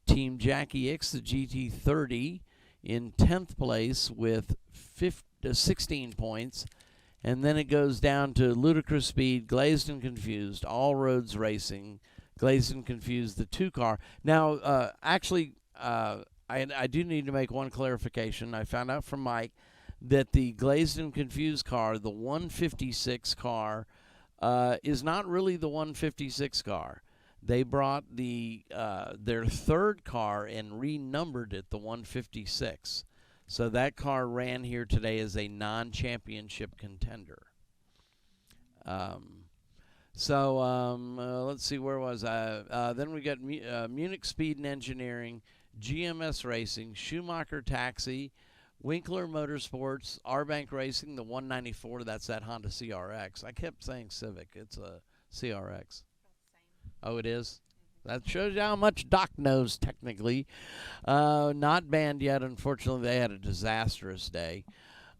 Team Jackie X, the GT30, in 10th place with 16 points. And then it goes down to Ludicrous Speed, Glazed and Confused, All Roads Racing, Glazed and Confused, the 2-car. Now, I do need to make one clarification. I found out from Mike that the Glazed and Confused car, the 156 car, is not really the 156 car. They brought their third car and renumbered it the 156. So that car ran here today as a non-championship contender. Let's see, where was I? Then we got Munich Speed and Engineering, GMS Racing, Schumacher Taxi, Winkler Motorsports, Our Bank Racing, the 194, that's that Honda CRX. I kept saying Civic. It's a CRX. Oh, it is? That shows you how much Doc knows technically. Not banned yet. Unfortunately, they had a disastrous day.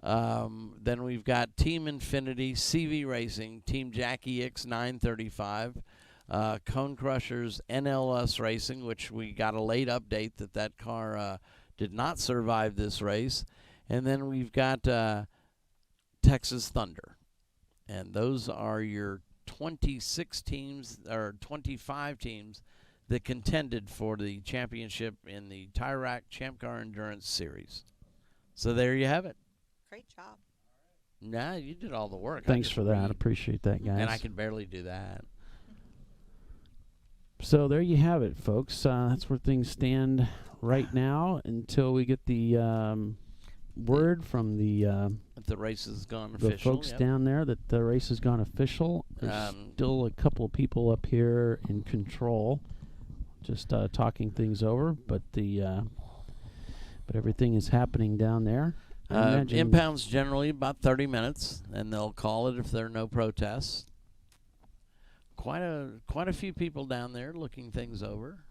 Then we've got Team Infinity, CV Racing, Team Jackie X 935, Cone Crushers, NLS Racing, which we got a late update that car did not survive this race. And then we've got Texas Thunder. And those are your 26 teams, or 25 teams, that contended for the championship in the Tire Rack ChampCar Endurance Series. So there you have it. Great job. Nah, you did all the work. Thanks for that. Appreciate that, guys. And I can barely do that. So there you have it, folks. That's where things stand right now until we get the word from the race has gone official. The folks down there that the race has gone official. There's still a couple of people up here in control, just talking things over, but everything is happening down there. Impound's generally about 30 minutes, and they'll call it if there are no protests. Quite a few people down there looking things over.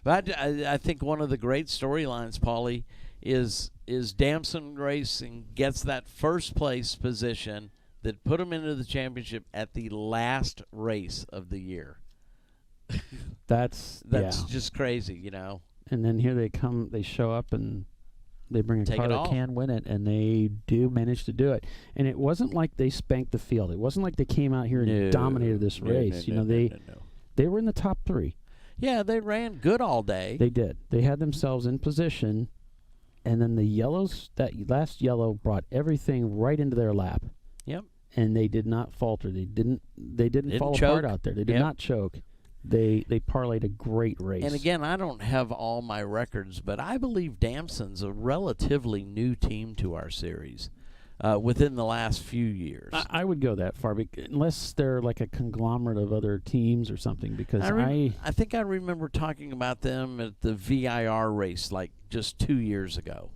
But I think one of the great storylines, Paulie, is Damson Racing gets that first place position that put them into the championship at the last race of the year. That's just crazy, you know. And then here they come, they show up and they bring a car that can win it, and they do manage to do it. And it wasn't like they spanked the field. It wasn't like they came out here and dominated this race. They were in the top 3. Yeah, they ran good all day. They did. They had themselves in position, and then the yellows, that last yellow brought everything right into their lap. Yep. And they did not falter. They didn't fall apart out there. They did not choke. They parlayed a great race. And again, I don't have all my records, but I believe Damson's a relatively new team to our series within the last few years. I would go that far, unless they're like a conglomerate of other teams or something, because I think I remember talking about them at the VIR race like just 2 years ago.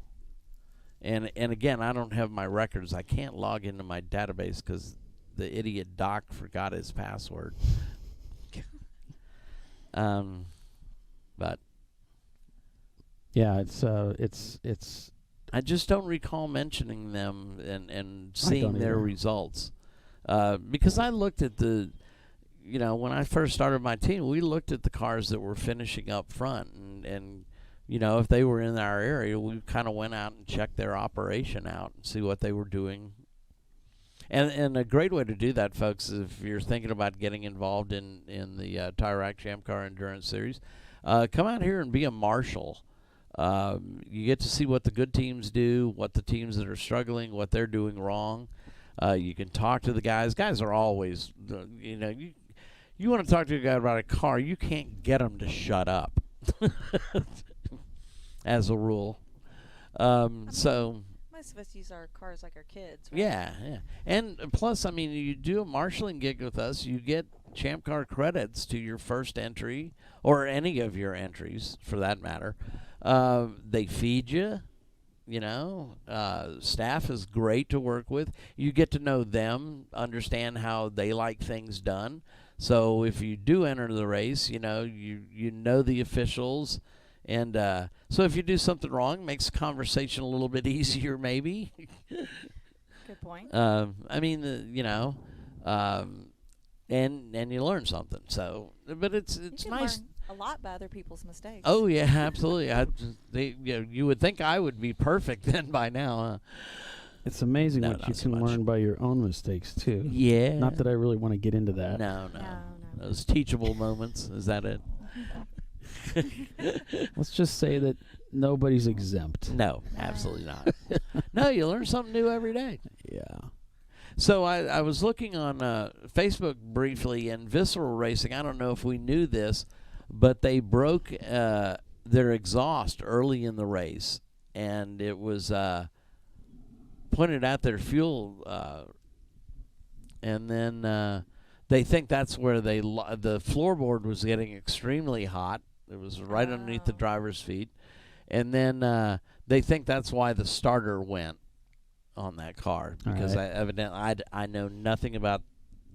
And again, I don't have my records. I can't log into my database because the idiot Doc forgot his password. But yeah, it's. I just don't recall mentioning them and seeing their results, because I looked at when I first started my team, we looked at the cars that were finishing up front, and if they were in our area, we kind of went out and checked their operation out and see what they were doing. And a great way to do that, folks, if you're thinking about getting involved in the Tire Rack ChampCar Endurance Series, come out here and be a marshal. You get to see what the good teams do, what the teams that are struggling, what they're doing wrong. You can talk to the guys. Guys are always, you want to talk to a guy about a car, you can't get them to shut up, as a rule. So... Most of us use our cars like our kids, right? Yeah. And plus, I mean, you do a marshalling gig with us, you get ChampCar credits to your first entry, or any of your entries, for that matter. They feed you, staff is great to work with. You get to know them, understand how they like things done. So if you do enter the race, you know the officials. And so if you do something wrong, it makes the conversation a little bit easier, maybe. Good point. I mean, and you learn something. So, but it's nice. Learn a lot by other people's mistakes. Oh yeah, absolutely. You would think I would be perfect then by now, huh? It's amazing what you can learn by your own mistakes too. Yeah. Not that I really want to get into that. No. Those teachable moments. Is that it? Let's just say that nobody's exempt. No, absolutely not. No, you learn something new every day. Yeah. So I was looking on Facebook briefly, and Visceral Racing, I don't know if we knew this, but they broke their exhaust early in the race, and it was pointed out their fuel, and then they think that's where the floorboard was getting extremely hot. It was right underneath the driver's feet. And then they think that's why the starter went on that car, because I know nothing about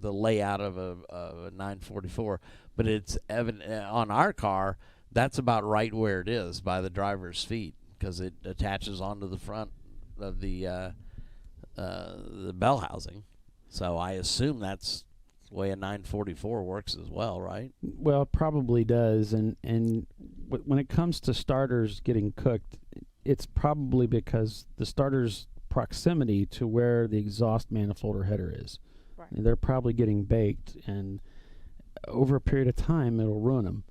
the layout of a 944, but it's evident on our car that's about right where it is by the driver's feet, because it attaches onto the front of the bell housing. So I assume that's the way a 944 works as well, right? Well, it probably does. And when it comes to starters getting cooked, it's probably because the starter's proximity to where the exhaust manifold or header is. Right. They're probably getting baked, and over a period of time, it'll ruin them.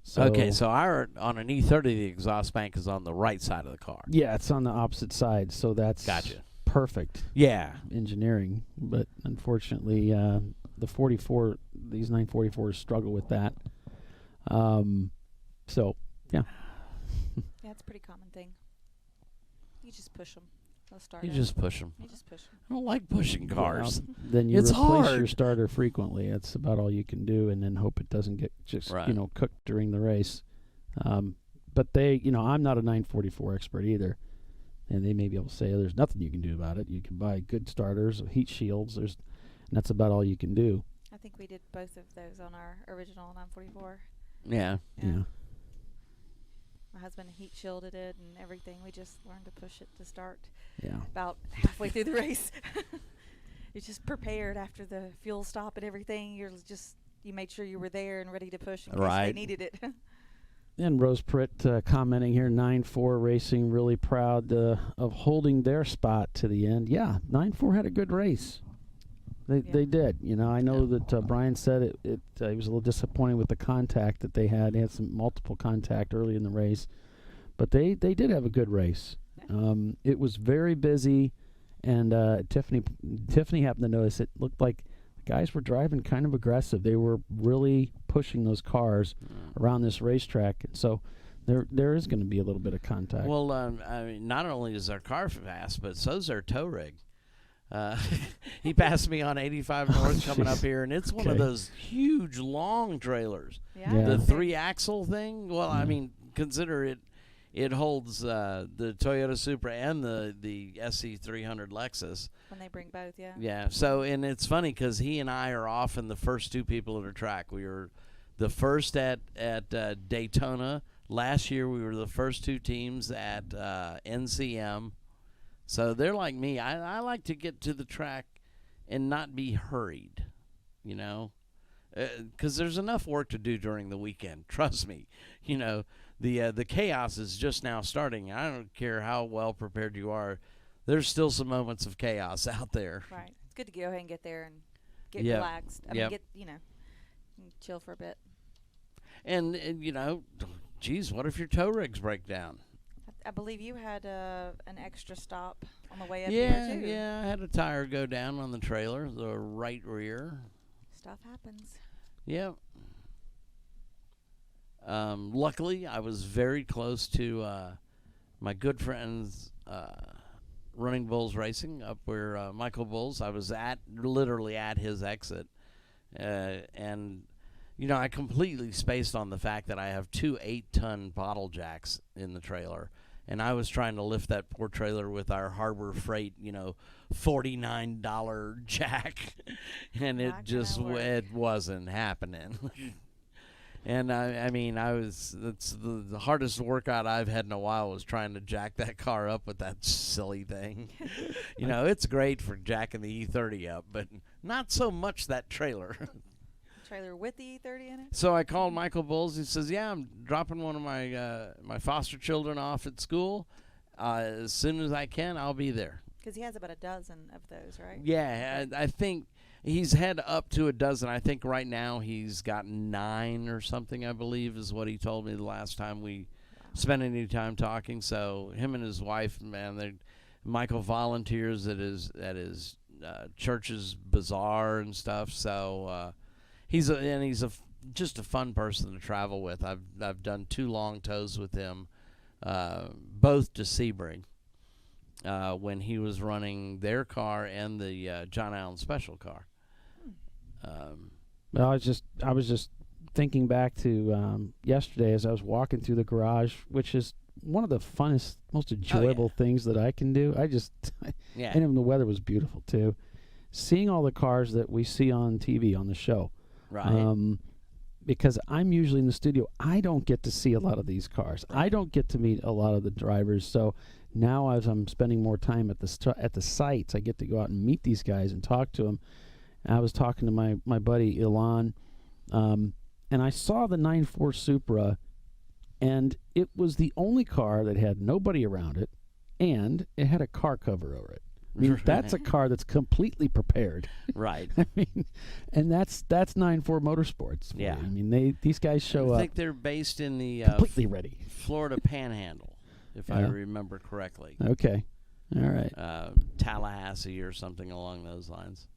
So, Okay, so on an E30, the exhaust bank is on the right side of the car. yeah, it's on the opposite side, so that's Gotcha. perfect Yeah. engineering. But unfortunately, the 44, these 944s struggle with that. So, yeah. Yeah, it's a pretty common thing. You just push them. They'll start. You up. just push them. You just push them. I don't like pushing cars. Then you It's replace your hard. starter frequently. That's about all you can do, and then hope it doesn't get just Right. cooked during the race. But they, I'm not a 944 expert either, and they may be able to say there's nothing you can do about it. You can buy good starters, heat shields. And that's about all you can do. I think we did both of those on our original 944. Yeah. Yeah. My husband heat shielded it and everything. We just learned to push it to start Yeah. about halfway through the race. You're just prepared after the fuel stop and everything. You made sure you were there and ready to push in case they Right. needed it. And Rose Pritt commenting here, 9-4 Racing really proud of holding their spot to the end. Yeah, 9-4 had a good race. They did. I know that Brian said he was a little disappointed with the contact that they had. They had some multiple contact early in the race, but they did have a good race. It was very busy, and Tiffany happened to notice it looked like the guys were driving kind of aggressive. They were really pushing those cars around this racetrack, and so there is going to be a little bit of contact. Well, I mean, not only is our car fast, but so's our tow rig. He passed me on 85 North coming up here, and it's one of Okay. those huge, long trailers. Yeah. Yeah. The 3-axle thing. Well, I mean, consider it holds the Toyota Supra and the SC300 Lexus. When they bring both, yeah. Yeah. So, and it's funny because he and I are often the first two people at a track. We were the first at Daytona. Last year, we were the first two teams at NCM. So they're like me. I like to get to the track and not be hurried, because there's enough work to do during the weekend. Trust me. The chaos is just now starting. I don't care how well prepared you are. There's still some moments of chaos out there. Right. It's good to go ahead and get there and get Yep. relaxed. I Yep. mean, chill for a bit. And geez, what if your tow rigs break down? I believe you had an extra stop on the way up Yeah, here, too. yeah. I had a tire go down on the trailer, the right rear. Stuff happens. Yep. Luckily, I was very close to my good friends, Running Bulls Racing, up where Michael Bulls. I was literally at his exit, and I completely spaced on the fact that I have two 8-ton bottle jacks in the trailer, and I was trying to lift that poor trailer with our Harbor Freight, $49 jack, and it just it wasn't happening. And it's the hardest workout I've had in a while was trying to jack that car up with that silly thing. It's great for jacking the E30 up, but not so much that trailer. Trailer with the E30 in it? So I called Michael Bulls. He says, "Yeah, I'm dropping one of my foster children off at school. As soon as I can, I'll be there." Because he has about a dozen of those, right? Yeah, I think he's had up to a dozen. I think right now he's got 9 or something, I believe, is what he told me the last time we spent any time talking. So him and his wife, man, Michael volunteers at his church's bazaar and stuff. So he's just a fun person to travel with. I've done 2 long tows with him, both to Sebring. When he was running their car and the John Allen Special car. Well, I was just thinking back to yesterday as I was walking through the garage, which is one of the funnest, most enjoyable things that I can do. Yeah. And even the weather was beautiful too. Seeing all the cars that we see on TV on the show, Right. because I'm usually in the studio. I don't get to see a lot of these cars. I don't get to meet a lot of the drivers. So now, as I'm spending more time at the sites, I get to go out and meet these guys and talk to them. I was talking to my buddy Ilan, and I saw the 9.4 Supra, and it was the only car that had nobody around it, and it had a car cover over it. I mean, that's a car that's completely prepared. Right. I mean, and that's 9.4 Motorsports. Yeah. I mean, these guys show up. I think they're based in the completely ready. Florida Panhandle, if I remember correctly. Okay. All right. Tallahassee or something along those lines.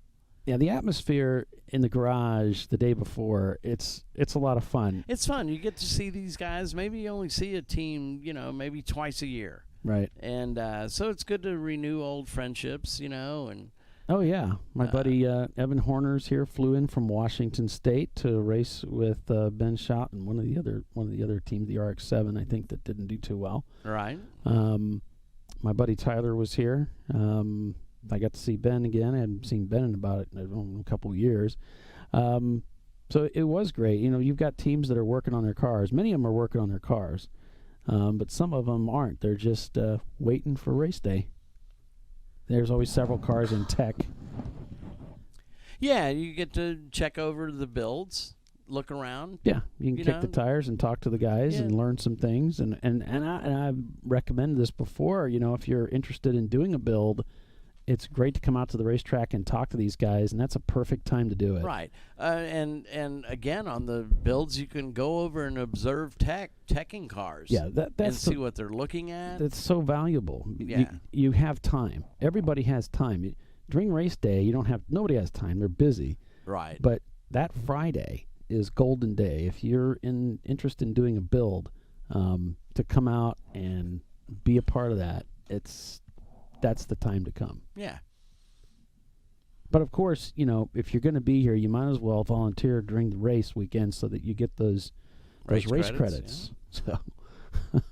Yeah, the atmosphere in the garage the day before, it's a lot of fun. It's fun. You get to see these guys. Maybe you only see a team, maybe twice a year. Right. And so it's good to renew old friendships, and oh yeah, my buddy Evan Horner's here. Flew in from Washington State to race with Ben Schott and one of the other teams, the RX-7, I think, that didn't do too well. Right. My buddy Tyler was here. I got to see Ben again. I hadn't seen Ben in about a couple years. So it was great. You've got teams that are working on their cars. Many of them are working on their cars. But some of them aren't. They're just waiting for race day. There's always several cars in tech. Yeah, you get to check over the builds, look around. Yeah, you can kick the tires and talk to the guys and learn some things. And I've recommended this before. If you're interested in doing a build, it's great to come out to the racetrack and talk to these guys, and that's a perfect time to do it. Right. And again, on the builds, you can go over and observe teching cars. Yeah, that's and see what they're looking at. That's so valuable. Yeah. You have time. Everybody has time. During race day, nobody has time. They're busy. Right. But that Friday is golden day. If you're interested in doing a build, to come out and be a part of that, that's the time to come. Yeah. But of course, if you're going to be here, you might as well volunteer during the race weekend so that you get those race credits. Yeah. So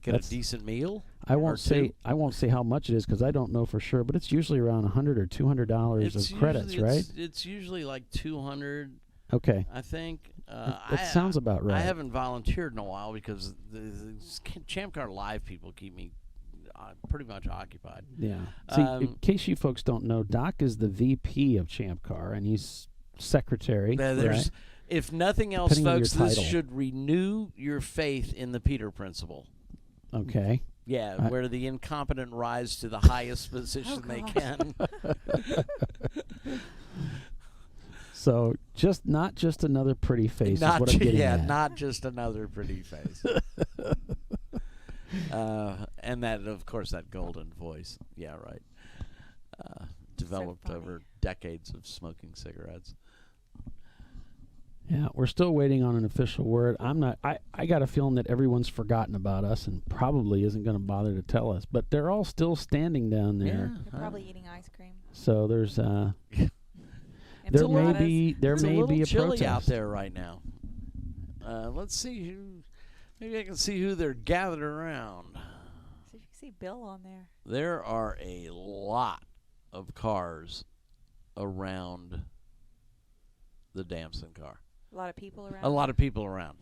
get a decent meal. I won't say how much it is because I don't know for sure, but it's usually around $100 or $200 of credits, right? It's usually like $200. Okay. I think. That sounds about right. I haven't volunteered in a while because the ChampCar Live people keep me pretty much occupied. Yeah. See, in case you folks don't know, Doc is the VP of ChampCar, and he's secretary. Right? If nothing else, Depending folks, on your this title. should renew your faith in the Peter Principle. Okay. Yeah, where the incompetent rise to the highest position they can. So, not just another pretty face is what I'm getting at. Not just another pretty face. And that, of course, that golden voice. Yeah, right. Developed over decades of smoking cigarettes. Yeah, we're still waiting on an official word. I got a feeling that everyone's forgotten about us and probably isn't going to bother to tell us. But they're all still standing down there. They're probably eating ice cream. So there's there It's may be a chilly protest out there right now. Let's see who. Maybe I can see who they're gathered around. See if you can see Bill on there. There are a lot of cars around the Damson car. A lot of people around. A lot of people around.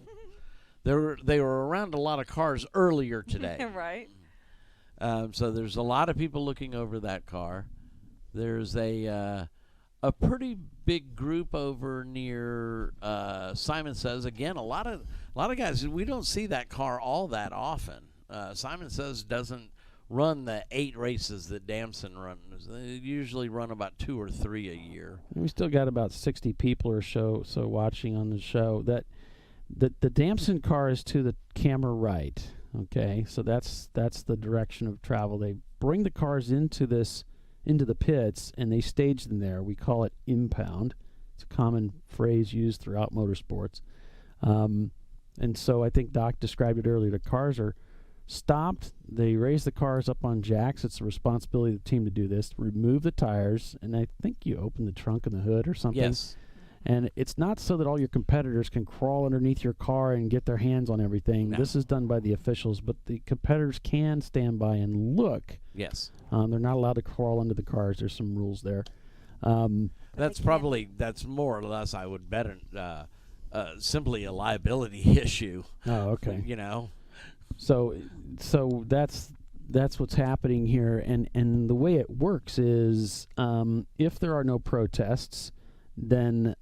They were around a lot of cars earlier today. Right. So there's a lot of people looking over that car. There's a pretty big group over near Simon Says. Again, a lot of guys. We don't see that car all that often. Simon Says doesn't run the 8 races that Damson runs. They usually run about 2 or 3 a year. We still got about 60 people or so watching on the show. That the Damson car is to the camera right. Okay, so that's the direction of travel. They bring the cars into the pits and they stage them there. We call it impound. It's a common phrase used throughout motorsports. And so I think Doc described it earlier. The cars are stopped. They raise the cars up on jacks. It's the responsibility of the team to do this. Remove the tires, and I think you open the trunk and the hood or something. Yes. And it's not so that all your competitors can crawl underneath your car and get their hands on everything. No. This is done by the officials, but the competitors can stand by and look. Yes. They're not allowed to crawl under the cars. There's some rules there. That's more or less, I would bet, simply a liability issue. Oh, okay. You know. So that's what's happening here, and the way it works is if there are no protests, then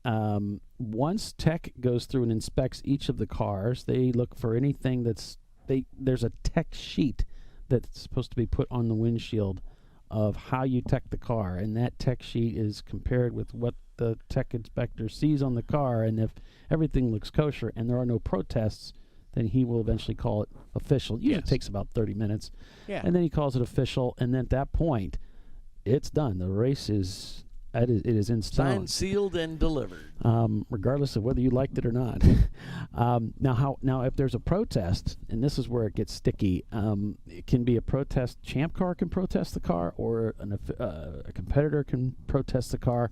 once tech goes through and inspects each of the cars, they look for anything there's a tech sheet that's supposed to be put on the windshield of how you tech the car, and that tech sheet is compared with what the tech inspector sees on the car, and if everything looks kosher and there are no protests, then he will eventually call it official. Usually Yes. it takes about 30 minutes. Yeah. And then he calls it official, and then at that point, it's done. The race is it is in stone. Signed, sealed, and delivered. Regardless of whether you liked it or not. Now if there's a protest, and this is where it gets sticky, it can be a protest. ChampCar can protest the car, or a competitor can protest the car,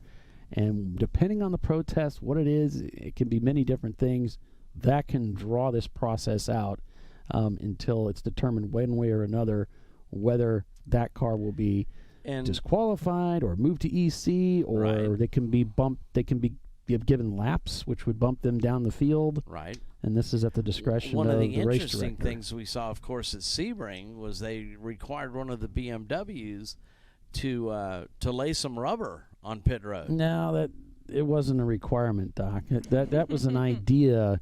and depending on the protest, what it is, it can be many different things. That can draw this process out until it's determined one way or another whether that car will be disqualified or moved to EC, or Right. they can be bumped. They can be given laps, which would bump them down the field. Right. And this is at the discretion One of of the race interesting director. things we saw, of course, at Sebring was they required one of the BMWs to lay some rubber on pit road. No, that it wasn't a requirement, Doc. That was an idea.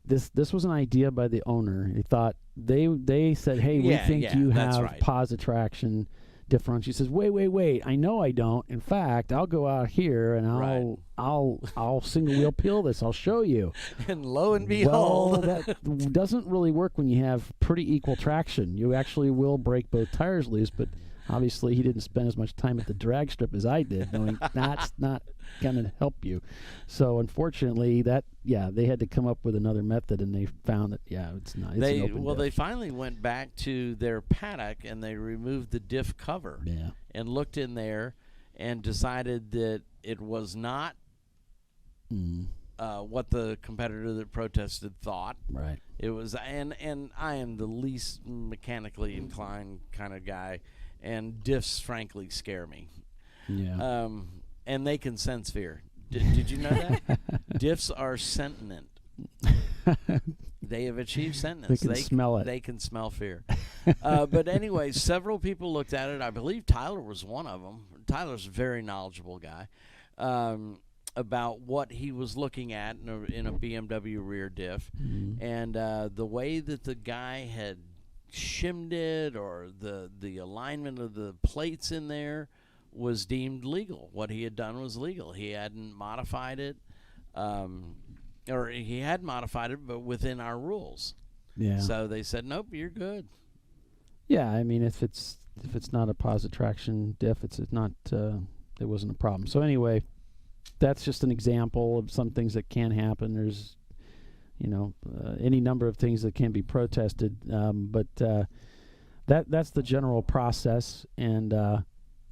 This was an idea by the owner. He thought they said, "Hey, we think you that's have right. positive traction differential." She says, "Wait! I know I don't. In fact, I'll go out here and Right. I'll single wheel peel this. I'll show you." And lo and Well, behold, that doesn't really work when you have pretty equal traction. You actually will break both tires loose, but obviously he didn't spend as much time at the drag strip as I did, knowing that's not going to help you. So unfortunately, they had to come up with another method, and they found that it's not. It's an open diff. they finally went back to their paddock and they removed the diff cover and looked in there and decided that it was not what the competitor that protested thought. Right. It was, and I am the least mechanically inclined kind of guy, and diffs frankly scare me. Yeah. And they can sense fear. Did you know that? Diffs are sentient. They have achieved sentience. They can smell it. They can smell fear. But anyway, several people looked at it. I believe Tyler was one of them. Tyler's a very knowledgeable guy about what he was looking at in a BMW rear diff. Mm-hmm. And the way that the guy had shimmed it, or the alignment of the plates in there, was deemed legal. What he had done was legal. He hadn't modified it, or he had modified it, but within our rules. Yeah. So they said, nope, you're good. Yeah, I mean, if it's not a positive traction diff, it's not. It wasn't a problem. So anyway, that's just an example of some things that can happen. There's, any number of things that can be protested, but that's the general process. And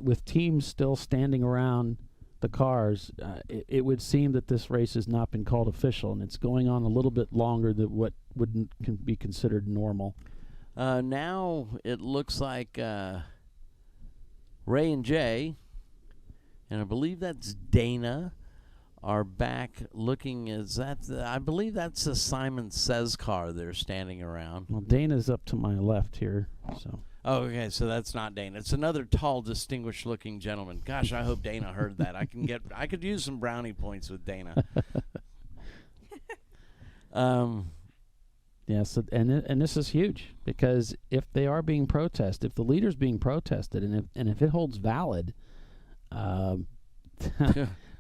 with teams still standing around the cars, it would seem that this race has not been called official, and it's going on a litn't bit longer than what can be considered normal. Now it looks like Ray and Jay, and I believe that's Dana, are back looking. I believe that's the Simon Says car they're standing around. Well, Dana's up to my left here, so. Oh, okay, so that's not Dana. It's another tall, distinguished-looking gentleman. Gosh, I hope Dana heard that. I could use some brownie points with Dana. Yeah. So and this is huge, because if they are being protested, if the leader's being protested, and if it holds valid,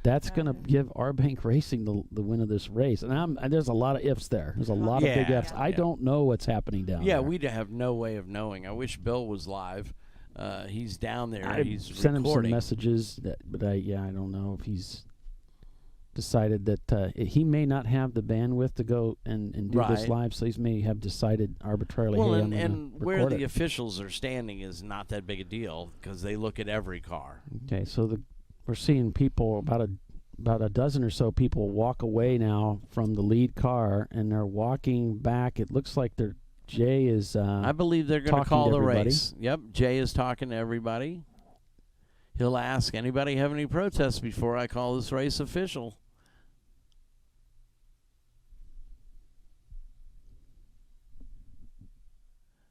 that's going to give Arbank Racing the win of this race. And there's a lot of ifs there. There's a lot of big ifs. I don't know what's happening down there. Yeah, we have no way of knowing. I wish Bill was live. He's down there. He's sent him some recording. messages, but I don't know if he's decided that he may not have the bandwidth to go and do this Right. live, so he may have decided arbitrarily, Well, hey, I'm and gonna where record the it. officials are standing is not that big a deal, because they look at every car. Okay, so we're seeing people, about a dozen or so people, walk away now from the lead car, and they're walking back. It looks like Jay is I believe they're going to talking call to the everybody. race. Yep, Jay is talking to everybody. He'll ask, anybody have any protests before I call this race official?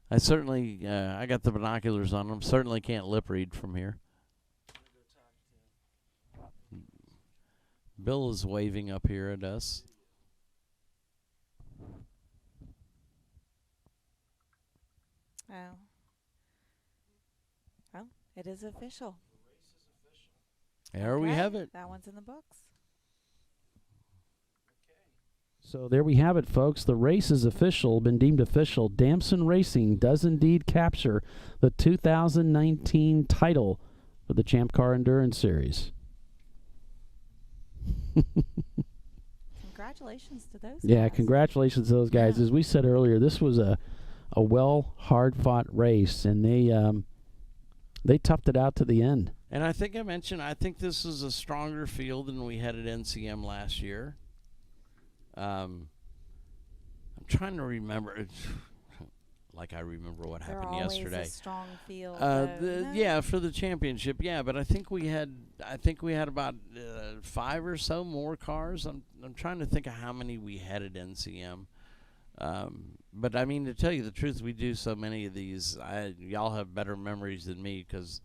I certainly, I got the binoculars on. I certainly can't lip read from here. Bill is waving up here at us. Oh. Well, it is official. There we have it. That one's in the books. So there we have it, folks. The race is official, been deemed official. Damson Racing does indeed capture the 2019 title for the ChampCar Endurance Series. Congratulations to those Yeah, guys. congratulations to those guys. Yeah. As we said earlier, this was a well, hard-fought race, and they toughed it out to the end. And I think I mentioned, I think this is a stronger field than we had at NCM last year. I'm trying to remember, like I remember what They're happened always yesterday. a strong field. Yeah, for the championship, yeah. But I think we had about 5 or so more cars. I'm trying to think of how many we had at NCM. But I mean, to tell you the truth, we do so many of these. Y'all have better memories than me because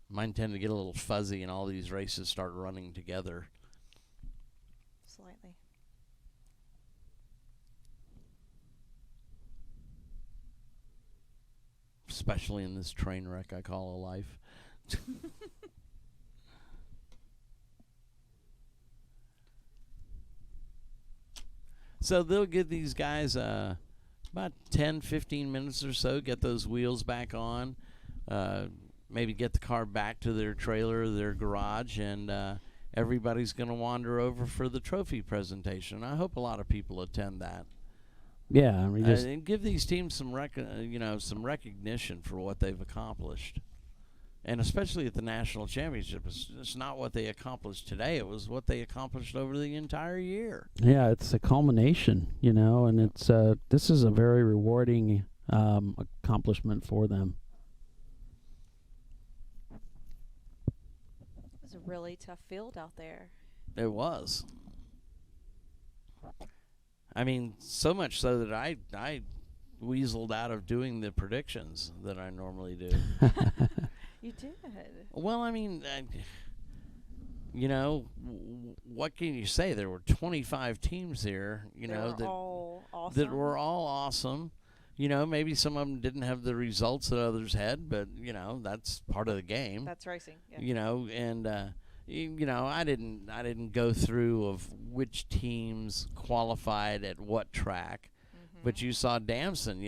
mine tend to get a little fuzzy, and all these races start running together. Slightly. Especially in this train wreck I call a life. So they'll give these guys about 10, 15 minutes or so, get those wheels back on, maybe get the car back to their trailer or their garage, and everybody's going to wander over for the trophy presentation. I hope a lot of people attend that. Yeah, I mean, just And give these teams some some recognition for what they've accomplished. And especially at the national championship, it's not what they accomplished today. It was what they accomplished over the entire year. yeah, it's a culmination, and it's this is a very rewarding accomplishment for them. It was a really tough field out there. It was. I mean, so much so that I weaseled out of doing the predictions that I normally do. You did. Well, I mean, what can you say? There were 25 teams here, that all awesome. that were all awesome. Maybe some of them didn't have the results that others had, but that's part of the game. That's racing. Yeah. I didn't go through of which teams qualified at what track, but you saw Damson.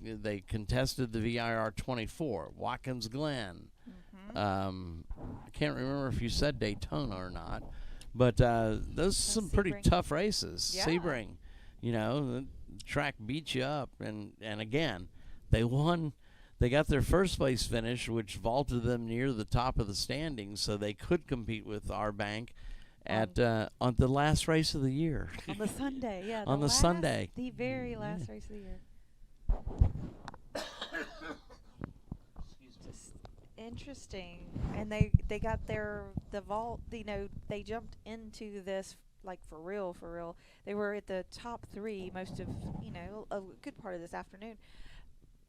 They contested the VIR 24, Watkins Glen. I can't remember if you said Daytona or not, but those are some pretty tough races. Yeah. Sebring, the track beat you up, and again, they won. They got their first place finish, which vaulted them near the top of the standings, so they could compete with our bank at on the last race of the year. On the Sunday, yeah. On the Sunday. The very last race of the year. Just interesting. And they got the vault, they jumped into this like for real. They were at the top 3 most of, a good part of this afternoon.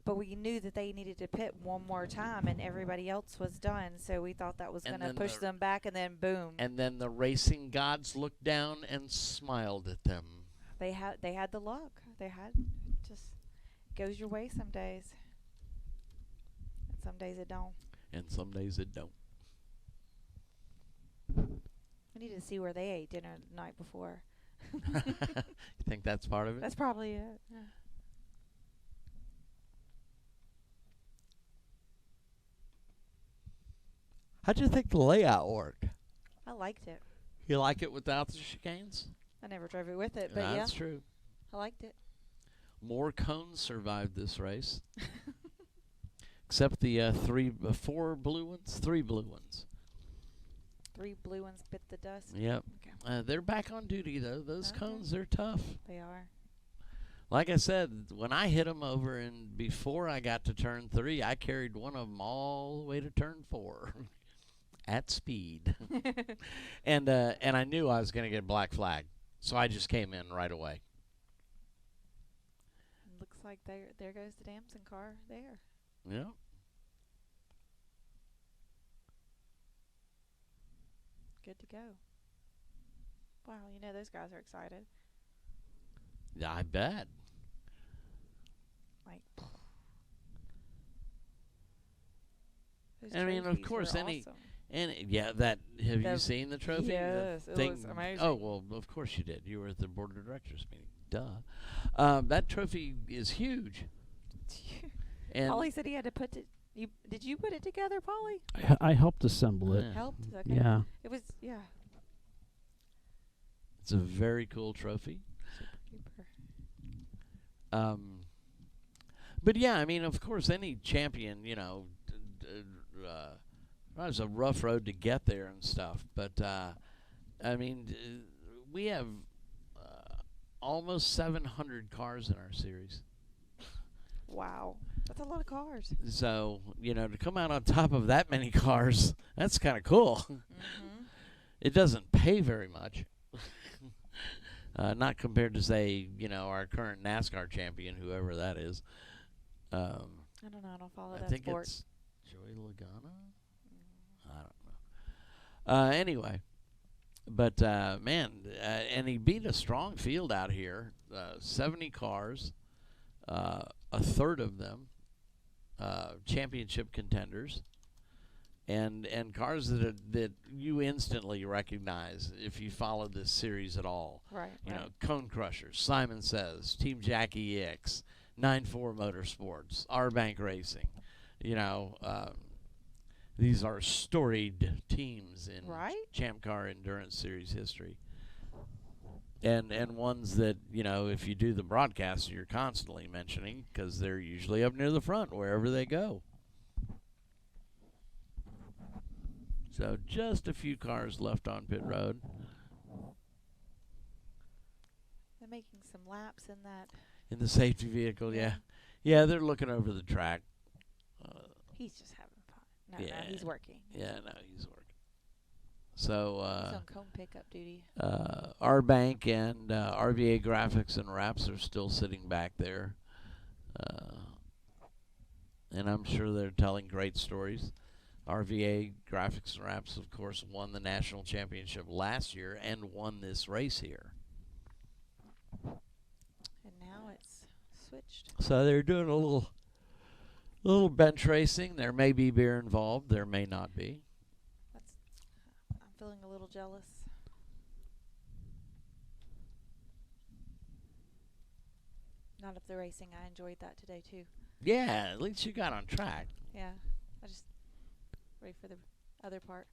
But we knew that they needed to pit one more time, and everybody else was done. So we thought that was going to push them back, and then boom. And then the racing gods looked down and smiled at them. They had the luck. They had just goes your way some days, and some days it don't. And some days it don't. We need to see where they ate dinner the night before. You think that's part of it? That's probably it. Yeah. How'd you think the layout worked? I liked it. You like it without the chicanes? I never drove it with it, but That's yeah, true. I liked it. More cones survived this race. Except the 4 blue ones, 3 blue ones. 3 blue ones bit the dust. Yep. Okay. They're back on duty, though. Those Okay. cones, they're tough. They are. Like I said, when I hit them over and before I got to turn 3, I carried one of them all the way to turn 4 at speed. and I knew I was going to get a black flag, so I just came in right away. Looks Looks like there goes the Damson car there. Yeah. Good to go. Wow, you know those guys are excited. Yeah, I bet. Like, those I mean, of trophies course, were any awesome. yeah. That have you seen the trophy? The Yes, it thing, looks amazing. Oh well, of course you did. You were at the board of directors meeting. Duh. That trophy is huge. And Paulie said he had to put it. Did you put it together, Paulie? I helped assemble it. Yeah. Helped. Okay. Yeah. It was it's a very cool trophy. super. But yeah, I mean, of course, any champion, you know, it was a rough road to get there and stuff. But I mean, we have almost 700 cars in our series. Wow, that's a lot of cars. So, you know, to come out on top of that many cars, that's kind of cool. It doesn't pay very much. Not compared to, say, you know, our current NASCAR champion, whoever that is. I don't know. I don't follow I that think sport. it's Joey Logano? I don't know. Anyway, but, man, and he beat a strong field out here. 70 cars, a third of them championship contenders. And cars that you instantly recognize if you follow this series at all. Right. You know, Cone Crushers, Simon Says, Team Jackie X, 9-4 Motorsports, R-Bank Racing. You know, these are storied teams in ChampCar Endurance Series history. And ones that, you know, if you do the broadcast, you're constantly mentioning because they're usually up near the front wherever they go. So just a few cars left on pit road. They're making some laps in that. In the safety vehicle, yeah. Yeah, they're looking over the track. He's just having fun. No, he's working. Yeah, no, he's working. So he's on cone pickup duty. R-Bank and RVA Graphics and Wraps are still sitting back there. And I'm sure they're telling great stories. RVA Graphics and Wraps, of course, won the national championship last year and won this race here. And now it's switched. So they're doing a little bench racing. There may be beer involved. There may not be. I'm feeling a little jealous. Not of the racing. I enjoyed that today too. Yeah, at least you got on track. Yeah, I just ready for the other part.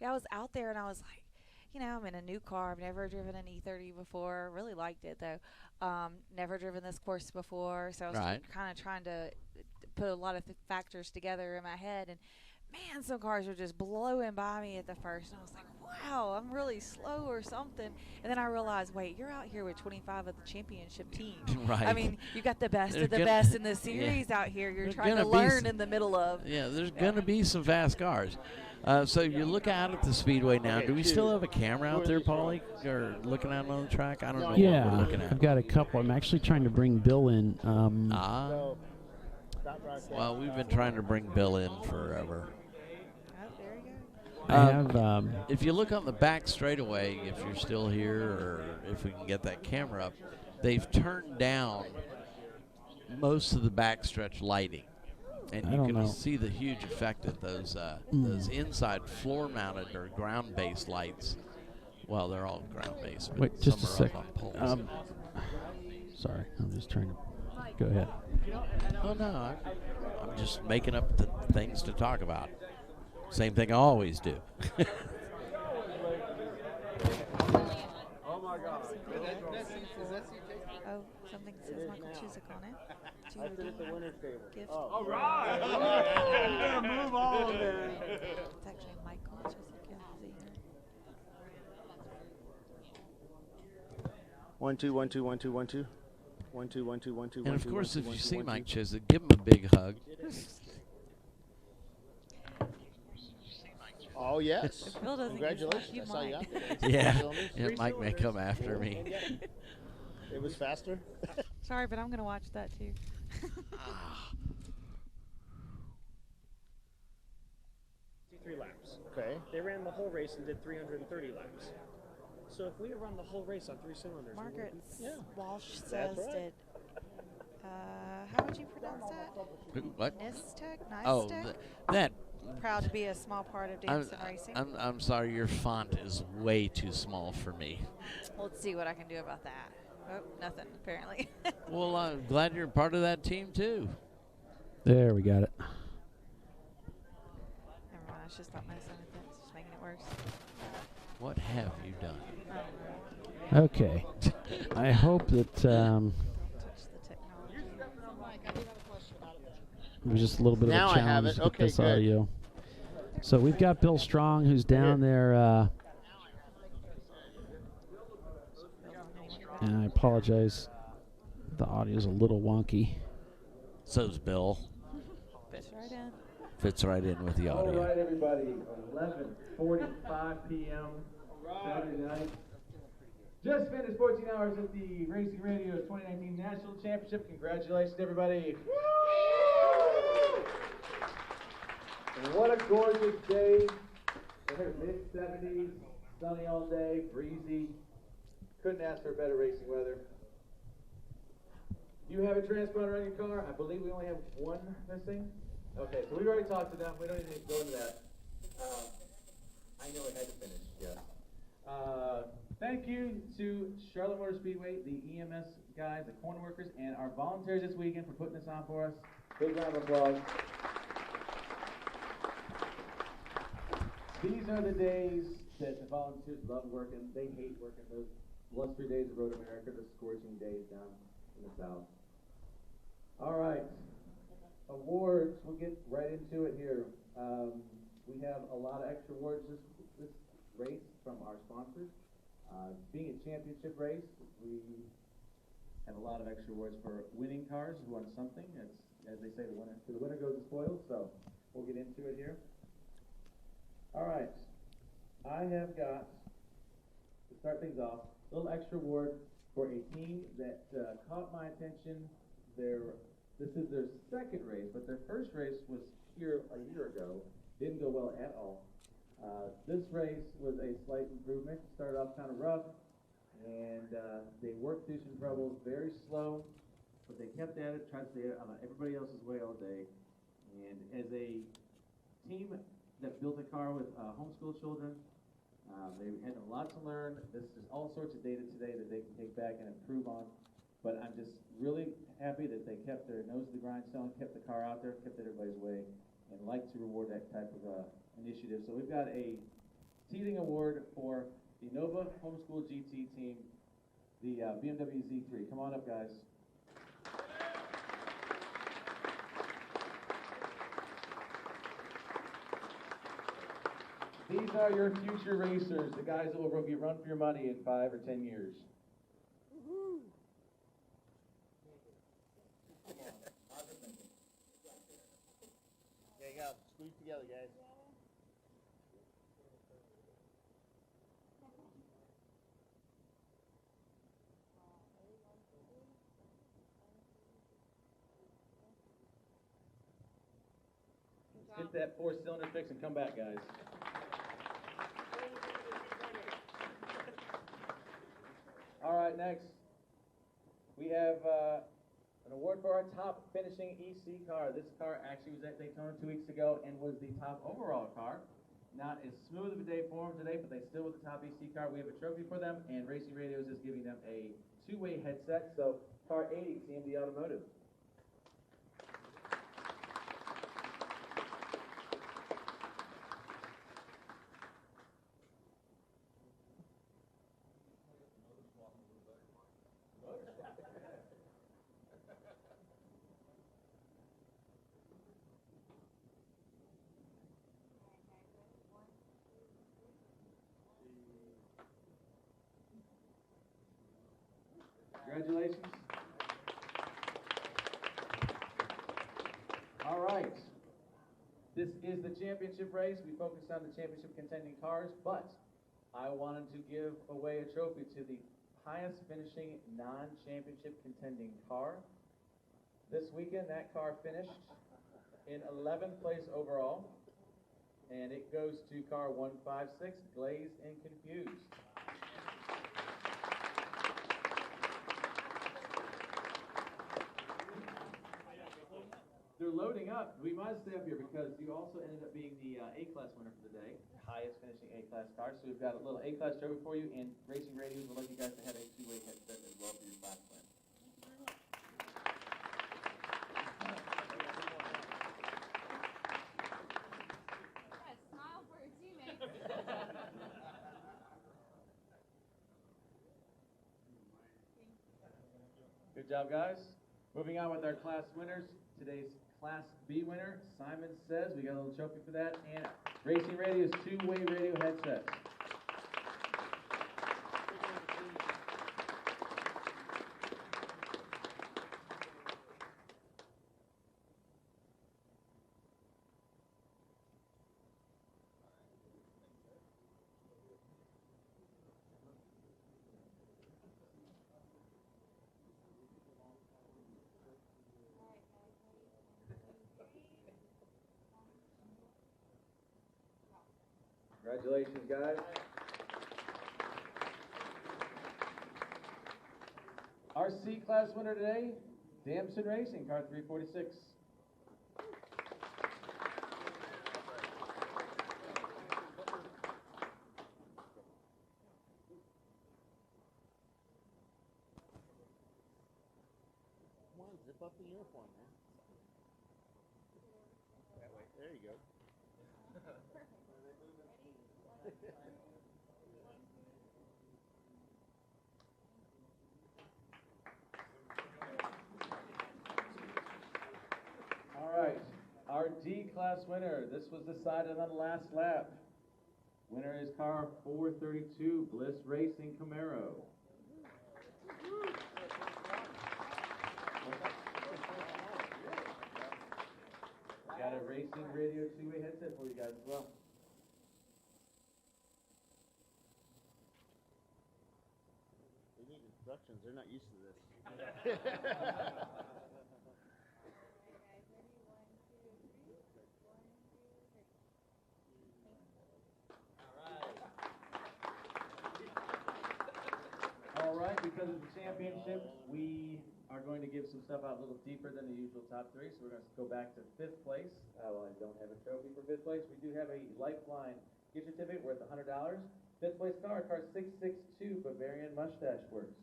Yeah, I was out there and I was like, you know, I'm in a new car. I've never driven an E30 before. Really liked it though. Never driven this course before, so I was kind of trying to put a lot of factors together in my head. And man, some cars were just blowing by me at the first. And I was like, wow, I'm really slow or something. And then I realized, wait, you're out here with 25 of the championship team. Right. I mean, you got the best of the best in the series out here. You're trying to learn in the middle of. Yeah, there's going to be some fast cars. So you look out at the Speedway now. Do we still have a camera out there, Paulie, or looking out on the track? I don't know what we're looking at. I've got a couple. I'm actually trying to bring Bill in. Well, we've been trying to bring Bill in forever. I have. If you look on the back straightaway, if you're still here, or if we can get that camera up, they've turned down most of the backstretch lighting, and you can see the huge effect that those inside floor-mounted or ground-based lights. Well, they're all ground-based. But wait, just a some are second. up on poles. Sorry, I'm just trying to. Go ahead. Oh no, I'm just making up the things to talk about. Same thing I always do. Oh, something says Michael Chiswick on it. I took the winner's table. Gift. All right. Move on there. It's actually Michael Chiswick. One two one two one two one two. 1 2 1 2 1 2 And 1 of 2 course, 1 if 2 you 1 2 see 1 Mike 2. Chiswick, give him a big hug. Oh yes! Bill doesn't Congratulations! you I saw you mind. out there. Yeah, Mike may come after me. It was faster. Sorry, but I'm going to watch that too. 3 laps. Okay. They ran the whole race and did 330 laps. So if we run the whole race on 3 cylinders, Margaret yeah. Walsh says That's right. that. How would you pronounce that? What? Nistec? Oh, Nistec? that. Proud to be a small part of Davidson Racing. I'm sorry, your font is way too small for me. Let's see what I can do about that. Oh, nothing, apparently. Well, I'm glad you're part of that team, too. There, we got it. Never mind, I should stop messing with it. It's just making it worse. What have you done? Okay. I hope that Touch the technology. it was just a little bit Now of I a have challenge it. to get Okay, this good. audio. So we've got Bill Strong, who's down there. And I apologize. The audio's a little wonky. So's Bill. Fits right in. Fits right in with the audio. All right, everybody. 11:45 p.m. Saturday night. Just finished 14 hours at the Racing Radio's 2019 National Championship. Congratulations, everybody. And what a gorgeous day. We're mid-70s, sunny all day, breezy. Couldn't ask for better racing weather. You have a transponder on your car? I believe we only have one missing. Okay, so we've already talked to them. We don't need to go into that. I know it had to finish, yes. Thank you to Charlotte Motor Speedway, the EMS guys, the corner workers, and our volunteers this weekend for putting this on for us. Big round of applause. These are the days that the volunteers love working. They hate working those blustery days of Road America, the scorching days down in the south. All right, awards. We'll get right into it here. We have a lot of extra awards this race from our sponsors. Being a championship race, we have a lot of extra awards for winning cars who won something. It's, as they say, the winner goes the spoils. So we'll get into it here. All right, I have got, to start things off, a little extra award for a team that caught my attention. This is their second race, but their first race was here a year ago. Didn't go well at all. This race was a slight improvement. Started off kind of rough, and they worked through some troubles very slow, but they kept at it, tried to stay on everybody else's way all day. And as a team that built a car with homeschool children, they had a lot to learn. This is all sorts of data today that they can take back and improve on. But I'm just really happy that they kept their nose to the grindstone, kept the car out there, kept it everybody's way, and like to reward that type of initiative. So we've got a teething award for the Nova Homeschool GT team, the BMW Z3. Come on up, guys. These are your future racers, the guys that will be run for your money in 5 or 10 years. There you go. Squeeze together, guys. Get that 4-cylinder fix and come back, guys. All right, next we have an award for our top finishing EC car. This car actually was at Daytona 2 weeks ago and was the top overall car. Not as smooth of a day for them today, but they still were the top EC car. We have a trophy for them, and Racing Radios is giving them a 2-way headset. So, car 80, CMD Automotive. Congratulations. All right. This is the championship race. We focused on the championship contending cars, but I wanted to give away a trophy to the highest finishing non-championship contending car. This weekend, that car finished in 11th place overall, and it goes to car 156, Glazed and Confused. They're loading up. We might stay up here because you also ended up being the A-Class winner for the day, highest finishing A-Class car. So we've got a little A-Class trophy for you, and Racing Radios would like you guys to have a two-way headset as well for your class win. Smile for your teammate. Good job, guys. Moving on with our class winners. Today's Class B winner, Simon Says. We got a little trophy for that. And Racing Radio's two-way radio headsets. Congratulations, guys. Our C-Class winner today, Damson Racing, car 346. Come on, zip up the uniform, man. That way. There you go. All right, our D-Class winner. This was decided on the last lap. Winner is car 432, Bliss Racing Camaro. Got a Racing Radio two-way headset for you guys as well. They need instructions. They're not used to this. All right, because of the championship, we are going to give some stuff out a little deeper than the usual top three. So we're going to go back to 5th place. Well, I don't have a trophy for 5th place. We do have a Lifeline gift certificate worth $100. 5th place car 662, Bavarian Mustache Works.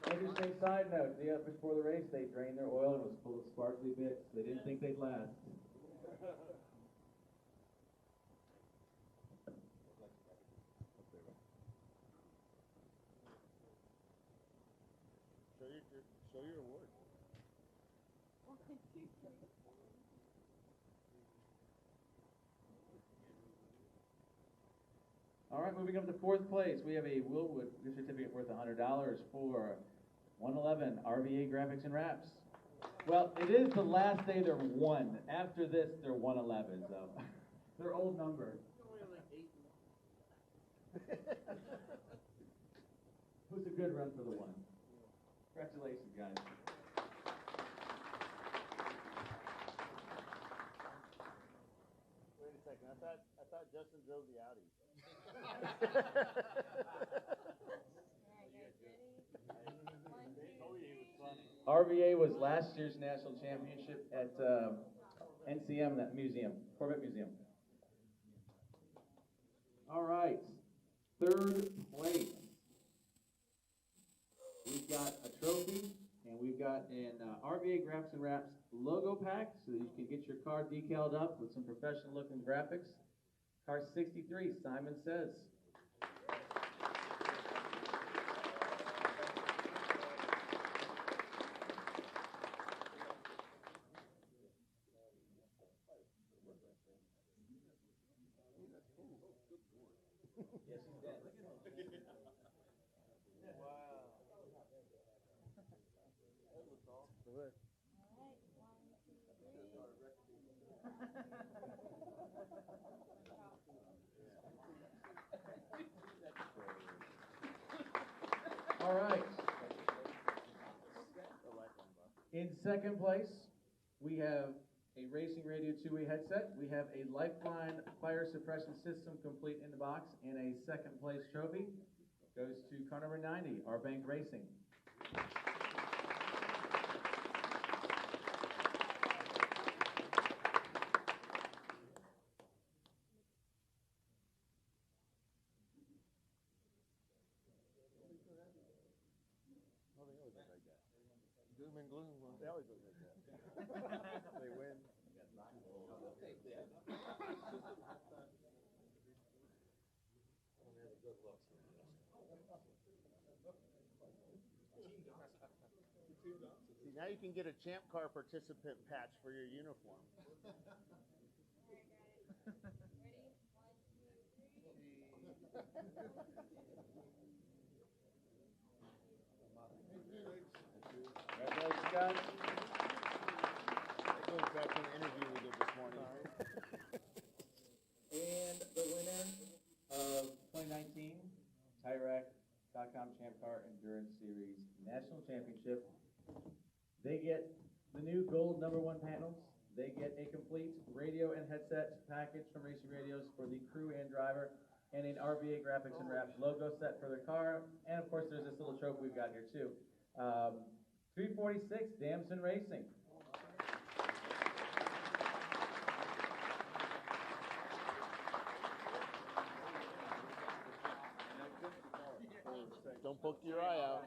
Interesting side note, before the race, they drained their oil and it was full of sparkly bits. They didn't think they'd last. Show your award. All right, moving up to 4th place, we have a Willwood gift certificate worth $100 for 111 RVA Graphics and Wraps. Well, it is the last day they're 1. After this, they're 111, so they're old number. It was a good run for the 1. Congratulations, guys. Wait a second. I thought Justin drove the Audi. RVA was last year's national championship at NCM, that museum, Corvette Museum. All right, 3rd place. We've got a trophy, and we've got an RVA Graphics and Wraps logo pack, so that you can get your car decaled up with some professional looking graphics. Car 63, Simon Says. Yes, he's dead. Wow. That looks awesome. All right. In second place, we have a Racing Radio two-way headset. We have a Lifeline fire suppression system complete in the box, and a second place trophy goes to car number 90, Our Bank Racing. Doom and gloom. They always look like that. They win. See, now you can get a ChampCar participant patch for your uniform. Congratulations, guys. That goes back to the interview we did this morning. And the winner of 2019 TireRack.com ChampCar Endurance Series National Championship, they get the new gold #1 panels. They get a complete radio and headset package from Racing Radios for the crew and driver, and an RVA Graphics and Wraps logo set for their car. And of course, there's this little trophy we've got here too. 346 Damson Racing. Don't poke your eye out.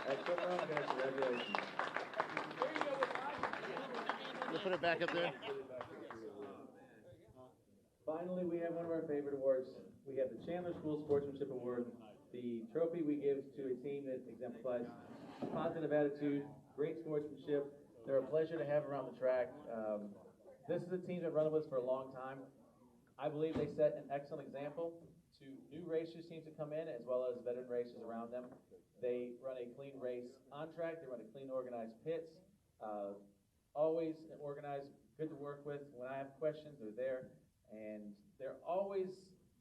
Excellent run, guys. Congratulations. You put it back up there. Finally, we have one of our favorite awards. We have the Chandler School Sportsmanship Award, the trophy we give to a team that exemplifies positive attitude, great sportsmanship. They're a pleasure to have around the track. This is a team that run with us for a long time. I believe they set an excellent example to new racers teams that come in, as well as veteran racers around them. They run a clean race on track. They run a clean, organized pits. Always organized, good to work with. When I have questions, they're there. And they're always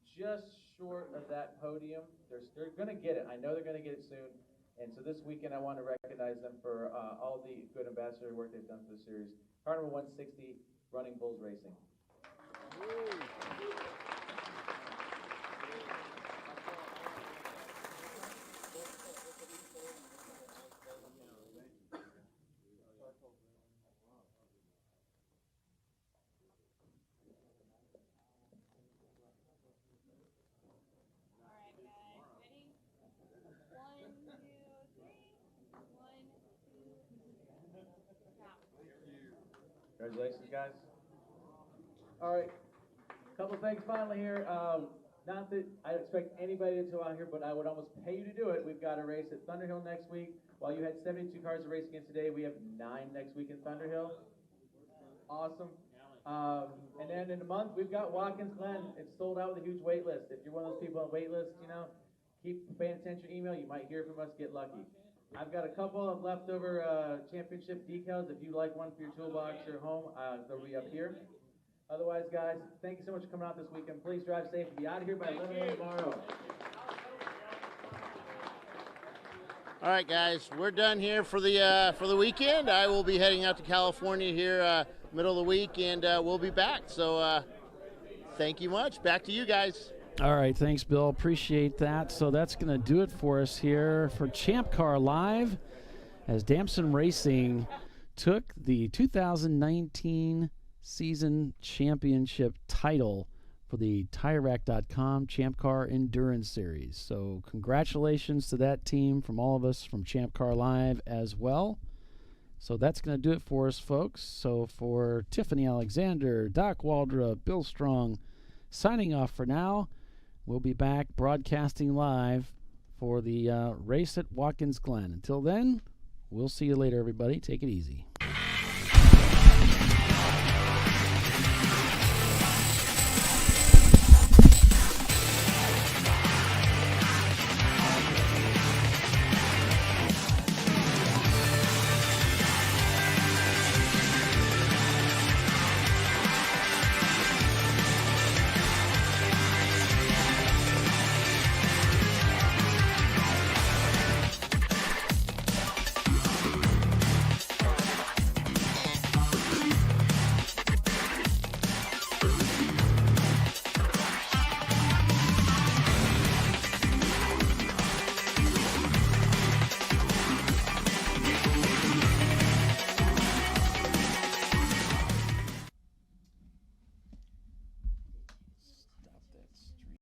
just short of that podium. They're going to get it. I know they're going to get it soon. And so this weekend, I want to recognize them for all the good ambassador work they've done for the series. Car number 160, Running Bulls Racing. Congratulations, guys. All right, couple things finally here. Not that I expect anybody to go out here, but I would almost pay you to do it. We've got a race at Thunderhill next week. While you had 72 cars to race against today, we have 9 next week in Thunderhill. Awesome. And then in a month, we've got Watkins Glen. It's sold out with a huge wait list. If you're one of those people on wait list, you know, keep paying attention to your email. You might hear from us, get lucky. I've got a couple of leftover championship decals. If you like one for your toolbox or home, they'll be up here. Otherwise, guys, thank you so much for coming out this weekend. Please drive safe and be out of here by 11 a.m. tomorrow. All right, guys, we're done here for the weekend. I will be heading out to California here middle of the week, and we'll be back. So thank you much. Back to you guys. All right, thanks, Bill. Appreciate that. So that's going to do it for us here for ChampCar Live, as Damson Racing took the 2019 season championship title for the TireRack.com ChampCar Endurance Series. So congratulations to that team from all of us from ChampCar Live as well. So that's going to do it for us, folks. So for Tiffany Alexander, Doc Waldrop, Bill Strong, signing off for now. We'll be back broadcasting live for the race at Watkins Glen. Until then, we'll see you later, everybody. Take it easy.